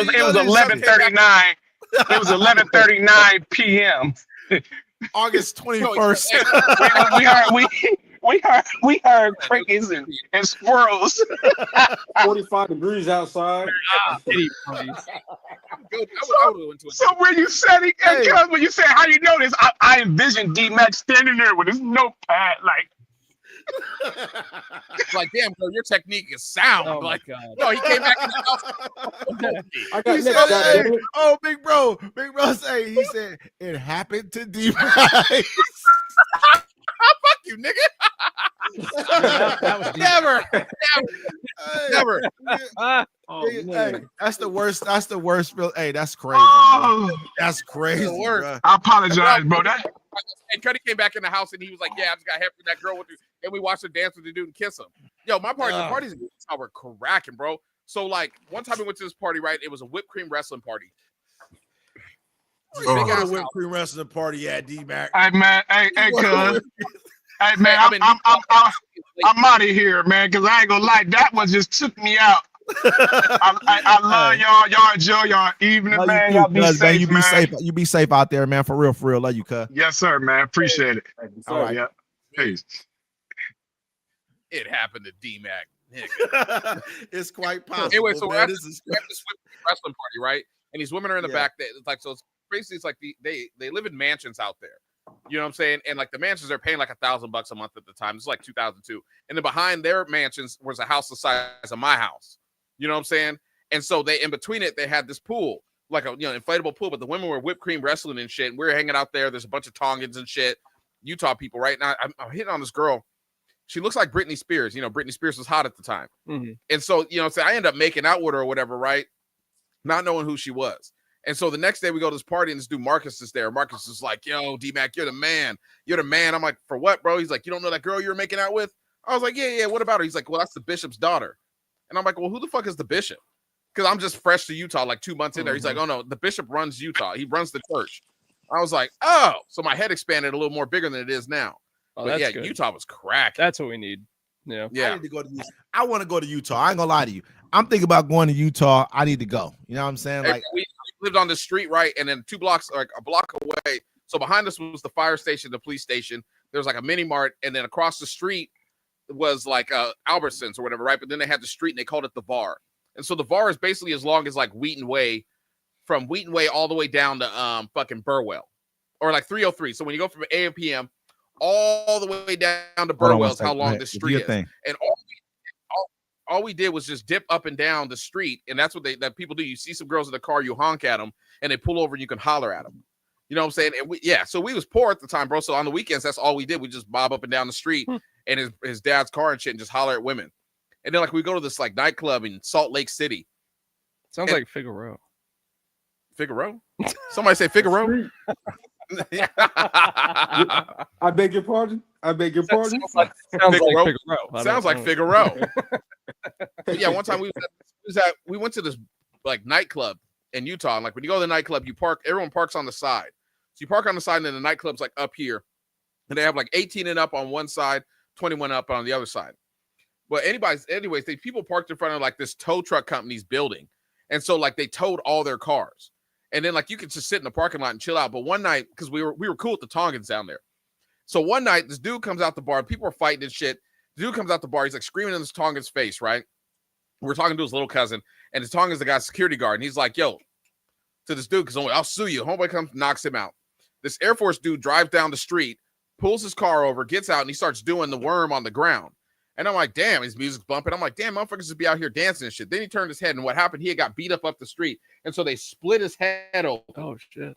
Speaker 5: know this shit?
Speaker 6: 11:39. It was 11:39 p.m.
Speaker 5: August
Speaker 3: No,
Speaker 5: 21st.
Speaker 6: We heard crickets and squirrels.
Speaker 7: 45 degrees outside.
Speaker 4: Anybody.
Speaker 3: I would have went to
Speaker 6: So when you said it, and
Speaker 5: Hey.
Speaker 6: cuz when you said how you know this, I envisioned D-Max standing there with his notepad, like,
Speaker 3: It's like, damn, bro, your technique is sound.
Speaker 4: Oh my
Speaker 3: Like,
Speaker 4: god.
Speaker 3: no, he came back in the house.
Speaker 7: I got
Speaker 5: He
Speaker 7: next,
Speaker 5: said,
Speaker 7: goddamn
Speaker 5: hey,
Speaker 7: it.
Speaker 5: oh, big bro say, he said, it happened to D.
Speaker 3: Fuck you, nigga.
Speaker 4: That was
Speaker 3: Never, never.
Speaker 7: Oh,
Speaker 5: Hey,
Speaker 7: man.
Speaker 5: that's the worst. That's the worst. Hey, that's crazy. Bro.
Speaker 6: oh,
Speaker 5: That's crazy.
Speaker 3: The worst.
Speaker 5: Bro.
Speaker 6: I apologize, bro. That
Speaker 3: And Cuddy came back in the house and he was like, "Yeah, I just got happy with that girl with you." And we watched her dance with the dude and kiss him. Yo, my party, the
Speaker 5: Oh.
Speaker 3: parties in Utah were cracking, bro. So like one time we went to this party, right? It was a whipped cream wrestling party. Big
Speaker 5: Go
Speaker 3: ass
Speaker 5: to whipped
Speaker 3: house.
Speaker 5: cream wrestling party at D-Mac.
Speaker 6: hey man, hey cuz, hey man,
Speaker 3: I mean,
Speaker 6: I'm out of here, man, because I ain't gonna lie, that one just took me out. I love y'all. Y'all enjoy y'all evening,
Speaker 5: Love you
Speaker 6: man.
Speaker 5: too,
Speaker 6: Y'all be
Speaker 5: cuz, man.
Speaker 6: safe,
Speaker 5: You be
Speaker 6: man.
Speaker 5: safe. You be safe out there, man. For real. Love you, cuz.
Speaker 6: Yes, sir, man. Appreciate it.
Speaker 5: All right.
Speaker 6: Yeah. Peace.
Speaker 3: it happened to D-Mac.
Speaker 5: It's quite possible.
Speaker 3: Anyway, so we're
Speaker 5: man.
Speaker 3: at
Speaker 5: This is
Speaker 3: this wrestling party, right? And these women are in the
Speaker 5: Yeah.
Speaker 3: back. It's like, so it's basically, it's like they live in mansions out there. You know what I'm saying? And like the mansions are paying like $1,000 a month at the time. It's like 2002. And then behind their mansions was a house the size of my house. You know what I'm saying? And so they, in between it, they had this pool, like a inflatable pool. But the women were whipped cream wrestling and shit. And we were hanging out there. There's a bunch of Tongans and shit, Utah people, right? Now I'm hitting on this girl. She looks like Britney Spears. Britney Spears was hot at the time.
Speaker 4: Mhm.
Speaker 3: And so, so I end up making out with her or whatever, right? Not knowing who she was. And so the next day we go to this party and this dude Marcus is there. Marcus is like, "Yo, D-Mac, you're the man. You're the man." I'm like, "For what, bro?" He's like, "You don't know that girl you were making out with?" I was like, yeah. What about her? He's like, "Well, that's the bishop's daughter." And I'm like, "Well, who the fuck is the bishop?" Because I'm just fresh to Utah, like 2 months in there. He's like, "Oh no, the bishop runs Utah. He runs the church." I was like, "Oh." So my head expanded a little more bigger than it is now.
Speaker 4: Oh,
Speaker 3: But
Speaker 4: that's
Speaker 3: yeah,
Speaker 4: good.
Speaker 3: Utah was cracking.
Speaker 4: That's what we need. Yeah.
Speaker 5: I
Speaker 3: Yeah.
Speaker 5: need to go to Utah. I want to go to Utah. I ain't gonna lie to you. I'm thinking about going to Utah. I need to go. You know what I'm saying?
Speaker 3: Hey,
Speaker 5: Like,
Speaker 3: we lived on the street, right? And then 2 blocks, like a block away. So behind us was the fire station, the police station. There was like a mini mart, and then across the street was like Albertsons or whatever, right? But then they had the street and they called it the VAR. And so the VAR is basically as long as like Wheaton Way, from Wheaton Way all the way down to fucking Burwell, or like 303. So when you go from AM PM all the way down to
Speaker 5: hold on one
Speaker 3: Burwell is how
Speaker 5: second. Go
Speaker 3: long
Speaker 5: ahead.
Speaker 3: this
Speaker 5: Do
Speaker 3: street
Speaker 5: your
Speaker 3: is.
Speaker 5: thing.
Speaker 3: And all we did was just dip up and down the street, and that's what that people do. You see some girls in the car, you honk at them, and they pull over, and you can holler at them. You know what I'm saying? And so we was poor at the time, bro. So on the weekends, that's all we did. We just bob up and down the street and his dad's car and shit, and just holler at women. And then like we go to this like nightclub in Salt Lake City.
Speaker 4: Sounds like Figaro.
Speaker 3: Figaro? Somebody say Figaro?
Speaker 7: I beg your pardon. I beg your pardon.
Speaker 4: Sounds like
Speaker 3: Figaro.
Speaker 4: Figaro.
Speaker 3: Sounds like Figaro. But yeah, one time we went to this like nightclub in Utah. And like when you go to the nightclub, you park, everyone parks on the side. So you park on the side, and then the nightclub's like up here. And they have like 18 and up on one side, 21 up on the other side. But anyways, people parked in front of like this tow truck company's building. And so like they towed all their cars. And then like you could just sit in the parking lot and chill out. But one night, because we were cool with the Tongans down there. So one night, this dude comes out the bar, people are fighting and shit. The dude comes out the bar, he's like screaming in this Tongan's face, right? We're talking to his little cousin, and the Tongan's the guy's security guard, and he's like, "Yo," to this dude, because I'll sue you. Homeboy comes, knocks him out. This Air Force dude drives down the street, pulls his car over, gets out, and he starts doing the worm on the ground. And I'm like, damn, his music's bumping. I'm like, damn, motherfuckers just be out here dancing and shit. Then he turned his head, and what happened? He had got beat up the street, and so they split his head open.
Speaker 4: Oh shit.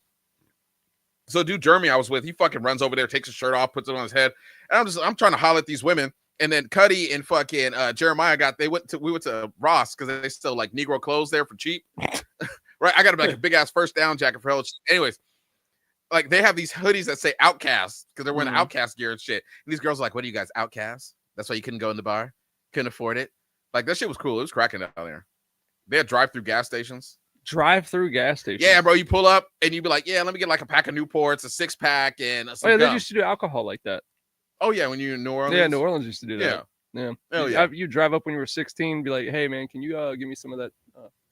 Speaker 3: So dude Jeremy I was with, he fucking runs over there, takes his shirt off, puts it on his head. And I'm trying to holler at these women. And then Cuddy and fucking Jeremiah we went to Ross because they still like Negro clothes there for cheap. Right. I got like a big ass first down jacket for hell. Anyways, like they have these hoodies that say Outcast because they're wearing Outcast gear and shit. And these girls are like, "What are you guys, Outcasts? That's why you couldn't go in the bar? Couldn't afford it?" Like that shit was cool. It was cracking out there. They had drive-through gas stations.
Speaker 4: Drive-through gas station.
Speaker 3: Yeah, bro. You pull up and you be like, yeah, let me get like a pack of Newports, a 6-pack, and
Speaker 4: Oh,
Speaker 3: some
Speaker 4: yeah, they
Speaker 3: gum.
Speaker 4: used to do alcohol like that.
Speaker 3: Oh yeah, when you're in New Orleans.
Speaker 4: Yeah, New Orleans used to do that.
Speaker 3: Yeah.
Speaker 4: Yeah.
Speaker 3: Hell
Speaker 4: You-
Speaker 3: yeah.
Speaker 4: You drive up when you were 16, be like, hey man, can you give me some of that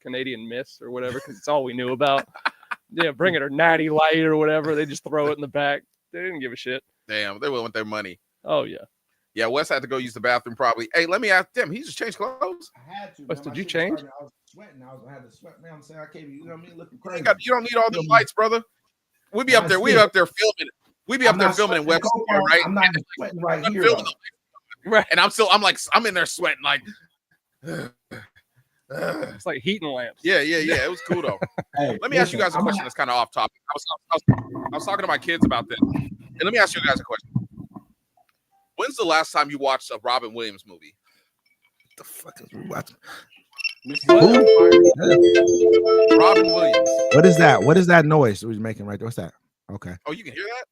Speaker 4: Canadian Mist or whatever? Because it's all we knew about. Yeah, bring it or Natty Light or whatever. They just throw it in the back. They didn't give a shit.
Speaker 3: Damn, they want their money.
Speaker 4: Oh yeah.
Speaker 3: Yeah, Wes had to go use the bathroom probably. Hey, let me ask them. He just changed clothes.
Speaker 5: I had to.
Speaker 4: Wes,
Speaker 5: man.
Speaker 4: did
Speaker 5: My
Speaker 4: you
Speaker 5: shit was
Speaker 4: change?
Speaker 5: starting- I was sweating. I was gonna have to sweat, man. I'm saying I can't be, you know what I mean, looking
Speaker 3: You
Speaker 5: crazy.
Speaker 3: don't need all the lights, brother. We be
Speaker 5: Nah,
Speaker 3: up there. We
Speaker 5: shit.
Speaker 3: up there filming it. We be up
Speaker 5: I'm
Speaker 3: there
Speaker 5: not
Speaker 3: filming in
Speaker 5: sweating
Speaker 3: West
Speaker 5: the
Speaker 3: Side, right?
Speaker 5: I'm not sweating right
Speaker 3: I'm
Speaker 5: here.
Speaker 3: filming
Speaker 5: though.
Speaker 3: the-
Speaker 4: Right.
Speaker 3: and I'm in there sweating like.
Speaker 4: It's like heating lamps.
Speaker 3: Yeah. It was cool though.
Speaker 5: Hey,
Speaker 3: Let me ask you guys a
Speaker 5: listen,
Speaker 3: question that's kind of off topic. I was talking to my kids about this, and let me ask you guys a question. When's the last time you watched a Robin Williams movie?
Speaker 5: What the fuck is we watching?
Speaker 3: Robin Williams.
Speaker 5: What is that? What is that noise we're making right there? What's that? Okay.
Speaker 3: Oh, you can hear that?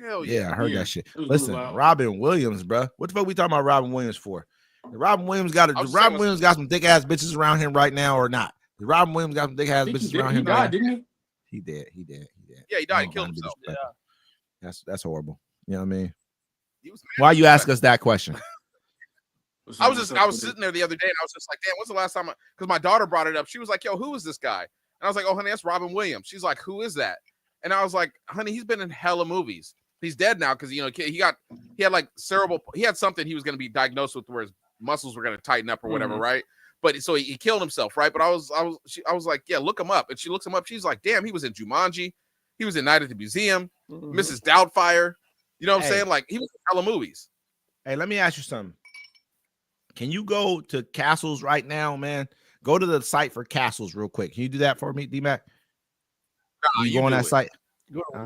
Speaker 3: Hell
Speaker 5: Yeah,
Speaker 3: yeah.
Speaker 5: I heard
Speaker 7: Yeah.
Speaker 5: that shit.
Speaker 7: It was
Speaker 5: Listen,
Speaker 7: really loud.
Speaker 5: Robin Williams, bro. What the fuck we talking about Robin Williams for? Robin Williams got
Speaker 3: I was
Speaker 5: Robin
Speaker 3: saying-
Speaker 5: Williams got some thick ass bitches around him right now or not? Robin Williams got some thick ass
Speaker 7: I think
Speaker 5: bitches
Speaker 7: he
Speaker 5: around him.
Speaker 7: died,
Speaker 5: right
Speaker 7: didn't he?
Speaker 5: now? He did.
Speaker 3: Yeah, he died. He
Speaker 5: Oh,
Speaker 3: killed
Speaker 5: God,
Speaker 3: himself.
Speaker 5: disrespectful. That's horrible. You know what I mean?
Speaker 3: He was
Speaker 5: Why you ask us that question?
Speaker 3: I was sitting there the other day and I was just like, damn, when's the last time? Because my daughter brought it up. She was like, yo, who is this guy? And I was like, oh, honey, that's Robin Williams. She's like, who is that? And I was like, honey, he's been in hella movies. He's dead now because, you know, he had like cerebral, he had something he was going to be diagnosed with where his muscles were going to tighten up or whatever, right? But so he killed himself, right? But I was like, yeah, look him up. And she looks him up. She's like, damn, he was in Jumanji. He was in Night at the Museum, Mrs. Doubtfire. You know what I'm
Speaker 5: Hey.
Speaker 3: saying? Like, he was in hella movies.
Speaker 5: Hey, let me ask you something. Can you go to Castles right now, man? Go to the site for Castles real quick. Can you do that for me, D-Mac?
Speaker 3: Nah,
Speaker 5: You go on
Speaker 3: do
Speaker 5: that
Speaker 3: it.
Speaker 5: site?
Speaker 4: Go-
Speaker 5: Let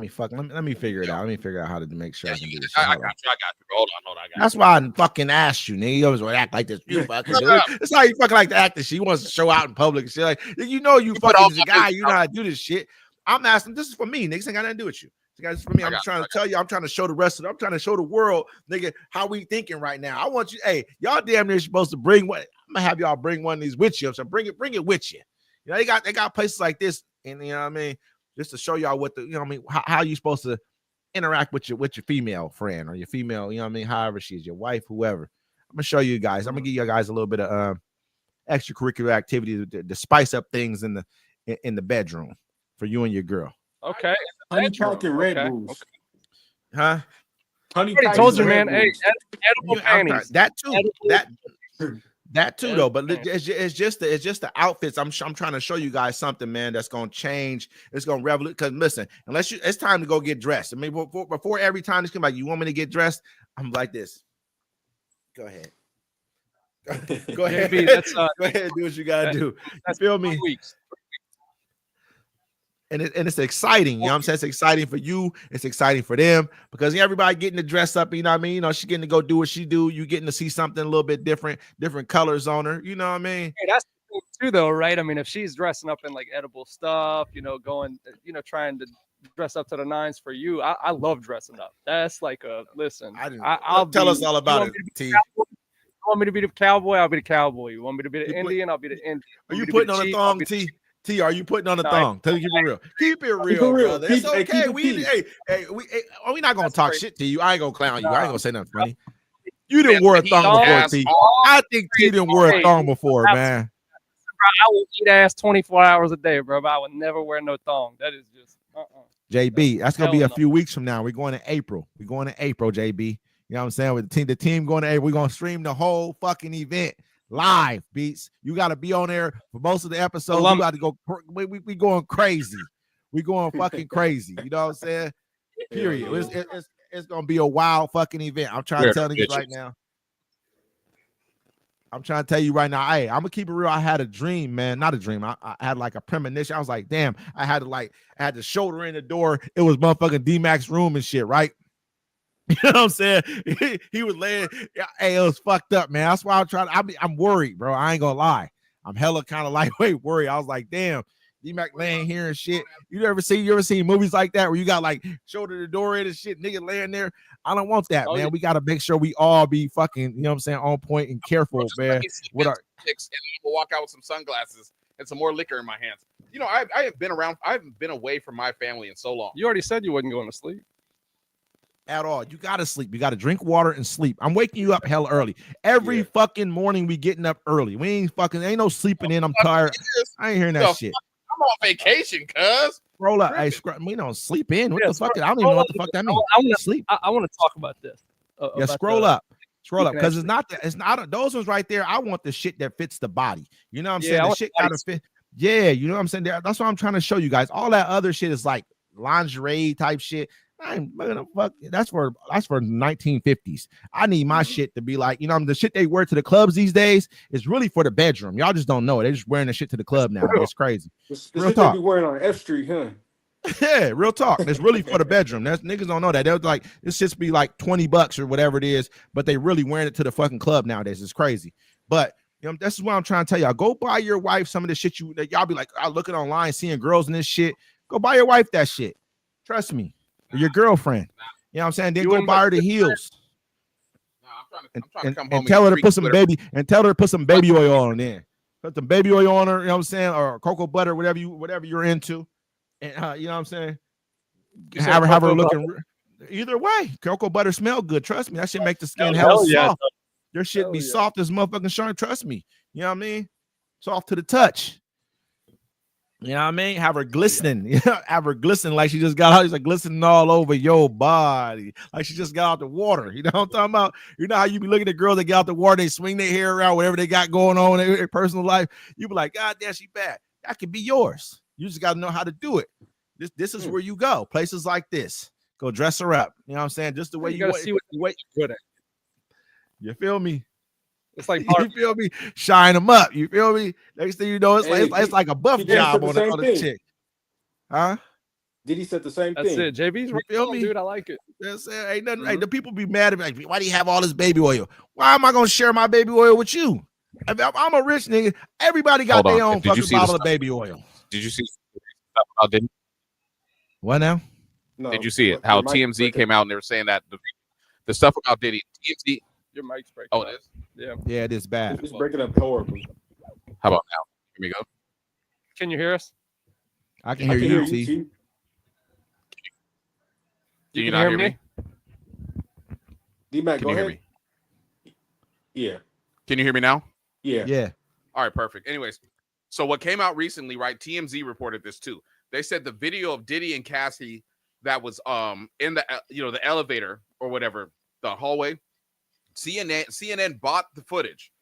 Speaker 5: me figure it out. Let me figure out how to make sure
Speaker 3: Yeah,
Speaker 5: I can do this.
Speaker 3: I
Speaker 5: Hold
Speaker 3: got
Speaker 5: on.
Speaker 3: you. Hold on. I got
Speaker 5: That's why I fucking asked you, nigga. You always want to act like this. You fucking do it. It's like you fucking like to act this shit. He wants to show out in public and shit. Like, you know, you
Speaker 3: put all
Speaker 5: fucking the
Speaker 3: my
Speaker 5: guy.
Speaker 3: business
Speaker 5: You know how to do this shit. I'm asking. This is for me. Niggas ain't got nothing to do with you. This is for me.
Speaker 3: I
Speaker 5: I'm
Speaker 3: got
Speaker 5: trying to tell you. I'm trying to show the rest of it. I'm trying to show the world, nigga, how we thinking right now. I want you. Hey, y'all damn near supposed to bring what? I'm gonna have y'all bring one of these with you. So bring it with you. You know, they got places like this, and you know what I mean, just to show y'all what the, you know what I mean, how you supposed to interact with your female friend or your female, you know what I mean, however she is, your wife, whoever. I'm gonna show you guys. I'm gonna give you guys a little bit of extracurricular activity to spice up things in the bedroom for you and your girl.
Speaker 4: Okay.
Speaker 7: Honey Pack and Red
Speaker 4: Okay,
Speaker 7: Bulls.
Speaker 4: okay.
Speaker 5: Huh?
Speaker 7: Honey
Speaker 4: I
Speaker 7: Pack
Speaker 4: told
Speaker 7: and
Speaker 4: you,
Speaker 7: Red
Speaker 4: man. Hey,
Speaker 7: Bulls.
Speaker 4: edible
Speaker 5: Yeah, I'm
Speaker 4: panties.
Speaker 5: that too. That too, though. But
Speaker 4: Okay.
Speaker 5: it's just the outfits. I'm trying to show you guys something, man, that's gonna change. It's gonna revolute. Because listen, it's time to go get dressed. I mean, before every time this come like, you want me to get dressed? I'm like this. Go ahead. Go ahead.
Speaker 4: JB, that's,
Speaker 5: Go ahead. Do what you gotta do. You
Speaker 4: that's
Speaker 5: feel me?
Speaker 4: 2 weeks.
Speaker 5: And it's exciting. You know what I'm saying? It's exciting for you. It's exciting for them because everybody getting to dress up. You know what I mean? You know, she getting to go do what she do. You getting to see something a little bit different colors on her. You know what I mean?
Speaker 4: Hey, that's the thing too, though, right? I mean, if she's dressing up in like edible stuff, you know, going, you know, trying to dress up to the nines for you, I love dressing up. That's like a listen. I'll
Speaker 5: tell
Speaker 4: be-
Speaker 5: us all
Speaker 4: you
Speaker 5: about
Speaker 4: want
Speaker 5: it,
Speaker 4: me to be
Speaker 5: T.
Speaker 4: the cowboy? You want me to be the cowboy? I'll be the cowboy. You want me to be the
Speaker 5: You put-
Speaker 4: Indian? I'll be the Indian.
Speaker 5: Are
Speaker 4: Want
Speaker 5: you
Speaker 4: me to be
Speaker 5: putting
Speaker 4: the
Speaker 5: on a
Speaker 4: chief? I'll
Speaker 5: thong,
Speaker 4: be the
Speaker 5: T? T, are you putting on a
Speaker 4: No,
Speaker 5: thong? Keep it real. Keep it real,
Speaker 7: real.
Speaker 5: brother.
Speaker 7: Keep-
Speaker 5: It's
Speaker 7: hey,
Speaker 5: okay.
Speaker 7: keep it
Speaker 5: We
Speaker 7: peace.
Speaker 5: we not gonna
Speaker 4: That's
Speaker 5: talk
Speaker 4: great.
Speaker 5: shit to you. I ain't gonna clown you. I ain't
Speaker 4: No.
Speaker 5: gonna say nothing funny. You didn't
Speaker 3: Man,
Speaker 5: wear a
Speaker 3: he
Speaker 5: thong before,
Speaker 3: has
Speaker 5: T.
Speaker 3: all-
Speaker 5: I think T didn't wear a
Speaker 4: Hey,
Speaker 5: thong before, man.
Speaker 4: I will eat ass 24 hours a day, bro. But I would never wear no thong. That is just
Speaker 5: JB, that's gonna be
Speaker 4: Hell
Speaker 5: a
Speaker 4: no.
Speaker 5: few weeks from now. We're going to April. We're going to April, JB. You know what I'm saying? With the team going to April, we're gonna stream the whole fucking event live. Beats. You got to be on there for most of the episodes. You got to go. We going crazy. We going fucking crazy. You know what I'm saying? Period. It's gonna be a wild fucking event. I'm trying to tell you right now. I'm trying to tell you right now. Hey, I'm gonna keep it real. I had a dream, man. Not a dream. I had like a premonition. I was like, damn. I had to shoulder in the door. It was motherfucking D-Mac's room and shit, right? You know what I'm saying? He was laying. Hey, it was fucked up, man. That's why I'm trying. I'm worried, bro. I ain't gonna lie. I'm hella kind of lightweight worried. I was like, damn. D-Mac laying here and shit. You ever seen movies like that where you got like shoulder the door in and shit, nigga laying there? I don't want that, man.
Speaker 4: Yeah.
Speaker 5: We gotta make sure we all be fucking, you know what I'm saying, on point and careful,
Speaker 3: Just
Speaker 5: man.
Speaker 3: let me see
Speaker 5: What
Speaker 3: them
Speaker 5: are
Speaker 3: chicks, and then we'll walk out with some sunglasses and some more liquor in my hands. You know, I have been around. I haven't been away from my family in so long.
Speaker 4: You already said you wasn't going to sleep.
Speaker 5: At all. You gotta sleep. You gotta drink water and sleep. I'm waking you up hell early. Every fucking morning we getting up early. We ain't no sleeping in. I'm tired. I ain't hearing that shit.
Speaker 3: I'm on vacation, cuz.
Speaker 5: Roll up. Hey, we don't sleep in. What the fuck? I don't even know what the fuck that means. Sleep.
Speaker 4: I want to talk about this.
Speaker 5: Yeah, scroll up. Scroll up, because it's not those ones right there. I want the shit that fits the body. You know what I'm saying? The shit gotta fit. Yeah, you know what I'm saying? That's what I'm trying to show you guys. All that other shit is like lingerie type shit. That's for 1950s. I need my shit to be like, you know, the shit they wear to the clubs these days is really for the bedroom. Y'all just don't know it. They're just wearing the shit to the club now. It's crazy.
Speaker 7: Real talk. They be wearing on F Street, huh?
Speaker 5: Yeah, real talk. It's really for the bedroom. That's niggas don't know that. They're like, this just be like $20 or whatever it is, but they really wearing it to the fucking club nowadays. It's crazy. But you know, this is what I'm trying to tell y'all. Go buy your wife some of the shit that y'all be like, I looking online, seeing girls in this shit. Go buy your wife that shit. Trust me. Or your girlfriend. You know what I'm saying? Then go buy her the heels. And tell her to put some baby oil on there. Put some baby oil on her, you know what I'm saying? Or cocoa butter, whatever you're into. And you know what I'm saying? Have her looking either way. Cocoa butter smell good. Trust me. That shit make the skin hell soft. Your shit be soft as motherfucking shark. Trust me. You know what I mean? Soft to the touch. You know what I mean? Have her glistening. Have her glistening like she just got out. She's like glistening all over your body. Like she just got out the water. You know what I'm talking about? You know how you be looking at girls that get out the water, they swing their hair around, whatever they got going on in their personal life. You be like, God damn, she bad. That could be yours. You just got to know how to do it. This is where you go. Places like this. Go dress her up. You know what I'm saying? Just the way you
Speaker 4: gotta see what you're good at.
Speaker 5: You feel me?
Speaker 4: It's like
Speaker 5: you feel me? Shine them up. You feel me? Next thing you know, it's like a buff job on the other chick. Huh?
Speaker 7: Did he said the same
Speaker 4: That's
Speaker 7: thing?
Speaker 4: That's it. JB's right,
Speaker 5: feel me?
Speaker 4: dude. I like it.
Speaker 5: That's it. Ain't nothing. Hey, the people be mad at me. Like, why do you have all this baby oil? Why am I gonna share my baby oil with you? If I'm a rich nigga. Everybody got their own fucking bottle of baby oil.
Speaker 3: Did you see stuff about Diddy?
Speaker 5: What now?
Speaker 3: No, did you see it? How TMZ came out and they were saying that the stuff about Diddy, TMZ.
Speaker 4: Your mic's breaking.
Speaker 3: Oh, it is?
Speaker 5: Yeah, it is bad.
Speaker 7: It's breaking up horribly.
Speaker 3: How about now? Here we go.
Speaker 4: Can you hear us?
Speaker 5: I can hear you, T.
Speaker 3: Can you not hear me?
Speaker 7: D-Mac,
Speaker 3: Can you hear me?
Speaker 7: Yeah.
Speaker 3: Can you hear me now?
Speaker 5: Yeah.
Speaker 3: All right, perfect. Anyways, so what came out recently, right? TMZ reported this too. They said the video of Diddy and Cassie that was in the the elevator or whatever, the hallway. CNN bought the footage,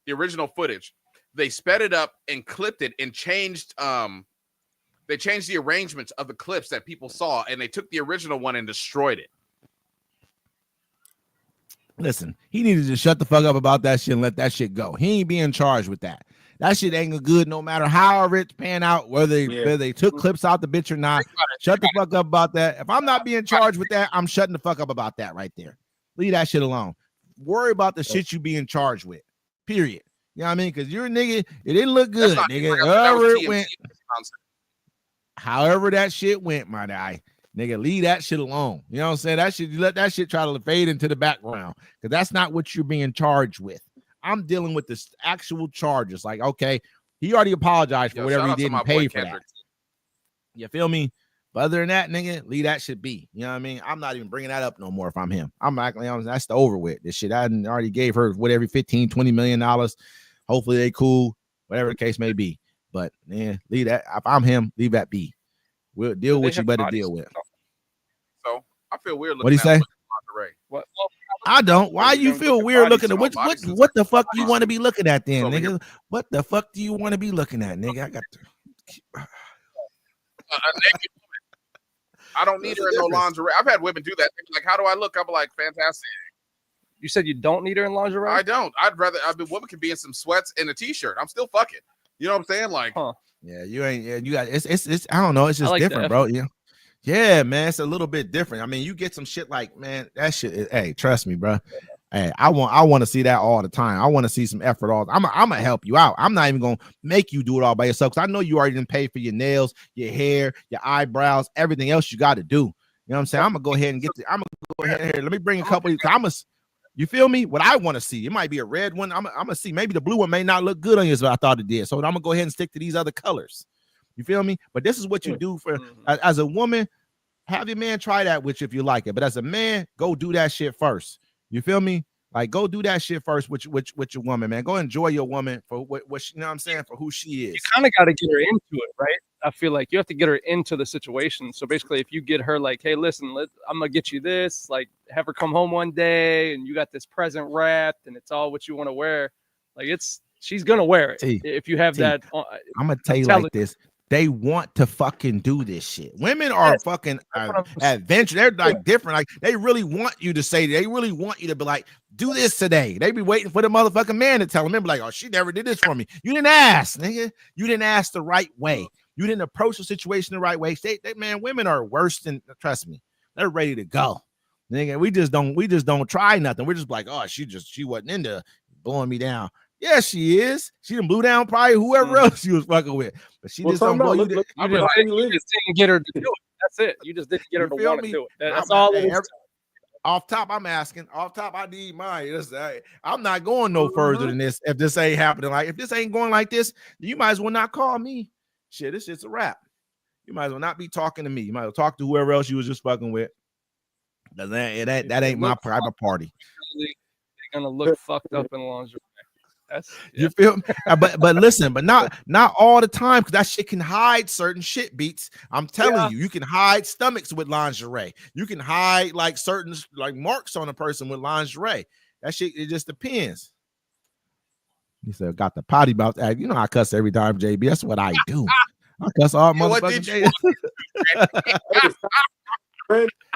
Speaker 3: the original footage. They sped it up and clipped it and changed they changed the arrangements of the clips that people saw, and they took the original one and destroyed it.
Speaker 5: Listen, he needed to shut the fuck up about that shit and let that shit go. He ain't being charged with that. That shit ain't good no matter how it's pan out, whether they took clips out the bitch or not. Shut the fuck up about that. If I'm not being charged with that, I'm shutting the fuck up about that right there. Leave that shit alone. Worry about the shit you being charged with. Period. You know what I mean? Because you're a nigga, it didn't look good, nigga. However that shit went, my guy. Nigga, leave that shit alone. You know what I'm saying? That shit, you let that shit try to fade into the background. Because that's not what you're being charged with. I'm dealing with the actual charges. Like, okay, he already apologized for whatever he didn't pay for that. You feel me? But other than that, nigga, leave that shit be. You know what I mean? I'm not even bringing that up no more if I'm him. I'm not, that's the over with. This shit, I already gave her whatever, $15-20 million. Hopefully they cool, whatever the case may be. But man, leave that. If I'm him, leave that be. We'll deal with what you better deal with.
Speaker 3: So I feel weird looking.
Speaker 5: What do you say?
Speaker 3: What?
Speaker 5: I don't. Why you feel weird looking at what the fuck do you want to be looking at then, nigga? What the fuck do you want to be looking at, nigga? I got to.
Speaker 3: I don't need her in no lingerie. I've had women do that. Like, how do I look? I'm like, fantastic.
Speaker 4: You said you don't need her in lingerie?
Speaker 3: I don't. I'd rather. I mean, woman can be in some sweats and a t-shirt. I'm still fucking. You know what I'm saying? Like,
Speaker 5: yeah, you ain't. Yeah, you got. It's. I don't know. It's just like different, bro. Yeah. Yeah, man, it's a little bit different. I mean, you get some shit like, man, that shit is, hey, trust me, bro. Hey, I want to see that all the time. I want to see some effort all. I'm gonna help you out. I'm not even gonna make you do it all by yourself because I know you already didn't pay for your nails, your hair, your eyebrows, everything else you got to do. You know what I'm saying? I'm gonna go ahead and get. I'm gonna go ahead here. Let me bring a couple. You feel me? What I want to see. It might be a red one. I'm gonna see. Maybe the blue one may not look good on you as I thought it did. So I'm gonna go ahead and stick to these other colors. You feel me? But this is what you do for as a woman. Have your man try that with you if you like it. But as a man, go do that shit first. You feel me? Like go do that shit first with your woman, man. Go enjoy your woman for what she, you know what I'm saying, for who she is.
Speaker 4: You kind of got to get her into it, right? I feel like you have to get her into the situation. So basically, if you get her like, hey, listen, I'm gonna get you this, like have her come home one day and you got this present wrapped and it's all what you want to wear, like she's gonna wear it. If you have that,
Speaker 5: I'm gonna tell you like this. They want to fucking do this shit. Women are fucking adventure. They're like different. Like they really want you to say, they really want you to be like, do this today. They be waiting for the motherfucking man to tell them. They be like, oh, she never did this for me. You didn't ask, nigga. You didn't ask the right way. You didn't approach the situation the right way. Man, women are worse than, trust me. They're ready to go. Nigga, we just don't try nothing. We're just like, oh, she wasn't into blowing me down. Yeah, she is. She done blew down probably whoever else she was fucking with. But she just don't blow you. You
Speaker 4: just didn't get her to do it. That's it. You just didn't get her to want to do it. That's all it is.
Speaker 5: Off top, I'm asking. Off top, I need mine. I'm not going no further than this. If this ain't happening, like if this ain't going like this, you might as well not call me. Shit, this shit's a wrap. You might as well not be talking to me. You might as well talk to whoever else you was just fucking with. That ain't my private party.
Speaker 4: They're gonna look fucked up in lingerie.
Speaker 5: You feel me? but listen, but not all the time, because that shit can hide certain shit beats. I'm telling you can hide stomachs with lingerie. You can hide like certain like marks on a person with lingerie. That shit, it just depends. He said, got the potty mouth. You know I cuss every time, JB. That's what I do. I cuss all motherfucking day.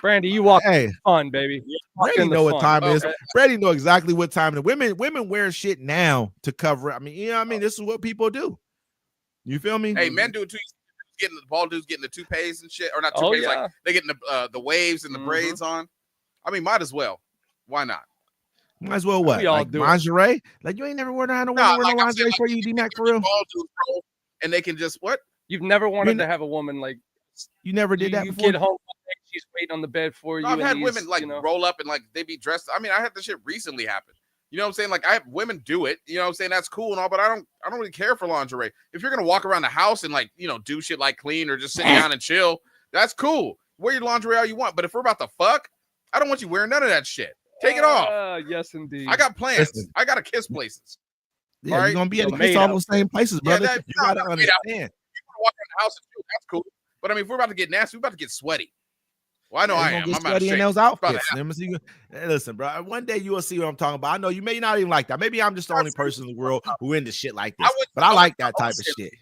Speaker 4: Brandy, you walk fun, baby.
Speaker 5: Brady know what time it is. Brady know exactly what time it is. Women wear shit now to cover it. I mean, you know what I mean? This is what people do. You feel me?
Speaker 3: Hey, men do it too. Getting the ball dudes getting the toupees and shit, or not toupees, like they getting the waves and the braids on. I mean, might as well. Why not?
Speaker 5: Might as well what?
Speaker 4: We all
Speaker 5: like
Speaker 4: do
Speaker 5: lingerie? Like you ain't never worn out no lingerie for you, D-Mac, for real?
Speaker 3: And they can just what?
Speaker 4: You've never wanted to have a woman like
Speaker 5: you never did that before?
Speaker 4: You get home, she's waiting on the bed for you.
Speaker 3: I've had women like roll up and like they be dressed. I mean, I had this shit recently happen. You know what I'm saying? Like I have women do it. You know what I'm saying? That's cool and all, but I don't really care for lingerie. If you're gonna walk around the house and like do shit like clean or just sit down and chill, that's cool. Wear your lingerie all you want. But if we're about to fuck, I don't want you wearing none of that shit. Take it off.
Speaker 4: Yes, indeed.
Speaker 3: I got plans. Listen. I gotta kiss places.
Speaker 5: Yeah, right? You're gonna be able to kiss all those same places, brother.
Speaker 3: Yeah,
Speaker 5: you gotta understand.
Speaker 3: You wanna walk around the house and do, that's cool. But I mean, if we're about to get nasty, we're about to get sweaty. Well, I know I am.
Speaker 5: Get sweaty in those outfits. Hey, listen, bro. One day you will see what I'm talking about. I know you may not even like that. Maybe I'm just the only person in the world who into shit like this. But I like that type of shit.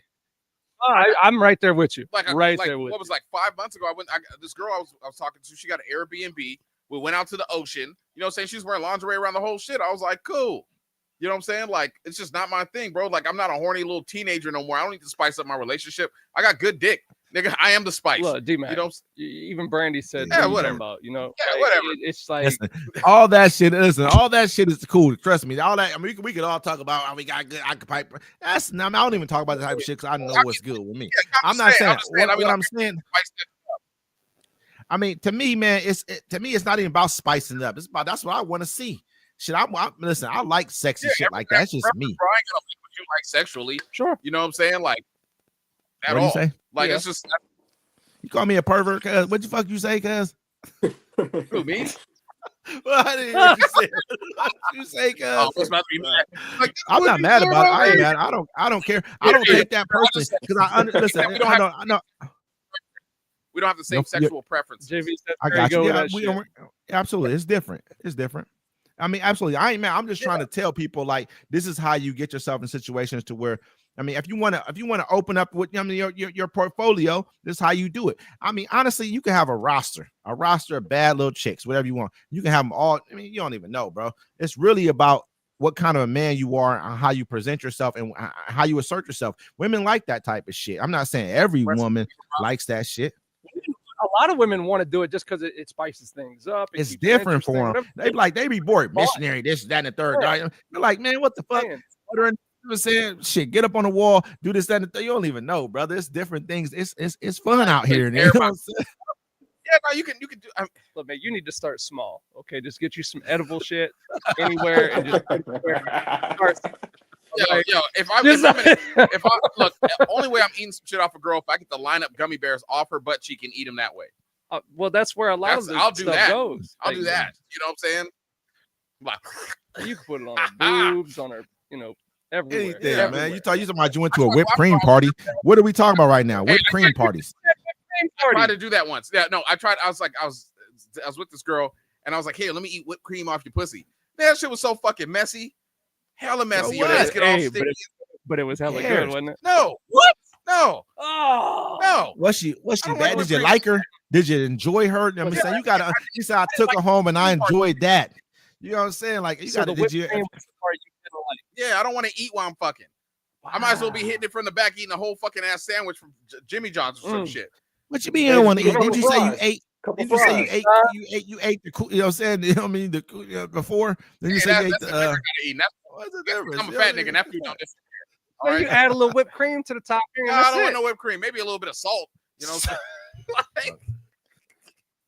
Speaker 4: I'm right there with you.
Speaker 3: Like there with what was like 5 months ago? This girl I was talking to. She got an Airbnb. We went out to the ocean. You know what I'm saying? She's wearing lingerie around the whole shit. I was like, cool. You know what I'm saying? Like, it's just not my thing, bro. Like, I'm not a horny little teenager no more. I don't need to spice up my relationship. I got good dick. Nigga, I am the spice.
Speaker 4: Look, D-Mac, even Brandy said,
Speaker 3: whatever.
Speaker 4: About,
Speaker 3: whatever.
Speaker 4: It's like
Speaker 5: all that shit. Listen, all that shit is cool. Trust me. All that. I mean, we could all talk about how we got good. I don't even talk about the type of shit because I know what's good with me. I'm not saying what I'm saying. I mean, to me, man, it's not even about spicing it up. It's about that's what I want to see. Shit, listen. I like sexy shit like that. That's just me.
Speaker 3: I ain't gonna pick what you like sexually.
Speaker 4: Sure.
Speaker 3: You know what I'm saying? Like at
Speaker 5: all.
Speaker 3: You say? Like it's just.
Speaker 5: You call me a pervert, cuz? What the fuck you say, cuz?
Speaker 3: Who, me?
Speaker 5: Well, I didn't hear you say. What you say, cuz?
Speaker 3: Oh, it's about to be mad. Like,
Speaker 5: I'm not mad about it. I ain't mad. I don't care. I don't take that personally because listen. I know.
Speaker 3: We don't have the same sexual preference.
Speaker 5: I got you. Absolutely. It's different. It's different. I mean, absolutely. I ain't mad. I'm just trying to tell people like this is how you get yourself in situations to where, I mean, if you want to open up with your portfolio, this is how you do it. I mean, honestly, you can have a roster of bad little chicks, whatever you want. You can have them all. I mean, you don't even know, bro. It's really about what kind of a man you are and how you present yourself and how you assert yourself. Women like that type of shit. I'm not saying every woman likes that shit.
Speaker 4: A lot of women want to do it just because it spices things up.
Speaker 5: It's different for them. They be bored. Missionary, this, that, and the third. They're like, man, what the fuck? You saying shit, get up on the wall, do this, that, and the third. You don't even know, brother. It's different things. It's fun out here. You know what I'm saying?
Speaker 3: Yeah, no, you can do.
Speaker 4: Look, man, you need to start small. Okay, just get you some edible shit anywhere and just
Speaker 3: Yo, if I look, the only way I'm eating some shit off a girl if I get to line up gummy bears off her butt cheek and eat them that way.
Speaker 4: well, that's where a lot of
Speaker 3: I'll
Speaker 4: this
Speaker 3: do
Speaker 4: stuff
Speaker 3: that.
Speaker 4: goes.
Speaker 3: I'll
Speaker 4: Like,
Speaker 3: do that. You know what I'm saying? Like,
Speaker 4: You can put it on her boobs, on her, everywhere.
Speaker 5: Anything,
Speaker 3: Yeah.
Speaker 5: man. You talking about you went to a whipped cream party. What are we talking about right now? Whipped cream parties.
Speaker 3: I tried to do that once. Yeah, no, I tried. I was with this girl, and I was like, "Hey, let me eat whipped cream off your pussy." Man, that shit was so fucking messy, hella messy.
Speaker 5: what?
Speaker 3: Let's get all
Speaker 4: Hey,
Speaker 3: sticky.
Speaker 4: but it was hella
Speaker 5: cares?
Speaker 4: good, wasn't it?
Speaker 3: No, what? No,
Speaker 4: Oh,
Speaker 3: no.
Speaker 5: Was she
Speaker 3: I don't
Speaker 5: bad?
Speaker 3: like
Speaker 5: Did you
Speaker 3: whipped
Speaker 5: like her? Did you enjoy her? I mean, saying you said I took her home and I enjoyed that. You know what I'm saying? Like you
Speaker 4: so
Speaker 5: got
Speaker 4: the
Speaker 5: to
Speaker 4: whipped
Speaker 5: did you
Speaker 4: cream was the part you didn't like.
Speaker 3: Yeah, I don't want to eat while I'm fucking. I might as well be hitting it from the back, eating a whole fucking ass sandwich from Jimmy John's or some shit.
Speaker 5: what you mean you don't want to eat? Did you say you ate?
Speaker 6: Couple
Speaker 5: Did you say
Speaker 6: fries.
Speaker 5: you ate the you know what I'm saying? You know what I mean before? Then you
Speaker 3: Hey,
Speaker 5: say you ate
Speaker 3: that's the difference I eating.
Speaker 5: what's the
Speaker 3: That's
Speaker 5: difference?
Speaker 3: I'm a
Speaker 5: You know
Speaker 3: fat
Speaker 5: what I
Speaker 3: nigga,
Speaker 5: mean?
Speaker 3: and that food don't disappear. All
Speaker 4: Well,
Speaker 3: right?
Speaker 4: you add a little whipped cream to the top here, and
Speaker 3: No, I
Speaker 4: that's
Speaker 3: don't want
Speaker 4: it.
Speaker 3: no whipped cream. Maybe a little bit of salt. You know what I'm saying? Like,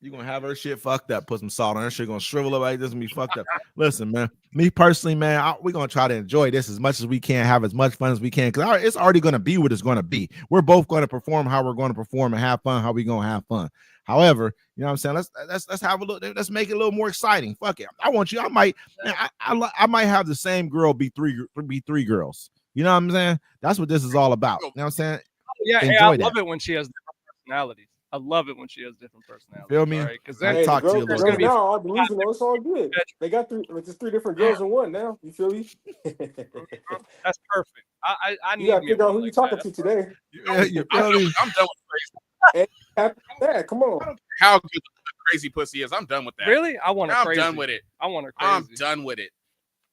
Speaker 5: You gonna have her shit fucked up. Put some salt on her shit. Gonna shrivel up like this and be fucked up. Listen, man. Me personally, man, we're gonna try to enjoy this as much as we can, have as much fun as we can, because it's already gonna be what it's gonna be. We're both gonna perform how we're gonna perform and have fun how we gonna have fun. However, you know what I'm saying? Let's have a little. Let's make it a little more exciting. Fuck it. I want you. I might. Man, I might have the same girl be three girls. You know what I'm saying? That's what this is all about. You know what I'm saying?
Speaker 4: Yeah, hey,
Speaker 5: Enjoy
Speaker 4: I
Speaker 5: that.
Speaker 4: love it when she has different personalities. I love it when she has different personalities.
Speaker 5: Feel me?
Speaker 4: Because
Speaker 5: I
Speaker 6: Hey,
Speaker 5: talk to you a
Speaker 6: the
Speaker 5: little
Speaker 6: girls
Speaker 5: bit.
Speaker 6: now are delusional. It's all good. They got three different girls in one now. You feel me?
Speaker 4: that's perfect. I need
Speaker 6: You gotta
Speaker 4: me a
Speaker 6: figure out
Speaker 4: woman
Speaker 6: who you
Speaker 4: like
Speaker 6: talking
Speaker 4: that.
Speaker 6: to today.
Speaker 5: Yeah, you feel me?
Speaker 3: I'm done with crazy.
Speaker 6: Yeah, come on.
Speaker 3: How good the crazy pussy is. I'm done with that.
Speaker 4: Really? I want her
Speaker 3: I'm
Speaker 4: crazy.
Speaker 3: done with it.
Speaker 4: I want her crazy.
Speaker 3: I'm done with it.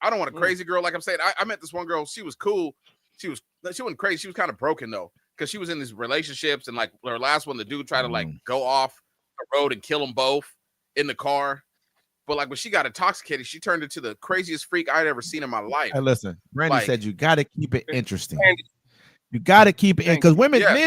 Speaker 3: I don't want a crazy girl. Like I'm saying, I met this one girl. She was cool. She wasn't crazy. She was kind of broken though, because she was in these relationships, and like her last one, the dude tried to like go off the road and kill them both in the car. But like when she got intoxicated, she turned into the craziest freak I'd ever seen in my life.
Speaker 5: Hey, listen, Brandy
Speaker 3: Like-
Speaker 5: said you got to keep it interesting. You got to keep it in, because
Speaker 3: Yeah.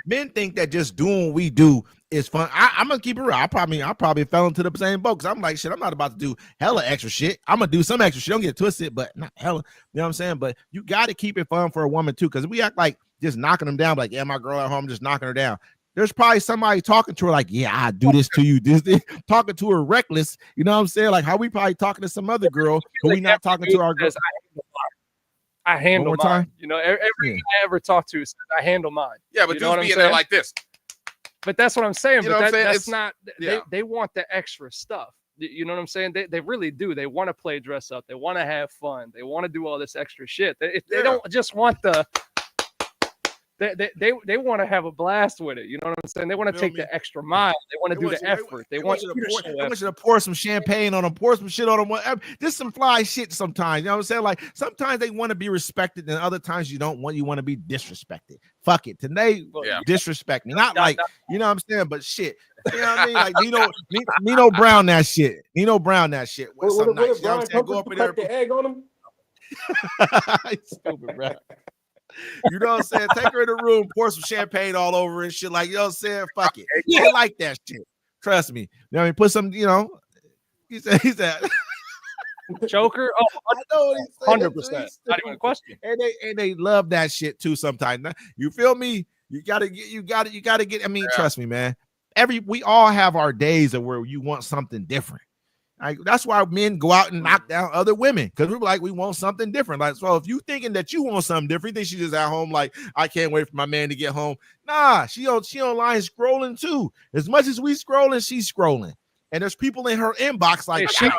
Speaker 5: men think that just doing what we do is fun. I'm gonna keep it real. I probably fell into the same boat, because I'm like, shit, I'm not about to do hella extra shit. I'm gonna do some extra shit. Don't get it twisted, but not hella. You know what I'm saying? But you got to keep it fun for a woman too, because we act like just knocking them down, like, yeah, my girl at home, just knocking her down. There's probably somebody talking to her like, yeah, I do this to you. This talking to her reckless. You know what I'm saying? Like how we probably talking to some other girl, but we not talking to our girl.
Speaker 4: I handle
Speaker 5: One more
Speaker 4: mine.
Speaker 5: time?
Speaker 4: You know, every guy I ever talk to says I handle mine.
Speaker 3: Yeah, but
Speaker 4: You know what
Speaker 3: dudes
Speaker 4: I'm
Speaker 3: being there
Speaker 4: saying?
Speaker 3: like this.
Speaker 4: But that's what I'm saying.
Speaker 3: You know
Speaker 4: But
Speaker 3: what I'm saying?
Speaker 4: that's
Speaker 3: It's-
Speaker 4: not.
Speaker 3: yeah.
Speaker 4: They want the extra stuff. You know what I'm saying? They really do. They want to play dress up. They want to have fun. They want to do all this extra shit. They
Speaker 3: Yeah.
Speaker 4: don't just want the. They want to have a blast with it. You know what I'm saying? They want to
Speaker 5: Feel
Speaker 4: take
Speaker 5: me?
Speaker 4: the extra mile. They want to do
Speaker 5: want
Speaker 4: the
Speaker 5: you-
Speaker 4: effort. They want you to show
Speaker 5: I want
Speaker 4: effort.
Speaker 5: you to pour some champagne on them, pour some shit on them, whatever. Just some fly shit sometimes. You know what I'm saying? Like sometimes they want to be respected, and other times you don't want. You want to be disrespected. Fuck it. Today,
Speaker 3: Yeah.
Speaker 5: disrespect me. Not like you know what I'm saying, but shit. You know what I mean? Like Nino Brown that shit. Nino Brown that shit.
Speaker 6: What
Speaker 5: Some
Speaker 6: if
Speaker 5: nights, you know what I'm
Speaker 6: Brian
Speaker 5: saying? Go
Speaker 6: Pumper
Speaker 5: up in there.
Speaker 6: crack the egg on him?
Speaker 5: Stupid, bro. You know what I'm saying? Take her in the room, pour some champagne all over and shit. Like, you know what I'm saying? Fuck it. They like that shit. Trust me. You know what I mean? Put some, you know. He said,
Speaker 4: Choker. Oh,
Speaker 5: I know what he's saying.
Speaker 4: 100%. Not even a question.
Speaker 5: And they love that shit too sometimes. You feel me? You gotta get. I mean, trust me, man. We all have our days of where you want something different. Like, that's why men go out and knock down other women, because we're like, we want something different. Like, so if you thinking that you want something different, you think she's just at home like, I can't wait for my man to get home. Nah, she online scrolling too. As much as we scrolling, she's scrolling. And there's people in her inbox like,
Speaker 4: She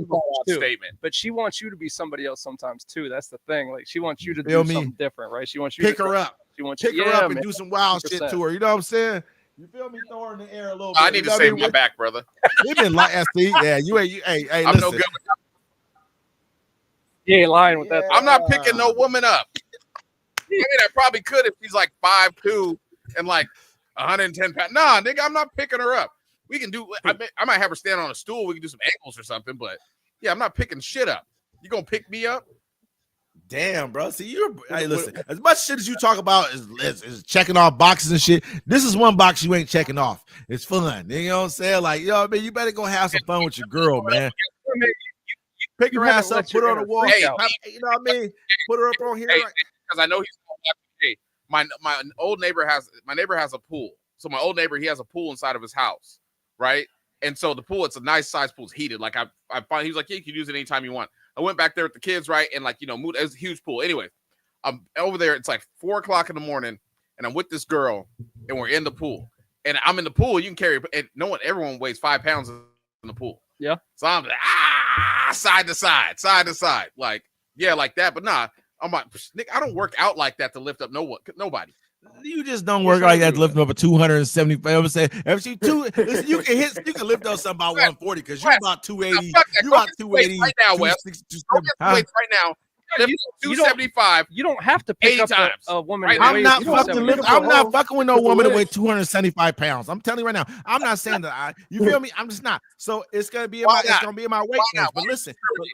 Speaker 3: Broad statement.
Speaker 4: But she wants you to be somebody else sometimes too. That's the thing. Like she wants you to
Speaker 5: Feel
Speaker 4: do
Speaker 5: me?
Speaker 4: something different, right? She wants you
Speaker 5: pick
Speaker 4: to
Speaker 5: her up.
Speaker 4: She wants
Speaker 5: Pick
Speaker 4: you,
Speaker 5: her
Speaker 4: yeah,
Speaker 5: up and
Speaker 4: man.
Speaker 5: do some wild shit
Speaker 4: 100%.
Speaker 5: to her. You know what I'm saying? You feel me? Throw her in the air a little bit.
Speaker 3: I need to save my back, brother.
Speaker 5: We've been like, see, yeah, hey,
Speaker 3: I'm
Speaker 5: listen.
Speaker 3: no good with that.
Speaker 4: You ain't lying with that.
Speaker 3: I'm not picking no woman up. I mean, I probably could if she's like 5'2" and like 110 pounds. Nah, nigga, I'm not picking her up. We can do. I might have her stand on a stool. We can do some ankles or something. But yeah, I'm not picking shit up. You gonna pick me up?
Speaker 5: Damn, bro. See, hey, listen. As much shit as you talk about is checking off boxes and shit. This is one box you ain't checking off. It's fun. You know what I'm saying? Like, I mean, you better go have some fun with your girl, man. Pick her ass up, put her on the wall.
Speaker 3: Hey,
Speaker 5: You know what I mean? Put her up on here.
Speaker 3: Hey, because I know he's hey, my neighbor has a pool. So my old neighbor, he has a pool inside of his house, right? And so the pool, it's a nice size pool, it's heated. Like I find he was like, yeah, you can use it anytime you want. I went back there with the kids, right? And like, moved, it was a huge pool. Anyway, I'm over there, it's like 4:00 in the morning, and I'm with this girl, and we're in the pool. And I'm in the pool, you can carry, and everyone weighs 5 pounds in the pool.
Speaker 4: Yeah.
Speaker 3: So I'm like, side to side. Like, yeah, like that. But nah, I'm like, Nick, I don't work out like that to lift up nobody.
Speaker 5: You just don't work like that to lift up a 275. I'm saying, listen, you can lift up something about 140 because you're about 280. You're about 280
Speaker 3: right now, Wes. Right now.
Speaker 4: You
Speaker 3: 275.
Speaker 4: You don't have to pick
Speaker 3: 80
Speaker 4: up
Speaker 3: times.
Speaker 4: a woman.
Speaker 3: Right,
Speaker 5: I'm not
Speaker 4: fucking
Speaker 5: fucking with no woman that weighs 275 pounds. I'm telling you right now. I'm not saying that. You feel me? I'm just not. So it's gonna be in my weight range. But listen,
Speaker 3: why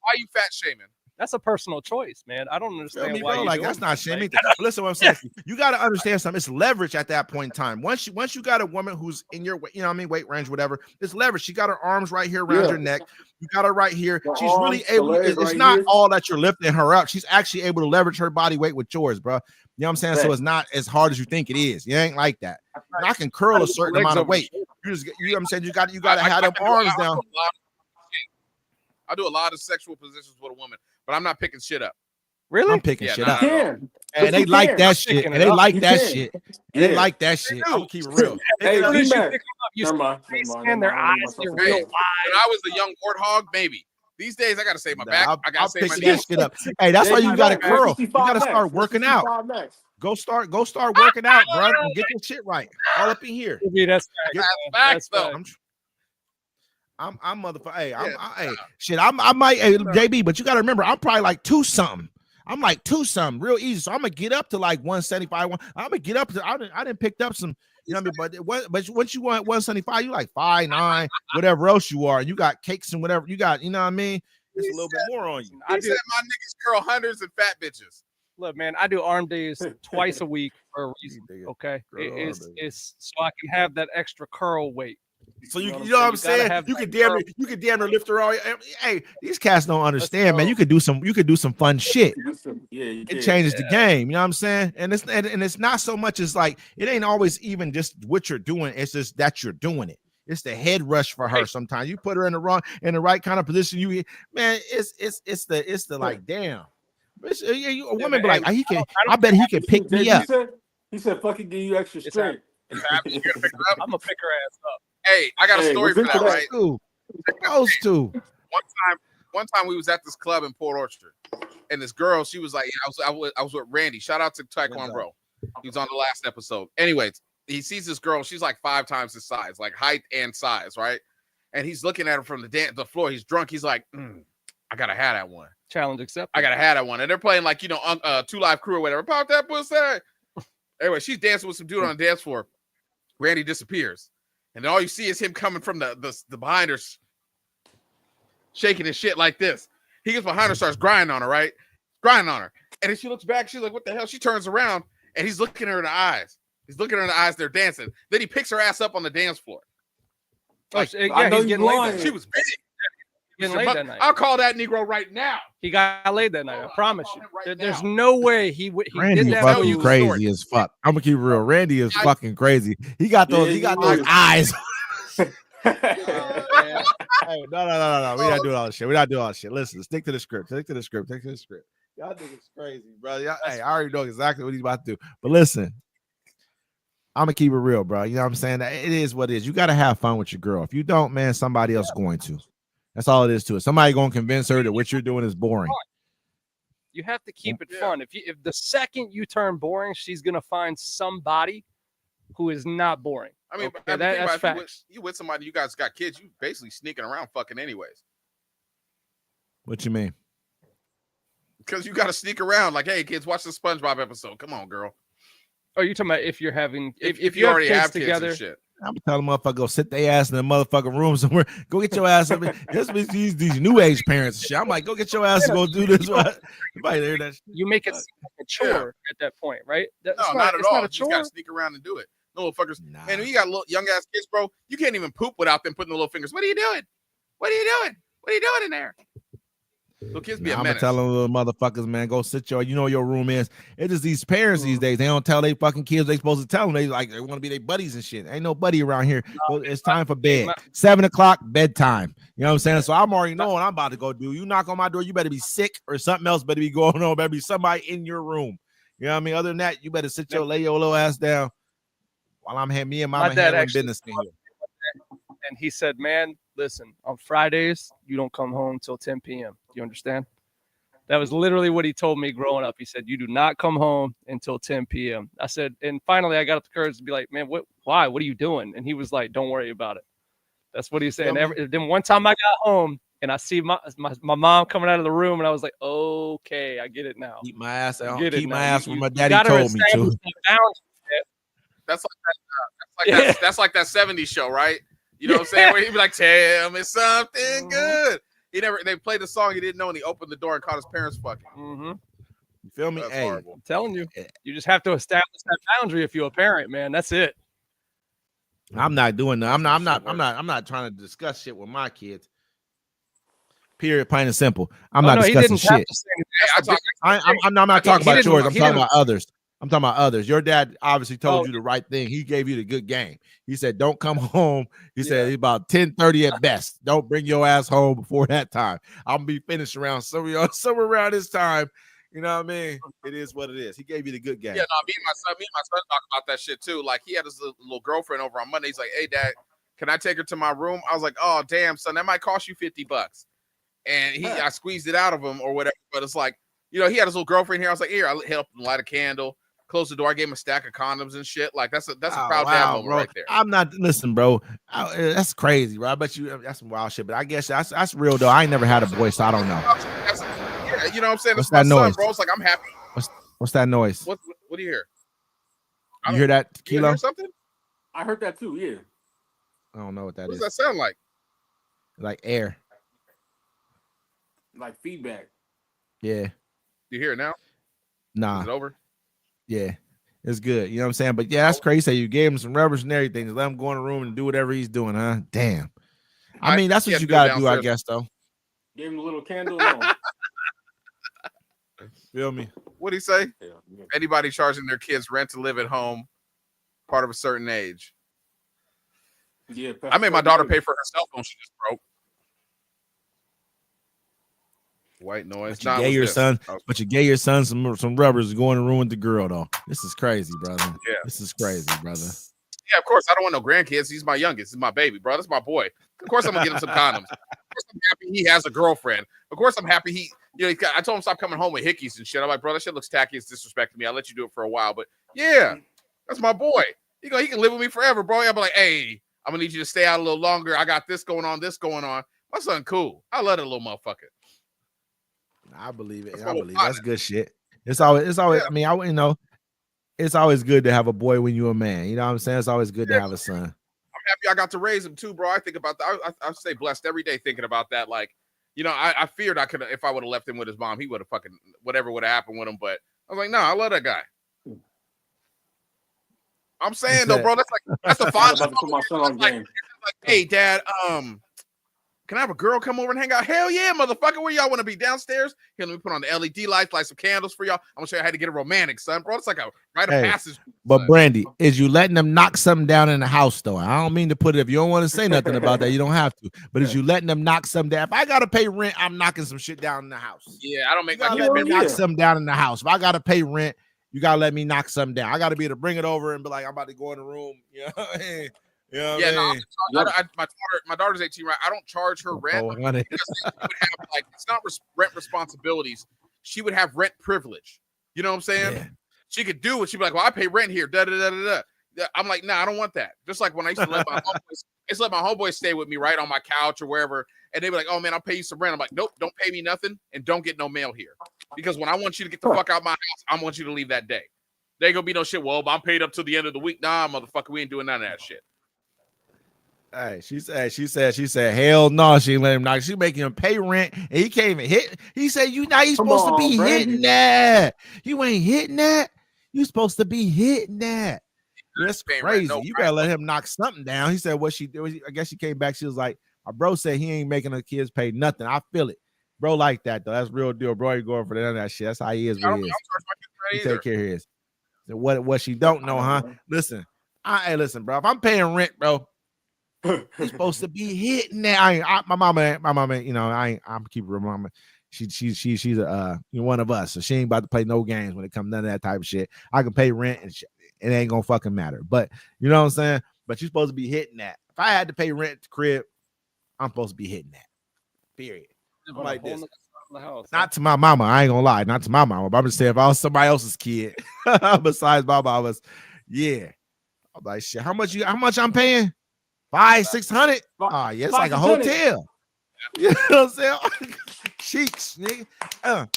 Speaker 3: are you fat shaming?
Speaker 4: That's a personal choice, man. I don't understand why you
Speaker 5: like
Speaker 4: do
Speaker 5: that's
Speaker 4: it.
Speaker 5: not shaming. Listen, what I'm saying, you got to understand something. It's leverage at that point in time. Once you got a woman who's in your, weight range, whatever. It's leverage. She got her arms right here around your neck. You got her right here. She's really able. It's not all that you're lifting her up. She's actually able to leverage her body weight with yours, bro. You know what I'm saying? So it's not as hard as you think it is. You ain't like that. And I can curl a certain amount of weight. You know what I'm saying? You got to have them arms down.
Speaker 3: I do a lot of sexual positions with a woman, but I'm not picking shit up.
Speaker 4: Really?
Speaker 5: I'm picking shit up.
Speaker 7: Can.
Speaker 5: And they like that shit. And they like that shit. And they like that shit.
Speaker 3: do.
Speaker 5: I'm keep it real.
Speaker 7: Hey,
Speaker 4: As soon as you
Speaker 7: D-Mac.
Speaker 4: pick them up, you
Speaker 7: Never mind.
Speaker 4: scan their eyes. They're
Speaker 3: Hey,
Speaker 4: real
Speaker 3: when I was a young warthog, maybe. These days, I gotta save my back. I gotta
Speaker 5: I'll
Speaker 3: save my
Speaker 5: pick that
Speaker 3: knees.
Speaker 5: shit up. Hey, that's why you gotta curl. You gotta start working out. Go start working out, bro. And get your shit right. All up in here.
Speaker 4: That's
Speaker 3: Facts, though.
Speaker 5: I'm motherfucker. Hey, I might, JB, but you gotta remember, I'm probably like 2 something. I'm like 2 something, real easy. So I'm gonna get up to like 175. I'm gonna get up to. I didn't pick up some. You know what I mean? But once you want 175, you like 5'9", whatever else you are. You got cakes and whatever you got. You know what I mean? It's a little bit more on you.
Speaker 3: I said my niggas curl hundreds and fat bitches.
Speaker 4: Look, man, I do arm days twice a week for a reason. Okay, it's so I can have that extra curl weight.
Speaker 5: So you know what I'm saying? You can damn near lift her all. Hey, these cats don't understand, man. You could do some fun shit. It changes the game. You know what I'm saying? And it's not so much as like it ain't always even just what you're doing. It's just that you're doing it. It's the head rush for her. Sometimes you put her in the right kind of position. It's the like damn. A woman be like, I bet he can pick me up.
Speaker 7: He said, "Fucking give you extra strength."
Speaker 4: I'm gonna pick her ass up.
Speaker 3: Hey, I got a story for that, right?
Speaker 5: Those two.
Speaker 3: One time we was at this club in Port Orchard, and this girl, she was like, I was with Randy. Shout out to Taekwondo Bro. He was on the last episode. Anyways, he sees this girl. She's like 5 times his size, like height and size, right? And he's looking at her from the floor. He's drunk. He's like, I gotta have that one.
Speaker 4: Challenge accepted.
Speaker 3: I gotta have that one. And they're playing like 2 Live Crew or whatever. Pop that pussy. Anyway, she's dancing with some dude on the dance floor. Randy disappears. And then all you see is him coming from the behind her, shaking his shit like this. He gets behind her, starts grinding on her, right? Grinding on her. And then she looks back. She's like, what the hell? She turns around, and he's looking at her in the eyes. He's looking at her in the eyes. They're dancing. Then he picks her ass up on the dance floor. Like,
Speaker 4: he's getting laid.
Speaker 3: She was big.
Speaker 4: Getting laid that night.
Speaker 3: I'll call that Negro right now.
Speaker 4: He got laid that night. I promise you. There's no way he
Speaker 5: Randy
Speaker 4: did that.
Speaker 5: fucking crazy as fuck. I'm gonna keep it real. Randy is fucking crazy. He got those eyes. Hey, no. We not doing all this shit. Listen, stick to the script. Y'all think it's crazy, bro. Hey, I already know exactly what he's about to do. But listen, I'm gonna keep it real, bro. You know what I'm saying? It is what it is. You gotta have fun with your girl. If you don't, man, somebody else going to. That's all it is to it. Somebody gonna convince her that what you're doing is boring.
Speaker 4: You have to keep it fun. If the second you turn boring, she's gonna find somebody who is not boring.
Speaker 3: I mean,
Speaker 4: that's facts.
Speaker 3: You with somebody, you guys got kids, you basically sneaking around fucking anyways.
Speaker 5: What you mean?
Speaker 3: Because you got to sneak around like, hey, kids, watch the SpongeBob episode. Come on, girl.
Speaker 4: Oh, you talking about if you're having
Speaker 3: if you already have kids
Speaker 4: together?
Speaker 3: and shit.
Speaker 5: I'm telling motherfucker go sit their ass in the motherfucking room somewhere. Go get your ass up. This is these new age parents and shit. I'm like, go get your ass to go do this. Everybody hear that shit.
Speaker 4: You make it seem like a chore at that point, right?
Speaker 3: No, not at all. You just gotta sneak around and do it. No fuckers.
Speaker 5: Nah.
Speaker 3: Man, when you got little young ass kids, bro, you can't even poop without them putting the little fingers. What are you doing? What are you doing? What are you doing in there? Little kids be a
Speaker 5: I'm
Speaker 3: menace.
Speaker 5: telling little motherfuckers, man, go sit your room is. It's just these parents these days. They don't tell they fucking kids they supposed to tell them. They want to be their buddies and shit. Ain't no buddy around here. So it's time for bed. 7 o'clock bedtime. You know what I'm saying? So I'm already knowing I'm about to go do. You knock on my door, you better be sick or something else better be going on. Better be somebody in your room. You know what I mean? Other than that, you better lay your little ass down while I'm having me and mama handling business in here.
Speaker 4: And he said, man, listen, on Fridays, you don't come home till 10 p.m. You understand? That was literally what he told me growing up. He said, you do not come home until 10 p.m. I said, and finally I got up the courage to be like, man, why? What are you doing? And he was like, don't worry about it. That's what he said. Then one time I got home and I see my mom coming out of the room and I was like, okay, I get it now.
Speaker 5: Keep my ass out.
Speaker 4: Get
Speaker 5: Keep
Speaker 4: it
Speaker 5: my
Speaker 4: now.
Speaker 5: ass
Speaker 4: You
Speaker 5: where my daddy told me to.
Speaker 3: That's like that 70s show, right? You know what I'm saying? Where he'd be like, tell me something good. They played the song he didn't know and he opened the door and caught his parents fucking.
Speaker 4: Mm-hmm.
Speaker 5: You feel me?
Speaker 3: That's
Speaker 5: Hey,
Speaker 3: horrible.
Speaker 4: I'm telling you, you just have to establish that boundary if you're a parent, man. That's it.
Speaker 5: I'm not doing that. I'm not trying to discuss shit with my kids. Period. Plain and simple. I'm not discussing shit. I'm not talking about yours. I'm talking about others. I'm talking about others. Your dad obviously told you the right thing. He gave you the good game. He said, don't come home. He said it's about 10:30 at best. Don't bring your ass home before that time. I'm gonna be finished around somewhere around this time. You know what I mean? It is what it is. He gave you the good game.
Speaker 3: Yeah, no, me and my son talk about that shit too. Like he had his little girlfriend over on Monday. He's like, hey dad, can I take her to my room? I was like, oh damn, son, that might cost you $50. And I squeezed it out of him or whatever. But it's like, he had his little girlfriend here. I was like, here, I helped him light a candle. Close the door. I gave him a stack of condoms and shit. Like that's a proud dad moment
Speaker 5: bro.
Speaker 3: right there.
Speaker 5: I'm not listen, bro. That's crazy, bro. I bet you that's some wild shit. But I guess that's real though. I ain't never had a boy, so I don't know.
Speaker 3: Yeah, you know what I'm saying?
Speaker 5: What's
Speaker 3: That's
Speaker 5: that
Speaker 3: my
Speaker 5: noise?
Speaker 3: son, bro. It's like I'm happy.
Speaker 5: What's that noise?
Speaker 3: What do you hear?
Speaker 5: You hear that,
Speaker 3: You
Speaker 5: Kilo?
Speaker 3: hear something?
Speaker 7: I heard that too. Yeah.
Speaker 5: I don't know what that
Speaker 3: What
Speaker 5: is.
Speaker 3: does that sound like?
Speaker 5: Like air.
Speaker 7: Like feedback.
Speaker 5: Yeah.
Speaker 3: You hear it now?
Speaker 5: Nah.
Speaker 3: Is it over?
Speaker 5: Yeah. It's good. You know what I'm saying? But yeah, that's crazy. You gave him some rubbers and everything. Just let him go in the room and do whatever he's doing, huh? Damn. I mean, that's what you gotta do, I guess, though.
Speaker 7: Gave him a little candle. No.
Speaker 5: Feel me?
Speaker 3: What'd he say?
Speaker 7: Yeah.
Speaker 3: Anybody charging their kids rent to live at home, part of a certain age.
Speaker 7: Yeah.
Speaker 3: I made my daughter pay for her cell phone. She just broke. White noise.
Speaker 5: But you gave your son some rubbers to go in the room with the girl, though. This is crazy, brother.
Speaker 3: Yeah.
Speaker 5: This is crazy, brother.
Speaker 3: Yeah, of course. I don't want no grandkids. He's my youngest. He's my baby, bro. That's my boy. Of course, I'm gonna get him some condoms. Of course, I'm happy he has a girlfriend. Of course, I'm happy I told him stop coming home with hickeys and shit. I'm like, bro, that shit looks tacky. It's disrespecting me. I'll let you do it for a while, but yeah, that's my boy. He can live with me forever, bro. I'll be like, hey, I'm gonna need you to stay out a little longer. I got this going on. My son, cool. I love that little motherfucker.
Speaker 5: I believe it.
Speaker 3: That's
Speaker 5: I
Speaker 3: my
Speaker 5: believe
Speaker 3: partner.
Speaker 5: that's good shit. It's always.
Speaker 3: Yeah.
Speaker 5: I mean, it's always good to have a boy when you're a man. You know what I'm saying? It's always good to have a son.
Speaker 3: I'm happy I got to raise him too, bro. I think about that. I stay blessed every day thinking about that. Like, I feared I could if I would have left him with his mom, he would have fucking whatever would have happened with him. But I was like, no, I love that guy. I'm saying though, bro, that's the
Speaker 7: I'm
Speaker 3: fondest.
Speaker 7: about to put my son on game.
Speaker 3: Like, hey, dad, can I have a girl come over and hang out? Hell yeah, motherfucker. Where y'all want to be downstairs? Here, let me put on the LED lights, light some candles for y'all. I'm gonna show you how to get it romantic, son, bro. It's like a rite of passage.
Speaker 5: But Brandy, is you letting them knock something down in the house though? I don't mean to put it. If you don't want to say nothing about that, you don't have to. But is you letting them knock something down? If I gotta pay rent, I'm knocking some shit down in the house.
Speaker 3: Yeah, I don't make
Speaker 5: You
Speaker 3: my
Speaker 5: gotta
Speaker 3: kids
Speaker 5: let me
Speaker 3: pay
Speaker 5: knock something down in the house. If I gotta pay rent, you gotta let me knock something down. I gotta be able to bring it over and be like, I'm about to go in the room. You know what I mean? You know what I mean?
Speaker 3: My daughter's 18, right? I don't charge her rent because she would have it's not rent responsibilities. She would have rent privilege. You know what I'm saying?
Speaker 5: Yeah.
Speaker 3: She could do it. She'd be like, well, I pay rent here. Da da da da da. I'm like, nah, I don't want that. Just like when I used to let my homeboys stay with me, right, on my couch or wherever, and they'd be like, oh man, I'll pay you some rent. I'm like, nope, don't pay me nothing, and don't get no mail here. Because when I want you to get the fuck out of my house, I want you to leave that day. There ain't gonna be no shit. Well, I'm paid up till the end of the week. Nah, motherfucker, we ain't doing none of that shit.
Speaker 5: Hey, she said, hell no, she ain't let him knock. She making him pay rent, and he can't even hit. He said, you
Speaker 7: Come
Speaker 5: supposed to
Speaker 7: on,
Speaker 5: be
Speaker 7: Brandy.
Speaker 5: hitting that. You ain't hitting that. You supposed to be hitting that. That's
Speaker 3: Paying rent,
Speaker 5: crazy.
Speaker 3: no
Speaker 5: You
Speaker 3: right.
Speaker 5: better let him knock something down. He said, what she did. I guess she came back. She was like, my bro said he ain't making the kids pay nothing. I feel it. Bro like that, though. That's real deal. Bro ain't going for none of that shit. That's how he is
Speaker 3: I
Speaker 5: with
Speaker 3: don't
Speaker 5: his.
Speaker 3: charge my
Speaker 5: He
Speaker 3: kids rent
Speaker 5: take care of his. So what she don't know, huh? Listen, listen, bro. If I'm paying rent, bro, you're supposed to be hitting that. My mama, you know, I'm keeping her mama. She's one of us, so she ain't about to play no games when it comes to none of that type of shit. I can pay rent and shit. It ain't gonna fucking matter. But you know what I'm saying? But you're supposed to be hitting that. If I had to pay rent at the crib, I'm supposed to be hitting that. Period. I'm like this. Not to my mama. I ain't gonna lie. Not to my mama. But I'm just saying if I was somebody else's kid besides my mama's, yeah. I'm like, shit, how much I'm paying? 500-600? Oh, yeah, it's like a hotel. You know what I'm saying? Cheeks, nigga.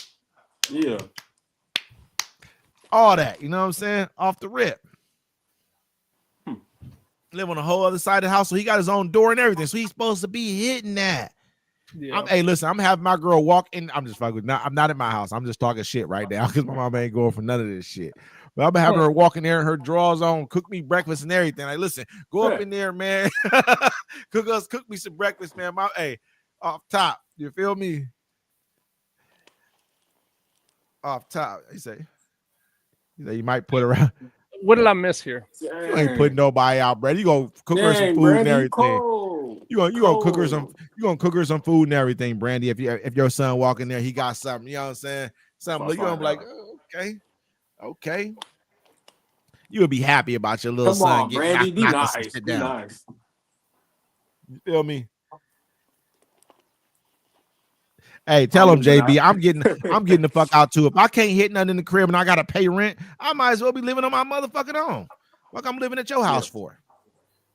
Speaker 7: Yeah.
Speaker 5: All that, you know what I'm saying? Off the rip. Live on the whole other side of the house, so he got his own door and everything. So he's supposed to be hitting that.
Speaker 4: Yeah.
Speaker 5: Hey, listen, I'm having my girl walk in. I'm just fucking. I'm not in my house. I'm just talking shit right now because my mom ain't going for none of this shit. But I'm having her walk in there and her drawers on, cook me breakfast and everything. Like, listen, go up in there, man. cook me some breakfast, man. Hey, off top, you feel me? Off top, he say you might put around.
Speaker 4: What did I miss here?
Speaker 5: You ain't putting nobody out, bro. You gonna cook her some food and everything. You gonna cook her some. You gonna cook her some food and everything, Brandy. If your son walk in there, he got something. You know what I'm saying? Something. You gonna be like, oh, okay. You would be happy about your little son getting
Speaker 7: Brandy, be
Speaker 5: knocked
Speaker 7: nice.
Speaker 5: sit
Speaker 7: Be
Speaker 5: down.
Speaker 7: nice.
Speaker 5: You feel me? Hey, tell him, JB, I'm getting the fuck out too. If I can't hit nothing in the crib and I gotta pay rent, I might as well be living on my motherfucking own. Like I'm living at your house for.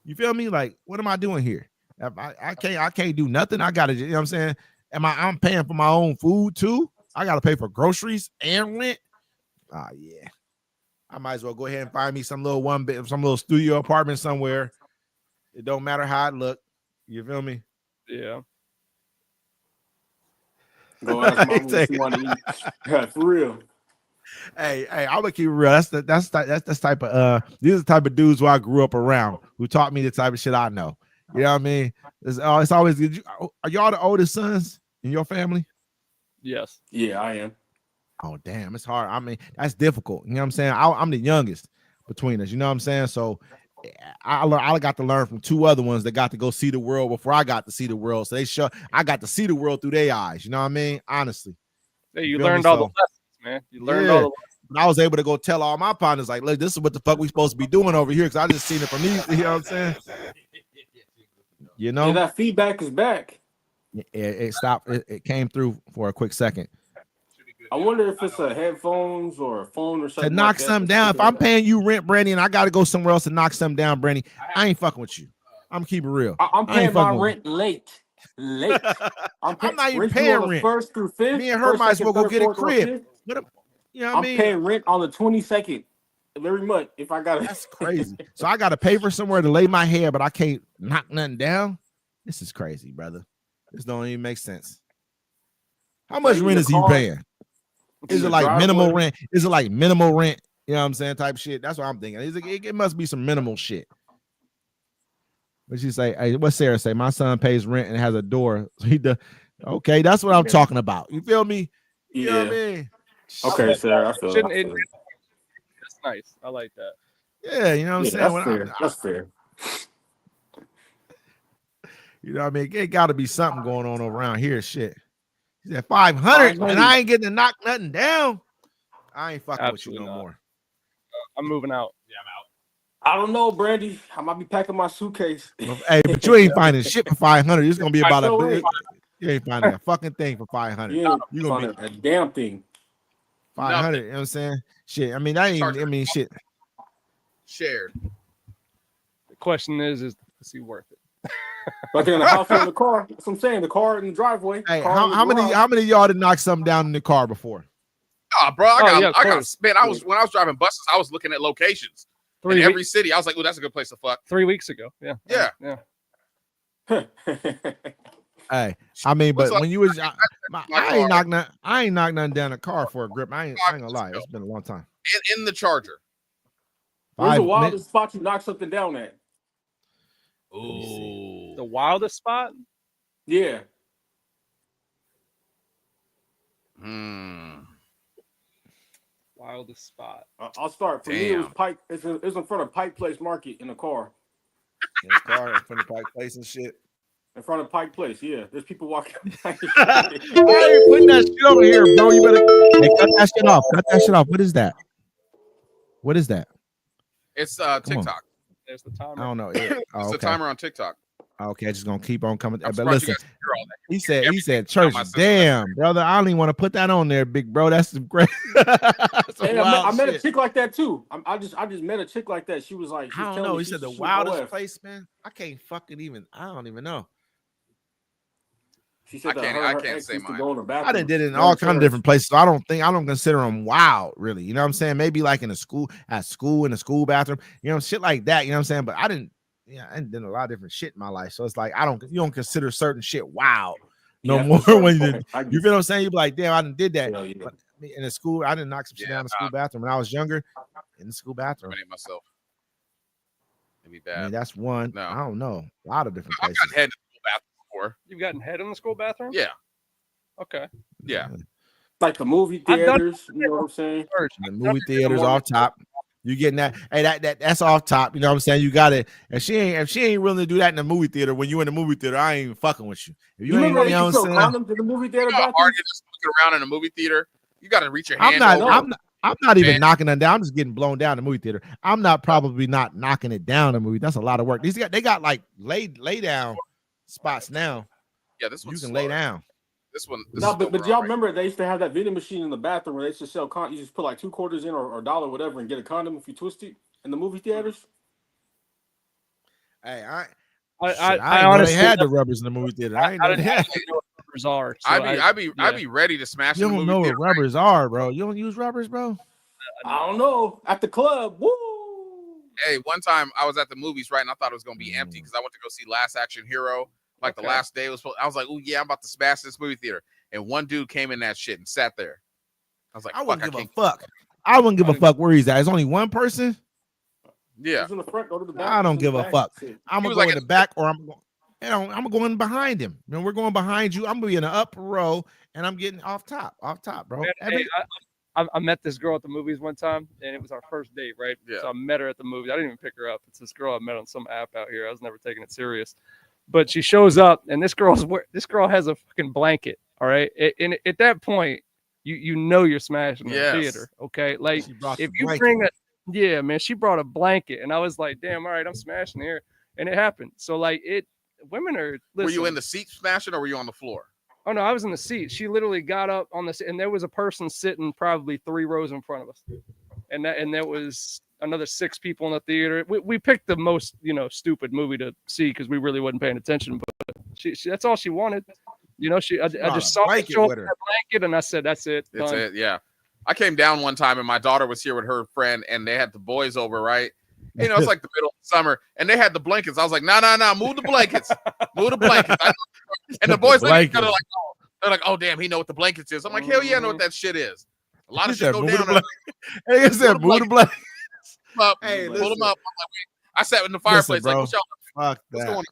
Speaker 5: You feel me? Like, what am I doing here? If I can't do nothing. I gotta, you know what I'm saying? I'm paying for my own food too. I gotta pay for groceries and rent. Yeah. I might as well go ahead and find me some little studio apartment somewhere. It don't matter how it look. You feel me?
Speaker 4: Yeah.
Speaker 7: Go ask mama what you want to eat. Yeah, for real.
Speaker 5: Hey, I'm gonna keep it real. That's the type of these are the type of dudes who I grew up around who taught me the type of shit I know. You know what I mean? It's always good. Are y'all the oldest sons in your family?
Speaker 4: Yes.
Speaker 7: Yeah, I am.
Speaker 5: Oh, damn, it's hard. I mean, that's difficult. You know what I'm saying? I'm the youngest between us. You know what I'm saying? So I got to learn from two other ones that got to go see the world before I got to see the world. So I got to see the world through their eyes. You know what I mean? Honestly.
Speaker 4: Hey, you learned all the lessons, man. You learned all the lessons.
Speaker 5: And I was able to go tell all my partners, like, look, this is what the fuck we supposed to be doing over here because I just seen it from these. You know what I'm saying? You know?
Speaker 7: Yeah, that feedback is back.
Speaker 5: It stopped. It came through for a quick second.
Speaker 7: I wonder if it's a headphones or a phone or something.
Speaker 5: To knock
Speaker 7: like
Speaker 5: something down. If I'm paying you rent, Brandy, and I got to go somewhere else to knock something down, Brandy, I ain't fucking with you. I'm keeping it real.
Speaker 7: I'm paying my rent late.
Speaker 5: I'm not even paying rent.
Speaker 7: First through fifth.
Speaker 5: Me and her might as well go get a crib. You know what I mean?
Speaker 7: I'm paying rent on the 22nd every month if I got it.
Speaker 5: That's crazy. So I got to pay for somewhere to lay my head, but I can't knock nothing down. This is crazy, brother. This don't even make sense. How much rent is he paying? Is it like minimal rent? Is it like minimal rent? You know what I'm saying? Type shit. That's what I'm thinking. It must be some minimal shit. What you say? Hey, what Sarah say? My son pays rent and has a door. So he does. Okay, that's what I'm talking about. You feel me? You know what I mean?
Speaker 7: Okay, Sarah. I feel it.
Speaker 4: That's nice. I like that.
Speaker 5: Yeah, you know what I'm saying?
Speaker 7: That's fair. That's fair.
Speaker 5: You know what I mean? It got to be something going on around here. Shit. He said 500 and I ain't getting to knock nothing down. I ain't fucking with you no more.
Speaker 4: I'm moving out.
Speaker 7: Yeah, I'm out. I don't know, Brandy. I might be packing my suitcase.
Speaker 5: Hey, but you ain't finding shit for 500. It's gonna be about you ain't finding a fucking thing for 500.
Speaker 7: You gonna be a damn thing.
Speaker 5: 500. You know what I'm saying? Shit. I mean, shit.
Speaker 3: Shared.
Speaker 4: The question is he worth it?
Speaker 7: Like in the house or in the car. That's what I'm saying. The car in the driveway.
Speaker 5: Hey, how many of y'all did knock something down in the car before?
Speaker 3: Oh, bro, I got man.
Speaker 4: When
Speaker 3: I was driving buses, I was looking at locations in every city. I was like, "Oh, that's a good place to fuck."
Speaker 4: 3 weeks ago. Yeah.
Speaker 3: Yeah.
Speaker 4: Yeah.
Speaker 5: Hey, I mean,
Speaker 3: Looks
Speaker 5: but
Speaker 3: like
Speaker 5: when you was,
Speaker 3: my
Speaker 5: I ain't
Speaker 3: car.
Speaker 5: knocked nothing down a car for a grip. I ain't gonna lie, it's been a long time.
Speaker 3: in the Charger.
Speaker 7: Where's the
Speaker 5: 5 minutes.
Speaker 7: wildest spot you knock something down at?
Speaker 3: Ooh.
Speaker 4: The wildest spot?
Speaker 7: Yeah.
Speaker 4: Wildest spot.
Speaker 7: I'll start. For me, it was
Speaker 3: Damn.
Speaker 7: Pike. It's in front of Pike Place Market in the car.
Speaker 5: In the car in front of Pike Place and shit.
Speaker 7: In front of Pike Place, yeah. There's people walking.
Speaker 5: I ain't putting that shit over here, bro. You better cut that shit off. Cut that shit off. What is that? What is that?
Speaker 3: It's
Speaker 5: on.
Speaker 3: TikTok.
Speaker 4: There's the timer.
Speaker 5: I don't know. Yeah. Oh,
Speaker 3: It's the
Speaker 5: okay.
Speaker 3: timer on TikTok.
Speaker 5: Okay, just gonna keep on coming.
Speaker 3: I'm
Speaker 5: But
Speaker 3: surprised you
Speaker 5: listen,
Speaker 3: guys hear all that.
Speaker 5: he said,
Speaker 3: Everything
Speaker 5: church.
Speaker 3: about my
Speaker 5: Damn, brother, I don't even want to put that on there, big bro. That's some great. That's
Speaker 7: Hey,
Speaker 5: some wild
Speaker 7: I met a
Speaker 5: shit.
Speaker 7: chick like that too. I just met a chick like that. She was like,
Speaker 5: I don't know. He said the wildest place, man. I can't fucking even. I don't even know.
Speaker 7: She said
Speaker 3: I
Speaker 7: that
Speaker 3: can't-
Speaker 7: her,
Speaker 3: I
Speaker 7: her
Speaker 3: can't
Speaker 7: ex
Speaker 3: say
Speaker 7: used to
Speaker 3: mine.
Speaker 7: go in the bathroom.
Speaker 5: I done did it in
Speaker 7: run
Speaker 5: all
Speaker 7: to
Speaker 5: kind of
Speaker 7: her.
Speaker 5: different places. So I don't consider them wild, really. You know what I'm saying? Maybe like in a school, in the school bathroom, you know, shit like that. You know what I'm saying? But I didn't done a lot of different shit in my life. So it's like you don't consider certain shit wild no
Speaker 7: Yeah,
Speaker 5: more
Speaker 7: that's a certain
Speaker 5: when
Speaker 7: point.
Speaker 5: you feel what I'm saying? You be like, damn, I done did that.
Speaker 7: Hell yeah.
Speaker 5: But in the school, I didn't knock some shit down in the school bathroom when I was younger. In the school bathroom.
Speaker 3: Incriminate myself. It'd be
Speaker 5: I
Speaker 3: bad.
Speaker 5: mean, that's one.
Speaker 3: No.
Speaker 5: I don't know. A lot of different
Speaker 3: I've
Speaker 5: places.
Speaker 3: gotten head in the bathroom before.
Speaker 4: You've gotten head in the school bathroom?
Speaker 3: Yeah.
Speaker 4: Okay.
Speaker 3: Yeah.
Speaker 7: Like the movie
Speaker 4: I've done-
Speaker 7: theaters, you know what I'm saying?
Speaker 5: In the movie theaters off top. You getting that? Hey, that's off top. You know what I'm saying? You got it. If she ain't willing to do that in the movie theater, when you in the movie theater, I ain't even fucking with you. If
Speaker 7: You remember
Speaker 5: ain't,
Speaker 7: they
Speaker 5: you know
Speaker 7: used to
Speaker 5: what
Speaker 7: sell
Speaker 5: I'm saying?
Speaker 7: condoms in the movie theater
Speaker 3: You know how
Speaker 7: bathroom?
Speaker 3: hard it is looking around in a movie theater? You got to reach your hand over.
Speaker 5: I'm not even
Speaker 3: Man.
Speaker 5: knocking them down. I'm just getting blown down in the movie theater. I'm not probably not knocking it down in the movie. That's a lot of work. They got like lay down spots now.
Speaker 3: Yeah, this
Speaker 5: You
Speaker 3: one's
Speaker 5: can lay
Speaker 3: slower.
Speaker 5: down.
Speaker 3: This one.
Speaker 7: No,
Speaker 3: is
Speaker 7: but
Speaker 3: over
Speaker 7: y'all
Speaker 3: already.
Speaker 7: remember they used to have that vending machine in the bathroom where they used to sell you just put like $2 in or $1 whatever and get a condom if you twist it in the movie theaters.
Speaker 5: Hey,
Speaker 4: I
Speaker 5: didn't know
Speaker 4: honestly
Speaker 5: they had the rubbers in the movie theater. I ain't know
Speaker 4: didn't
Speaker 5: they had.
Speaker 4: know what rubbers are. So
Speaker 3: I'd be ready to smash
Speaker 5: You
Speaker 3: in the
Speaker 5: don't
Speaker 3: movie
Speaker 5: know
Speaker 3: theater.
Speaker 5: what rubbers are, bro. You don't use rubbers, bro.
Speaker 7: I don't know. At the club, woo!
Speaker 3: Hey, one time I was at the movies, right, and I thought it was gonna be empty because I went to go see Last Action Hero. Like the last day was, I was like, "Oh yeah, I'm about to smash this movie theater." And one dude came in that shit and sat there. I was like,
Speaker 5: I wouldn't
Speaker 3: "Fuck,
Speaker 5: give a fuck. I wouldn't give a fuck where he's at. It's only one person.
Speaker 3: Yeah,
Speaker 7: Who's in the front, go to the back.
Speaker 5: I don't
Speaker 7: who's in
Speaker 5: give
Speaker 7: the
Speaker 5: a
Speaker 7: back,
Speaker 5: fuck.
Speaker 7: shit.
Speaker 5: I'm
Speaker 3: He
Speaker 5: gonna
Speaker 3: was
Speaker 5: go
Speaker 3: like
Speaker 5: in the back, or I'm going behind him. You know, we're going behind you. I'm gonna be in the upper row, and I'm getting off top, bro.
Speaker 4: Man, hey, I met this girl at the movies one time, and it was our first date, right?
Speaker 3: Yeah.
Speaker 4: So I met her at the movies. I didn't even pick her up. It's this girl I met on some app out here. I was never taking it serious, but she shows up, and this girl has a fucking blanket. All right, and at that point, you know you're smashing the
Speaker 3: Yes.
Speaker 4: theater. Okay, like
Speaker 5: She brought
Speaker 4: if
Speaker 5: the
Speaker 4: you
Speaker 5: blanket.
Speaker 4: bring that, yeah, man, she brought a blanket, and I was like, damn, all right, I'm smashing here, and it happened. So like women are. Listen,
Speaker 3: were you in the seat smashing or were you on the floor?
Speaker 4: Oh no, I was in the seat. She literally got up on the seat, and there was a person sitting probably 3 rows in front of us, and there was another 6 people in the theater. We picked the most stupid movie to see because we really wasn't paying attention. But she that's all she wanted. I
Speaker 5: brought
Speaker 4: just
Speaker 5: a
Speaker 4: saw her
Speaker 5: blanket
Speaker 4: show up
Speaker 5: with
Speaker 4: with
Speaker 5: her.
Speaker 4: that blanket, and I said, "That's it."
Speaker 3: It's
Speaker 4: done."
Speaker 3: it, yeah. I came down one time and my daughter was here with her friend and they had the boys over, right? It's like the middle of summer and they had the blankets. I was like, no, move the blankets. Move the blankets. And the boys look at each other like, oh, they're like, oh, damn, he know what the blankets is. I'm like, hell yeah, I know what that shit is. A lot of shit go down.
Speaker 5: Hey, it said move the blanket.
Speaker 3: Hey,
Speaker 5: Hey,
Speaker 3: pull them
Speaker 5: listen.
Speaker 3: up. I'm like, I sat in the fireplace
Speaker 5: bro.
Speaker 3: like, what y'all,
Speaker 5: Fuck
Speaker 3: what's
Speaker 5: that.
Speaker 3: going on?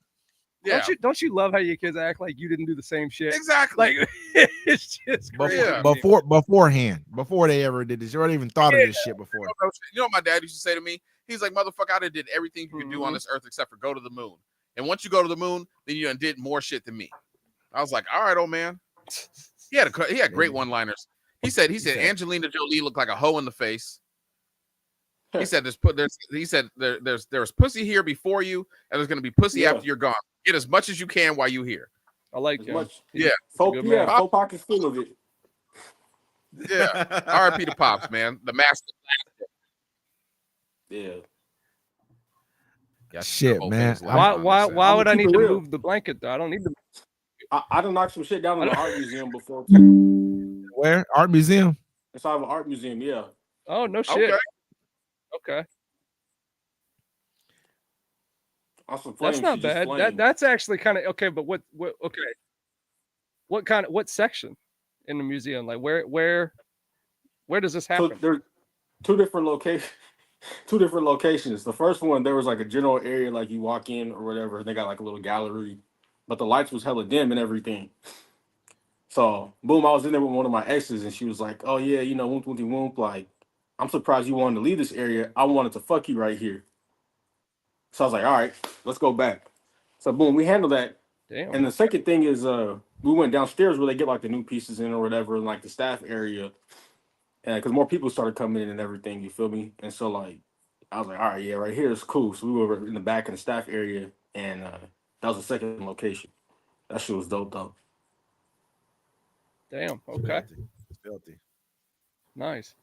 Speaker 3: Yeah,
Speaker 4: Don't you love how your kids act like you didn't do the same shit?
Speaker 3: exactly.
Speaker 4: Like it's just crazy.
Speaker 3: Yeah.
Speaker 5: Beforehand, before they ever did this, you already even thought of this shit before.
Speaker 3: You know what my dad used to say to me? He's like, motherfucker, I done did everything you could do on this earth except for go to the moon. And once you go to the moon, then you done did more shit than me. I was like, all right, old man. He had great one-liners. He said Angelina Jolie looked like a hoe in the face. He said there's pussy here before you, and there's gonna be pussy after you're gone. Get as much as you can while you here.
Speaker 4: I like
Speaker 7: As
Speaker 4: him.
Speaker 7: much.
Speaker 3: Yeah.
Speaker 7: Four pockets full of it.
Speaker 3: Yeah. R.I.P. to Pops, man. The master.
Speaker 7: Yeah.
Speaker 3: Yeah,
Speaker 5: Shit,
Speaker 3: whole
Speaker 5: man.
Speaker 3: thing was loud
Speaker 4: Why
Speaker 3: on this
Speaker 4: why
Speaker 3: end.
Speaker 4: would I
Speaker 7: keep
Speaker 4: need
Speaker 7: it
Speaker 4: to
Speaker 7: real.
Speaker 4: move the blanket though? I don't need to.
Speaker 7: I done knocked some shit down in the art museum before too.
Speaker 5: Where? Art museum?
Speaker 7: Inside of an art museum, yeah.
Speaker 4: Oh no shit.
Speaker 3: Okay.
Speaker 4: Okay.
Speaker 7: on some
Speaker 4: That's
Speaker 7: flames.
Speaker 4: not
Speaker 7: She just
Speaker 4: bad.
Speaker 7: flamed.
Speaker 4: That's actually kind of okay. But what section in the museum? Like where does this
Speaker 7: So
Speaker 4: happen?
Speaker 7: there's two different locations. Two different locations. The first one, there was like a general area, like you walk in or whatever. They got like a little gallery, but the lights was hella dim and everything. So boom, I was in there with one of my exes, and she was like, "Oh yeah, you know, whoop whoop whoop. Like, I'm surprised you wanted to leave this area. I wanted to fuck you right here." So I was like, "All right, let's go back." So boom, we handled that.
Speaker 4: Damn.
Speaker 7: And the second thing is, we went downstairs where they get like the new pieces in or whatever, in like the staff area, and because more people started coming in and everything. You feel me? And so like, I was like, "All right, yeah, right here is cool." So we were in the back in the staff area, and that was the second location. That shit was dope though.
Speaker 4: Damn.
Speaker 5: It's
Speaker 4: Okay.
Speaker 5: filthy. It's filthy.
Speaker 4: Nice.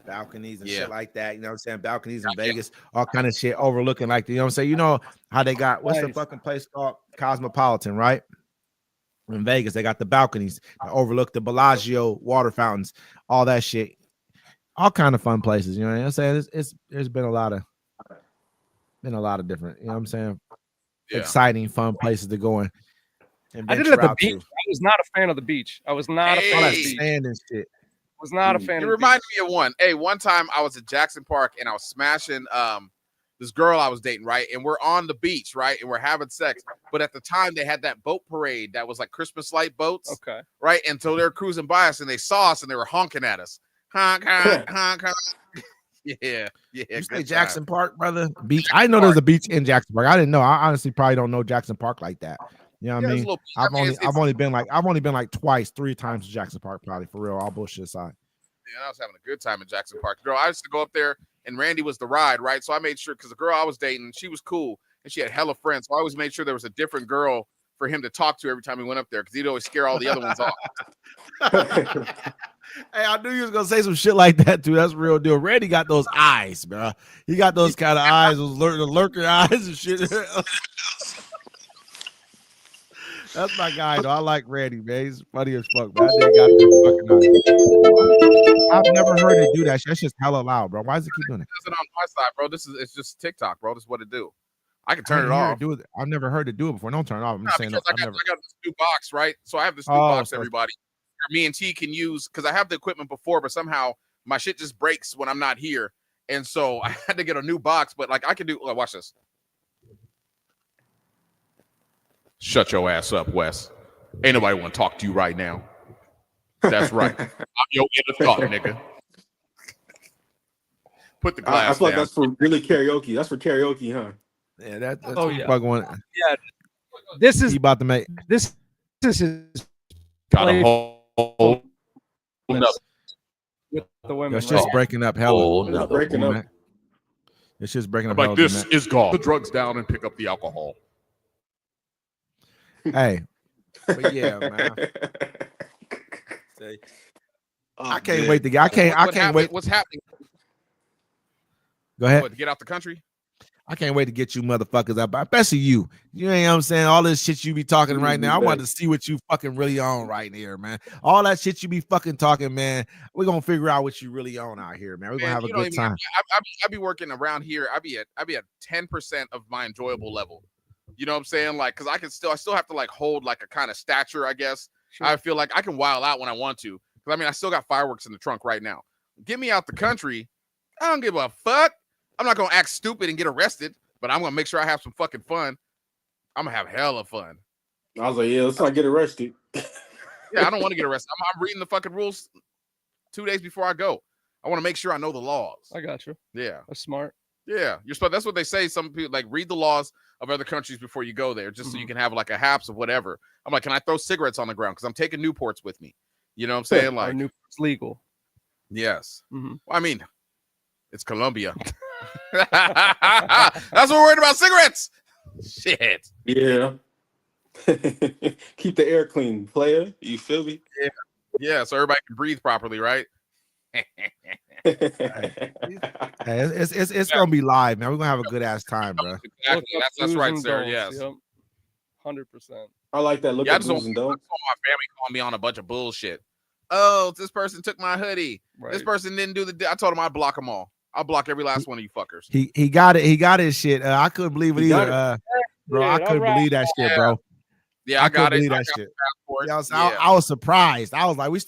Speaker 5: Balconies and
Speaker 3: Yeah.
Speaker 5: shit like that. You know what I'm saying? Balconies in Vegas, all kind of shit overlooking like, you know what I'm saying? You know how they got, what's the
Speaker 4: Nice.
Speaker 5: fucking place called? Cosmopolitan, right? In Vegas, they got the balconies that overlook the Bellagio water fountains, all that shit. All kind of fun places, you know what I'm saying? There's been a lot of different, you know what I'm saying?
Speaker 3: Yeah.
Speaker 5: Exciting, fun places to go in.
Speaker 4: I did it at the
Speaker 5: venture out
Speaker 4: beach. I was not a fan of the beach. I was not a
Speaker 5: to.
Speaker 4: fan
Speaker 5: All
Speaker 4: of
Speaker 5: that
Speaker 4: the beach.
Speaker 5: sand and shit.
Speaker 4: Was not a fan
Speaker 3: You
Speaker 4: of the
Speaker 3: remind
Speaker 4: beach.
Speaker 3: me of one. Hey, one time I was at Jackson Park and I was smashing this girl I was dating, right? And we're on the beach, right? And we're having sex. But at the time they had that boat parade that was like Christmas light boats,
Speaker 4: Okay.
Speaker 3: right? And so they're cruising by us and they saw us and they were honking at us. Honk, honk, honk, honk. Yeah.
Speaker 5: You
Speaker 3: good
Speaker 5: say
Speaker 3: time.
Speaker 5: Jackson Park, brother? Beach. I know there's a beach in Jackson Park. I didn't know. I honestly probably don't know Jackson Park like that. You know what
Speaker 3: Yeah,
Speaker 5: I
Speaker 3: it's a
Speaker 5: mean?
Speaker 3: little-
Speaker 5: I've
Speaker 3: I mean, it's-
Speaker 5: only been like twice, 3 times to Jackson Park, probably, for real. All bullshit aside.
Speaker 3: Man, I was having a good time in Jackson Park. Girl, I used to go up there and Randy was the ride, right? So I made sure, because the girl I was dating, she was cool and she had hella friends. So I always made sure there was a different girl for him to talk to every time he went up there because he'd always scare all the other ones off.
Speaker 5: Hey, I knew you was gonna say some shit like that too. That's real deal. Randy got those eyes, bro. He got those kind of eyes, those lurker eyes and shit. That's my guy, though. I like Randy, man. He's funny as fuck, man. That nigga got them fucking eyes. I've never heard it do that shit. That's just hella loud, bro. Why does it keep doing it?
Speaker 3: That's it on my side, bro. It's just TikTok, bro. This is what it do. I can
Speaker 5: I
Speaker 3: turn it
Speaker 5: didn't hear
Speaker 3: off.
Speaker 5: Do it. I've never heard it do it before. Don't turn it off. I'm
Speaker 3: No,
Speaker 5: just saying.
Speaker 3: because I
Speaker 5: I've
Speaker 3: got,
Speaker 5: never.
Speaker 3: I got this new box, right? So I have this new
Speaker 5: Oh,
Speaker 3: box,
Speaker 5: so-
Speaker 3: everybody. Me and T can use because I have the equipment before, but somehow my shit just breaks when I'm not here. And so I had to get a new box, but like I can do, watch this. Shut your ass up, Wes. Ain't nobody want to talk to you right now. That's right. I'm your inner thought, nigga. Put the
Speaker 7: I
Speaker 3: glass
Speaker 7: feel like
Speaker 3: down.
Speaker 7: that's for really karaoke. That's for karaoke, huh?
Speaker 5: Yeah, that's
Speaker 4: Oh,
Speaker 5: he
Speaker 4: yeah.
Speaker 5: fucking one.
Speaker 4: This
Speaker 5: He
Speaker 4: is
Speaker 5: about to make.
Speaker 4: this is his
Speaker 3: Got
Speaker 4: play
Speaker 3: a whole nother
Speaker 4: with the women.
Speaker 5: That's
Speaker 4: right?
Speaker 5: just breaking up hell.
Speaker 3: Oh,
Speaker 7: It's breaking up.
Speaker 5: It's just breaking up.
Speaker 3: like
Speaker 5: hell,
Speaker 3: this
Speaker 5: man.
Speaker 3: is gone. The drugs down and pick up the alcohol.
Speaker 5: Hey, but yeah, man. Say,
Speaker 7: Oh,
Speaker 5: I can't
Speaker 7: man.
Speaker 5: wait to get. I can't
Speaker 3: happened-
Speaker 5: wait.
Speaker 3: What's happening?
Speaker 5: Go ahead.
Speaker 3: What, to get out the country?
Speaker 5: I can't wait to get you motherfuckers up, especially you. You know what I'm saying? All this shit you be talking right now. I want to see what you fucking really on right here, man. All that shit you be fucking talking, man. We're gonna figure out what you really on out here, man. We're gonna
Speaker 3: Man,
Speaker 5: have a
Speaker 3: you don't
Speaker 5: good
Speaker 3: even-
Speaker 5: time.
Speaker 3: I be working around here. I be at 10% of my enjoyable level. You know what I'm saying? Like, cause I still have to like hold like a kind of stature, I guess.
Speaker 4: Sure.
Speaker 3: I feel like I can wild out when I want to. Cause I mean, I still got fireworks in the trunk right now. Get me out the country. I don't give a fuck. I'm not gonna act stupid and get arrested, but I'm gonna make sure I have some fucking fun. I'm gonna have hella fun.
Speaker 7: I was like, yeah, let's not get arrested.
Speaker 3: Yeah, I don't want to get arrested. I'm reading the fucking rules 2 days before I go. I want to make sure I know the laws.
Speaker 4: I got you.
Speaker 3: Yeah.
Speaker 4: That's smart.
Speaker 3: Yeah, you're supposed. That's what they say. Some people like read the laws of other countries before you go there, just so you can have like a haps of whatever. I'm like, can I throw cigarettes on the ground? Because I'm taking Newports with me. You know what I'm saying?
Speaker 4: Our
Speaker 3: Like,
Speaker 4: new it's legal.
Speaker 3: yes.
Speaker 4: Mhm.
Speaker 3: Well, I mean, it's Colombia. That's what we're worried about. Cigarettes. Shit.
Speaker 7: Yeah. Keep the air clean, player. You feel me?
Speaker 3: Yeah, so everybody can breathe properly, right?
Speaker 5: Hey, it's gonna be live, man. We're gonna have a good ass time, bro.
Speaker 3: Exactly. That's right, sir. Yes.
Speaker 4: Yep. 100%.
Speaker 7: I like that. Look
Speaker 3: Yeah, I
Speaker 7: at
Speaker 3: just don't
Speaker 7: do's and
Speaker 3: want
Speaker 7: don'ts.
Speaker 3: my family calling me on a bunch of bullshit. Oh, this person took my hoodie.
Speaker 4: Right.
Speaker 3: This person didn't do the. I told him I'd block them all. I'll block every last one of you fuckers.
Speaker 5: He got it. He got his shit. I couldn't believe it
Speaker 7: He got
Speaker 5: either. bro. I
Speaker 4: Dude,
Speaker 5: couldn't
Speaker 4: all right.
Speaker 5: believe that shit, bro.
Speaker 3: Yeah, I got
Speaker 5: couldn't
Speaker 3: it.
Speaker 5: believe
Speaker 3: I
Speaker 5: that
Speaker 3: got
Speaker 5: shit.
Speaker 3: the passport.
Speaker 5: You know, so
Speaker 3: Yeah.
Speaker 5: I was surprised. I was like, we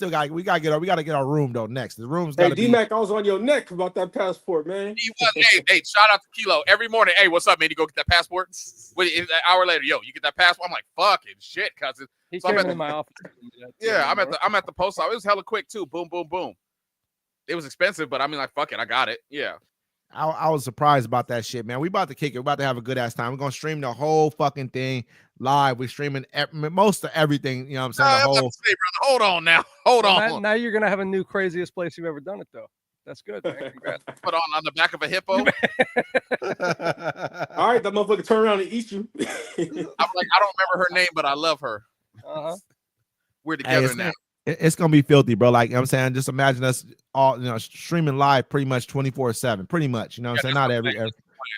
Speaker 5: gotta get our room though next. The room's
Speaker 7: Hey,
Speaker 5: gotta be.
Speaker 7: D-Mac, I was on your neck about that passport, man.
Speaker 3: Hey, shout out to Kilo every morning. Hey, what's up, man? You go get that passport. Wait, an hour later, yo, you get that passport. I'm like, fucking shit, cousin.
Speaker 4: He
Speaker 3: So I'm
Speaker 4: came
Speaker 3: at
Speaker 4: in
Speaker 3: the-
Speaker 4: my office. to give me that,
Speaker 3: Yeah,
Speaker 4: too,
Speaker 3: I'm at the post office. It was hella quick too. Boom, boom, boom. It was expensive, but I mean, like, fuck it, I got it. Yeah.
Speaker 5: I was surprised about that shit, man. We about to kick it. We're about to have a good ass time. We're gonna stream the whole fucking thing live. We're streaming most of everything. You know what I'm saying?
Speaker 3: I'm
Speaker 5: The
Speaker 3: about
Speaker 5: whole.
Speaker 3: to say, brother, hold on now. Hold
Speaker 4: Well,
Speaker 3: on.
Speaker 4: now you're gonna have a new craziest place you've ever done it, though. That's good, man. Congrats.
Speaker 3: Put on the back of a hippo.
Speaker 7: All right, that motherfucker turn around and eat you.
Speaker 3: I'm like, I don't remember her name, but I love her.
Speaker 4: Uh-huh.
Speaker 3: We're
Speaker 5: Hey,
Speaker 3: together
Speaker 5: it's,
Speaker 3: now.
Speaker 5: it's gonna be filthy, bro. Like, you know what I'm saying, just imagine us all, streaming live pretty much 24/7, pretty much. You know what I'm saying? Not every.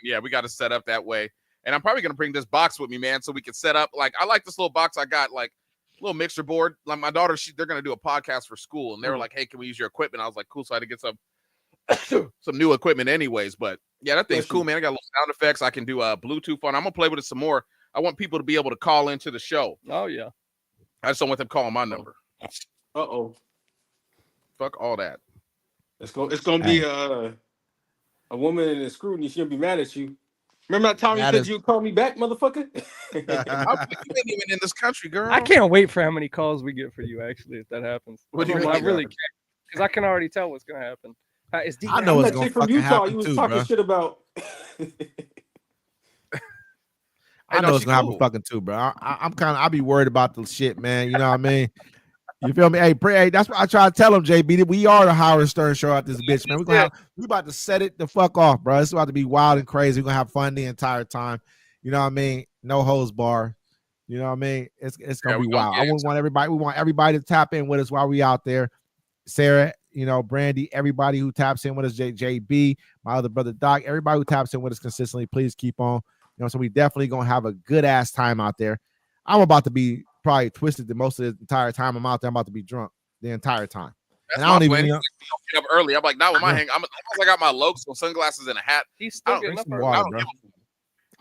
Speaker 3: Yeah, we got to set up that way. And I'm probably gonna bring this box with me, man, so we can set up. Like, I like this little box I got, like little mixer board. Like my daughter, they're gonna do a podcast for school, and they were like, "Hey, can we use your equipment?" I was like, "Cool." So I had to get some new equipment, anyways. But yeah, that thing's cool, man. I got little sound effects. I can do Bluetooth on. I'm gonna play with it some more. I want people to be able to call into the show.
Speaker 4: Oh yeah.
Speaker 3: I just don't want them calling my number.
Speaker 7: Uh-oh.
Speaker 3: Fuck all that.
Speaker 7: It's gonna be a woman in a scrutiny. She'll be mad at you. Remember that time you said you'd call me back, motherfucker?
Speaker 3: You ain't even in this country, girl.
Speaker 4: I can't wait for how many calls we get for you. Actually, if that happens,
Speaker 3: What do you
Speaker 4: I
Speaker 3: mean?
Speaker 4: really can't, because I can already tell what's gonna happen. Is D-
Speaker 5: I know it's
Speaker 7: That
Speaker 5: gonna
Speaker 7: chick from
Speaker 5: fucking
Speaker 7: Utah
Speaker 5: happen
Speaker 7: you was
Speaker 5: too,
Speaker 7: talking
Speaker 5: bro.
Speaker 7: shit about.
Speaker 5: I know it's gonna happen fucking too, bro. I be worried about the shit, man. You know what I mean? You feel me? Hey, that's what I try to tell him, JB. That we are the Howard Stern show out this bitch, man. We about to set it the fuck off, bro. It's about to be wild and crazy. We're gonna have fun the entire time. You know what I mean? No hose bar. You know what I mean? It's gonna be wild. We want everybody to tap in with us while we out there. Sarah, Brandy, everybody who taps in with us, JB, my other brother Doc, everybody who taps in with us consistently, please keep on. So we definitely gonna have a good ass time out there. I'm about to be probably twisted the most of the entire time I'm out there. I'm about to be drunk the entire time.
Speaker 3: That's
Speaker 5: and I don't
Speaker 3: my
Speaker 5: even
Speaker 3: plan.
Speaker 5: know.
Speaker 3: Get up early. I'm like, not with my hang. I got my Lokes, sunglasses, and a hat.
Speaker 4: He's still
Speaker 3: I don't
Speaker 4: getting
Speaker 3: drink
Speaker 4: up
Speaker 5: some
Speaker 4: early.
Speaker 5: water, bro.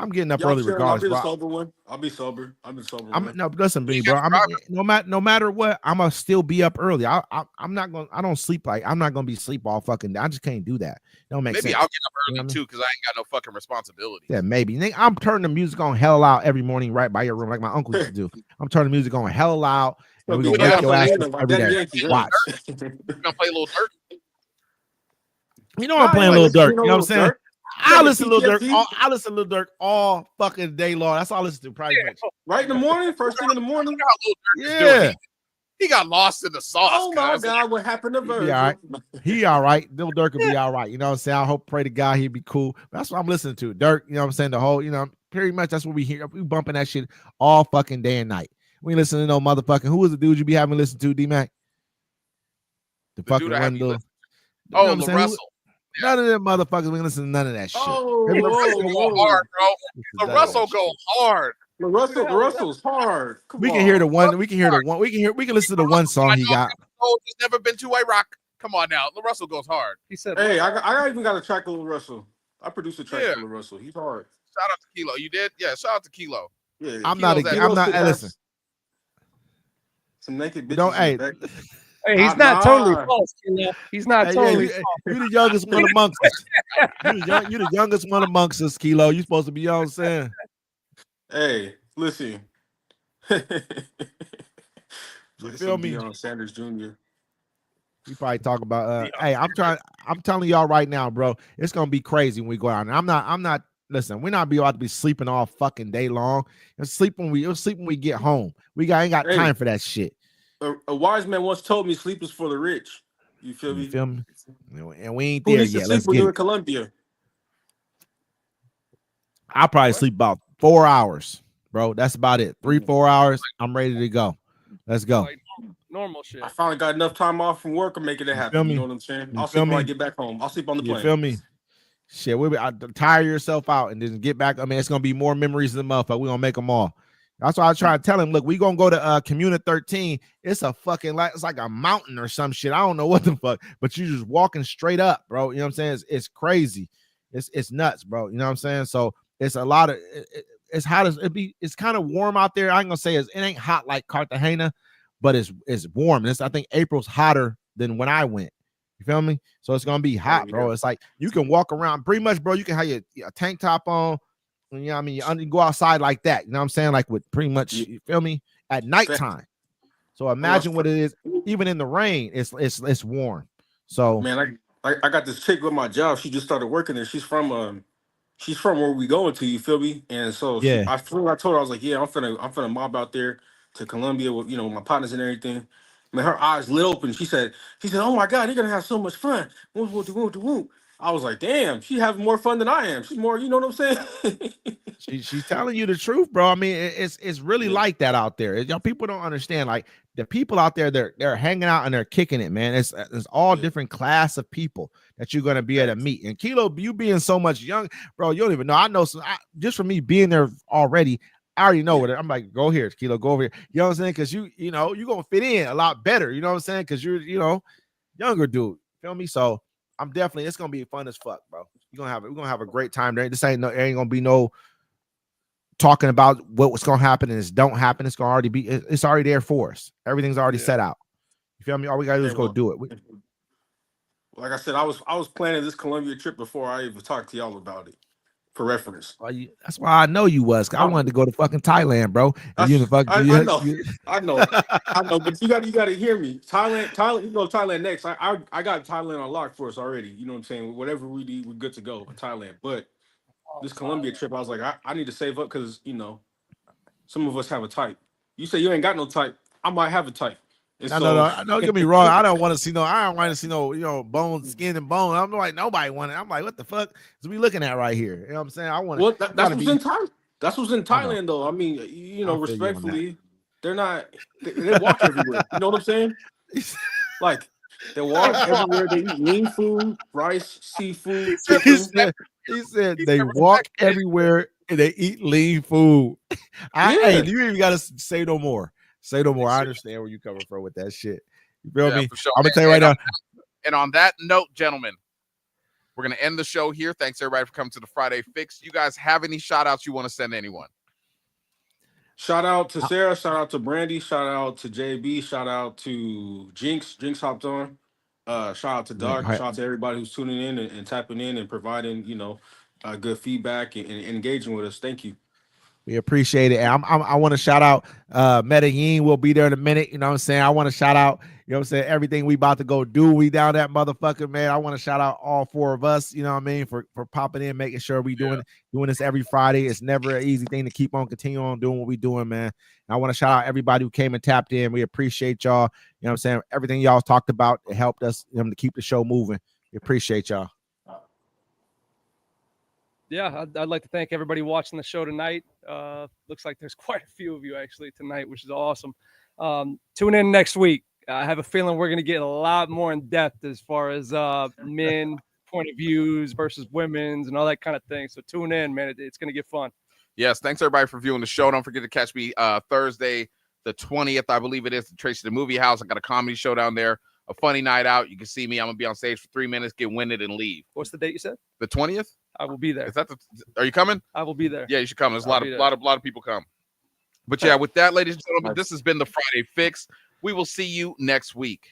Speaker 5: I'm getting up
Speaker 7: Y'all
Speaker 5: early
Speaker 7: chill,
Speaker 5: regardless.
Speaker 7: I'll be the
Speaker 5: bro.
Speaker 7: sober one. I'll be sober. I've been sober.
Speaker 5: No, listen, me, bro. No matter what, I'm gonna still be up early. I'm not gonna. I don't sleep I'm not gonna be sleep all fucking day. I just can't do that. It don't make sense.
Speaker 3: Maybe I'll get up early
Speaker 5: You know what I mean?
Speaker 3: too, because I ain't got no fucking responsibility.
Speaker 5: Yeah, maybe. I'm turning the music on hell loud every morning right by your room, like my uncle used to do. I'm turning the music on hell loud, and we're gonna wake your ass up every day. Watch.
Speaker 3: We're gonna play a little dirt.
Speaker 5: You know I'm playing Lil Durk. You know what I'm saying? I listen to Lil Durk.
Speaker 7: PTSD.
Speaker 5: I listen to Lil Durk all fucking day long. That's all I listen to. Probably much.
Speaker 7: Right in the morning, first thing in the morning.
Speaker 3: Look how Lil Durk is
Speaker 5: Yeah.
Speaker 3: doing. He got lost in the sauce.
Speaker 7: Oh my
Speaker 3: cuz.
Speaker 7: God, what happened to
Speaker 5: He
Speaker 7: Virgil?
Speaker 5: be all right. He all right. Lil Durk will be all right. You know what I'm saying? I hope, pray to God he'd be cool. That's what I'm listening to. Durk, you know what I'm saying? The whole, pretty much that's what we hear. We bumping that shit all fucking day and night. We ain't listening to no motherfucking. Who was the dude you be having listened to, D-Mac? The fucking
Speaker 3: dude I
Speaker 5: one
Speaker 3: have you
Speaker 5: little.
Speaker 3: listen
Speaker 5: You know what
Speaker 3: Oh,
Speaker 5: I'm
Speaker 3: the
Speaker 5: saying?
Speaker 3: Russell.
Speaker 5: None of them motherfuckers. We ain't listen to none of that shit.
Speaker 7: Oh,
Speaker 3: The Russell go hard, bro. The Russell go hard.
Speaker 7: The Russell's hard. Come
Speaker 5: We can
Speaker 7: on.
Speaker 5: hear the one. We can hear the one. We can listen to the one song he got.
Speaker 3: Oh, he's never been to Iraq. Come on now. The Russell goes hard.
Speaker 4: He said,
Speaker 7: Hey, I even got a track with Lil Russell. I produced a track
Speaker 3: Yeah.
Speaker 7: for Lil Russell. He's hard.
Speaker 3: Shout out to Kilo. You did? Yeah, shout out to Kilo.
Speaker 7: Yeah,
Speaker 5: I'm not.
Speaker 3: Kilo's
Speaker 5: I'm not.
Speaker 7: Kilo
Speaker 5: Hey, listen.
Speaker 7: Some naked bitches.
Speaker 5: Don't. Hey.
Speaker 4: "Hey, he's
Speaker 7: Ah,
Speaker 4: not
Speaker 7: nah.
Speaker 4: totally false. He's not
Speaker 5: Hey,
Speaker 4: totally
Speaker 5: you
Speaker 4: false."
Speaker 5: the youngest one amongst us. You the youngest one amongst us, Kilo. You supposed to be, you know what I'm saying?
Speaker 7: Hey, listen.
Speaker 5: You feel me?
Speaker 7: Deion Sanders Jr.
Speaker 5: We probably talk about hey, I'm telling y'all right now, bro. It's gonna be crazy when we go out. And I'm not listen, we're not about to be sleeping all fucking day long. We'll sleep when we get home. Ain't got
Speaker 7: Hey.
Speaker 5: time for that shit.
Speaker 7: A wise man once told me sleep is for the rich. You feel me?
Speaker 5: You feel me? And we ain't
Speaker 7: Who
Speaker 5: there
Speaker 7: needs to
Speaker 5: yet.
Speaker 7: sleep
Speaker 5: Let's
Speaker 7: when
Speaker 5: get
Speaker 7: you're
Speaker 5: it.
Speaker 7: in Columbia?
Speaker 5: I'll probably sleep about 4 hours, bro. That's about it. 3-4 hours. I'm ready to go. Let's go.
Speaker 4: Like normal shit.
Speaker 7: I finally got enough time off from work. I'm making it
Speaker 5: feel
Speaker 7: happen.
Speaker 5: me?
Speaker 7: You know what I'm saying?
Speaker 5: You
Speaker 7: I'll
Speaker 5: feel
Speaker 7: sleep when I
Speaker 5: me?
Speaker 7: get back home. I'll sleep on the
Speaker 5: You
Speaker 7: plane.
Speaker 5: feel me? Shit, I tire yourself out and then get back. I mean, it's gonna be more memories than motherfucker. We're gonna make them all. That's why I try to tell him, look, we gonna go to Comuna 13. It's a fucking it's like a mountain or some shit. I don't know what the fuck, but you just walking straight up, bro. You know what I'm saying? It's crazy. It's nuts, bro. You know what I'm saying? So it's a lot of as hot as it be. It's kind of warm out there. I ain't gonna say it ain't hot like Cartagena, but it's warm. And I think April's hotter than when I went. You feel me? So it's gonna be hot, bro. It's like you can walk around pretty much, bro. You can have your tank top on. You know what I mean? You go outside like that. You know what I'm saying? Like with pretty much, you feel me? At nighttime. So imagine what it is. Even in the rain, it's warm. So
Speaker 7: man, I got this chick with my job. She just started working there. She's from where we going to. You feel me? And so
Speaker 5: yeah,
Speaker 7: I told her, I was like, yeah, I'm finna mob out there to Colombia with my partners and everything. Man, her eyes lit open. She said, oh my God, you're gonna have so much fun. I was like, damn, she's having more fun than I am. She's more, you know what I'm saying?
Speaker 5: she's telling you the truth, bro. I mean, it's really like that out there. Y'all people don't understand. Like the people out there, they're hanging out and they're kicking it, man. It's all different class of people that you're gonna be able to meet. And Kilo, you being so much young, bro, you don't even know. I know just for me being there already. I already know what I'm like. Go here, Kilo. Go over here. You know what I'm saying? Because you're gonna fit in a lot better. You know what I'm saying? Because you're younger dude. Feel me? So I'm definitely. It's gonna be fun as fuck, bro. We're gonna have a great time there. This ain't gonna be no talking about what's gonna happen and it don't happen. It's gonna already be. It's already there for us. Everything's already set out. You feel me? All we gotta do is go do it.
Speaker 7: Like I said, I was planning this Colombia trip before I even talked to y'all about it. For reference.
Speaker 5: That's why I know you was. I wanted to go to fucking Thailand, bro.
Speaker 7: I know, but you gotta hear me. Thailand, you go Thailand next. I got Thailand on lock for us already. You know what I'm saying? Whatever we need, we're good to go in Thailand. But this Colombia trip, I was like, I need to save up because some of us have a type. You say you ain't got no type, I might have a type.
Speaker 5: No, don't get me wrong. I don't want to see no bone, skin and bone. I'm like nobody want it. I'm like, what the fuck is we looking at right here? You know what I'm saying? I want.
Speaker 7: Well, that's what's in Thailand. That's what's in Thailand, though. I mean, respectfully, they walk everywhere. You know what I'm saying? Like they walk everywhere. They eat lean food, rice, seafood.
Speaker 5: He said they walk everywhere and they eat lean food. Hey, you even gotta say no more. Say no more. I understand where you coming from with that shit. You feel me?
Speaker 3: Sure.
Speaker 5: I'm gonna tell you right now.
Speaker 3: And on that note, gentlemen, we're gonna end the show here. Thanks everybody for coming to the Friday Fix. You guys have any shout outs you want to send anyone?
Speaker 7: Shout out to Sarah, shout out to Brandy, shout out to JB, shout out to Jinx. Jinx hopped on. Shout out to Doc, shout out to everybody who's tuning in and tapping in and providing, good feedback and engaging with us. Thank you.
Speaker 5: We appreciate it. And I want to shout out Medellin. We'll be there in a minute. You know what I'm saying? I want to shout out, everything we about to go do. We down that motherfucker, man. I want to shout out all four of us, you know what I mean, for popping in, making sure we doing this every Friday. It's never an easy thing to keep on continuing on doing what we doing, man. And I want to shout out everybody who came and tapped in. We appreciate y'all. You know what I'm saying? Everything y'all talked about, it helped us to keep the show moving. We appreciate y'all.
Speaker 4: Yeah, I'd like to thank everybody watching the show tonight. Looks like there's quite a few of you actually tonight, which is awesome. Tune in next week. I have a feeling we're going to get a lot more in depth as far as men point of views versus women's and all that kind of thing. So tune in, man. It's going to get fun.
Speaker 3: Yes, thanks everybody for viewing the show. Don't forget to catch me Thursday, the 20th, I believe it is, the Tracy the Movie House. I got a comedy show down there, a funny night out. You can see me. I'm going to be on stage for 3 minutes, get winded, and leave.
Speaker 4: What's the date you said?
Speaker 3: The 20th?
Speaker 4: I will be there.
Speaker 3: Is that are you coming?
Speaker 4: I will be there.
Speaker 3: Yeah, you should come. There's a lot of people come. But yeah, with that, ladies and gentlemen, this has been the Friday Fix. We will see you next week.